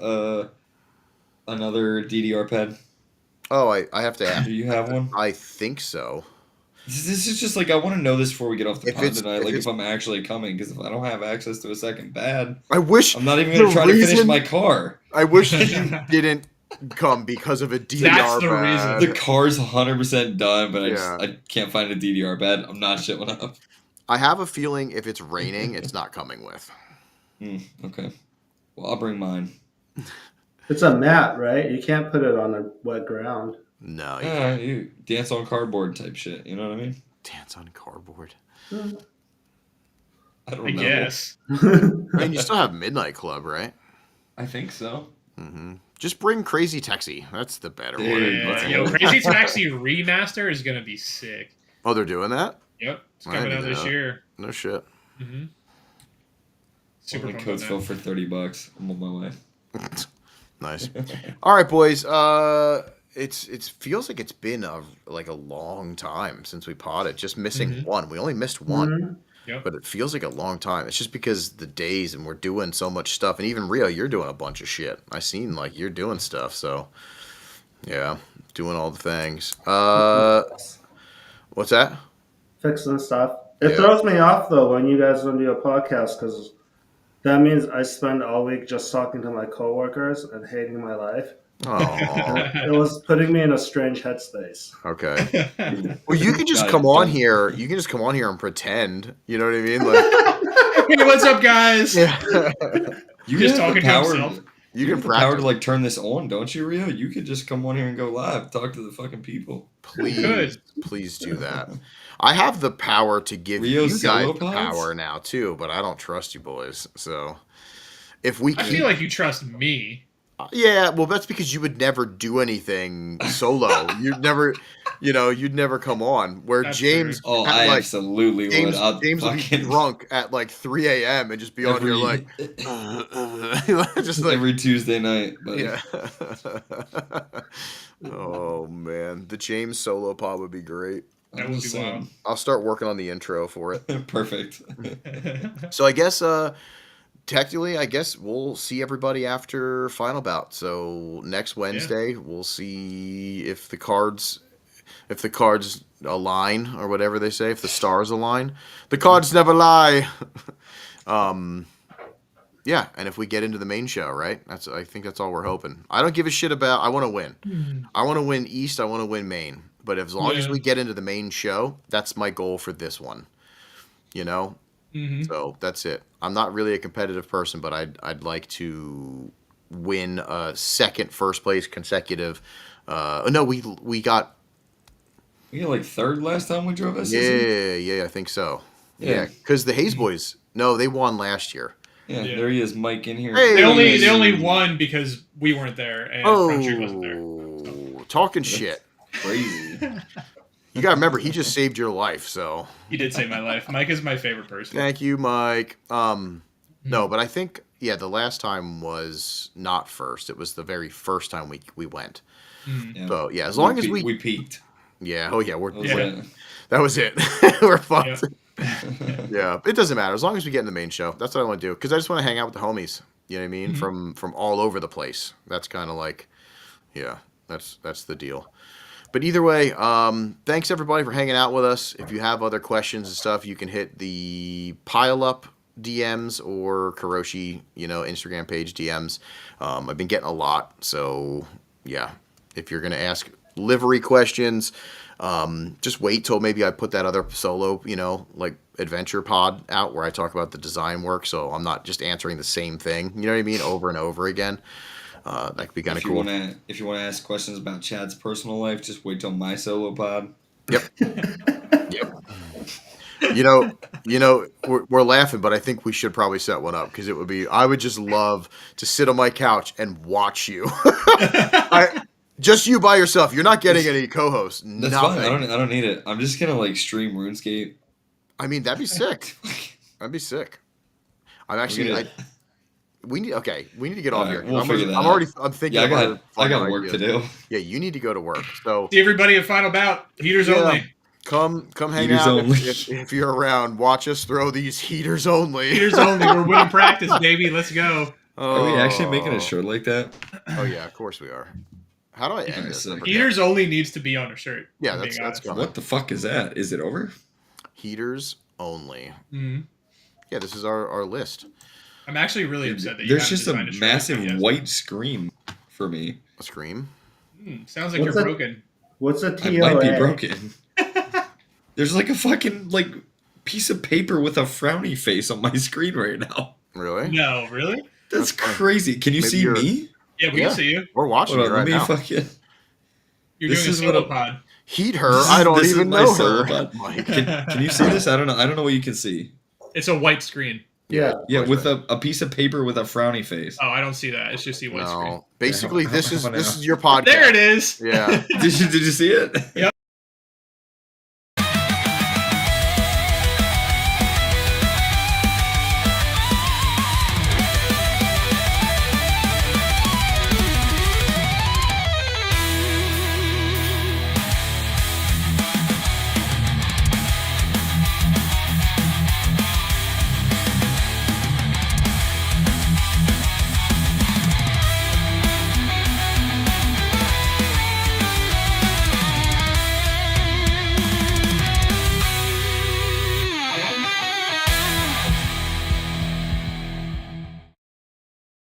another DDR pad? Oh, I have to ask. Do you have one? I think so. This is just like I want to know this before we get off the If pod it's- tonight. if Like it's- if I'm actually coming, because if I don't have access to a second pad, I wish I'm not even gonna the try to finish reason- my car. I wish you didn't come because of a DDR That's the pad. The car's 100% done, but Yeah. I can't find a DDR pad. I'm not showing up. I have a feeling if it's raining, it's not coming with. Okay. Well, I'll bring mine. It's a mat, right? You can't put it on a wet ground. No, you Yeah, you dance on cardboard type shit. You know what I mean? dance on cardboard. I don't I know. guess. I mean, you still have Midnight Club, right? I think so. Just bring Crazy Taxi. That's the better Dude, one. Yeah, let's yo, go. Crazy Taxi Remaster is gonna be sick. Oh, they're doing that? Yep, it's I coming didn't out this know. year. No shit. Mm-hmm. Super My pumped coats on fell that. for $30. I'm on my way. Nice. All right, boys. It feels like it's been a long time since we potted. Just missing one. We only missed one. Yep. But it feels like a long time. It's just because the days and we're doing so much stuff. And even Rio, you're doing a bunch of shit. I seen like you're doing stuff. So yeah, doing all the things. What's that? Fixing stuff. It Yeah. throws me off though when you guys don't do a podcast because that means I spend all week just talking to my coworkers and hating my life. Oh, It was putting me in a strange headspace. okay. Well, you can just Got it. come on Done. here. You can just come on here and pretend. You know what I mean? Like, Hey, what's up, guys? yeah. You Just have talking the to power. himself. You You can have the power to practice. like turn this on, don't you, Rio? You could just come on here and go live, talk to the fucking people. Please, please do that. I have the power to give Rio you guys solo the pods? power now too, but I don't trust you boys. So if we I keep, feel like you trust me. yeah, well, that's because you would never do anything solo. You'd never, you'd never come on. Where That's James, true. Oh, at, I like, absolutely James, would. I'll James would be fucking drunk at like 3 a.m. and just be on here like, just like, every Tuesday night. But yeah. Oh man, the James solo pod would be great. That I'm would just be saying. wild. I'll start working on the intro for it. Perfect. So I guess technically I guess we'll see everybody after final bout. So next Wednesday we'll see if the cards align or whatever they say, if the stars align. The cards never lie. Yeah, and if we get into the main show, right? I think that's all we're hoping. I don't give a shit about I want to win. I want to win East, I want to win main. But as long as Yeah. we get into the main show, that's my goal for this one. You know? So that's it. I'm not really a competitive person, but I'd like to win a first place consecutive. No, we got We got like third last time we drove SSE. yeah, I think so. Yeah. Yeah, because the Hayes boys, no, they won last year. Yeah, Yeah. there he is, Mike in here. Hey! They only won because we weren't there and Frontier wasn't there. Oh, talking shit. Crazy. You gotta remember, he just saved your life. So He did save my life. Mike is my favorite person. thank you, Mike. No, but I think Yeah, the last time was not first. It was the very first time we went. Yeah. So yeah, as long as we peaked. Yeah. Oh yeah, That was it. that was it. We're fucked. Yeah. Yeah, it doesn't matter as long as we get in the main show. That's what I want to do because I just want to hang out with the homies. You know what I mean? From all over the place. That's kind of like, yeah, that's the deal. But either way, thanks everybody for hanging out with us. If you have other questions and stuff, you can hit the pile up DMs or Karoshi, Instagram page DMs. I've been getting a lot, so yeah. If you're gonna ask livery questions, just wait till maybe I put that other solo, like adventure pod out where I talk about the design work. So I'm not just answering the same thing, you know what I mean, over and over again. That could be kind of cool. If you want to ask questions about Chad's personal life, just wait till my solo pod. Yep. Yep. We're laughing, but I think we should probably set one up because I would just love to sit on my couch and watch you. Just you by yourself. You're not getting any co-hosts. That's Nothing. fine. I don't need it. I'm just gonna stream RuneScape. I mean, that'd be sick. That'd be sick. I'm actually. We need to get off here. We'll figure that out. I'm thinking. Yeah, I got work to do. Yeah, you need to go to work. So See everybody at Final Bout. Heaters only. Come hang Heaters out only. if you're around. Watch us throw these heaters only. Heaters only. We're winning practice, baby. Let's go. Are we actually making a shirt like that? Oh yeah, of course we are. How do I end this? I forget. Heaters only needs to be on a shirt. Yeah, that's coming. What the fuck is that? Is it over? Heaters only. Mm-hmm. Yeah, this is our list. I'm actually really upset that you There's haven't just a designed shirt massive yet. white screen for me. A scream? Sounds like What's you're that? broken. What's a I TOA? might be broken. There's a fucking piece of paper with a frowny face on my screen right now. Really? No, really? That's crazy. Can you Maybe see me? Yeah, we can see you. We're watching Hold you on, right let me now. fucking. You're This doing a is what solo I'm- pod. Heat her. I don't This is even my know solo her. pod. Mike. Can you see this? I don't know what you can see. It's a white screen. Yeah. Yeah, with a piece of paper with a frowny face. Oh, I don't see that. It's just the white screen. No. Basically, Yeah, this how about is now? your podcast. There it is. Yeah. Did you see it? Yep.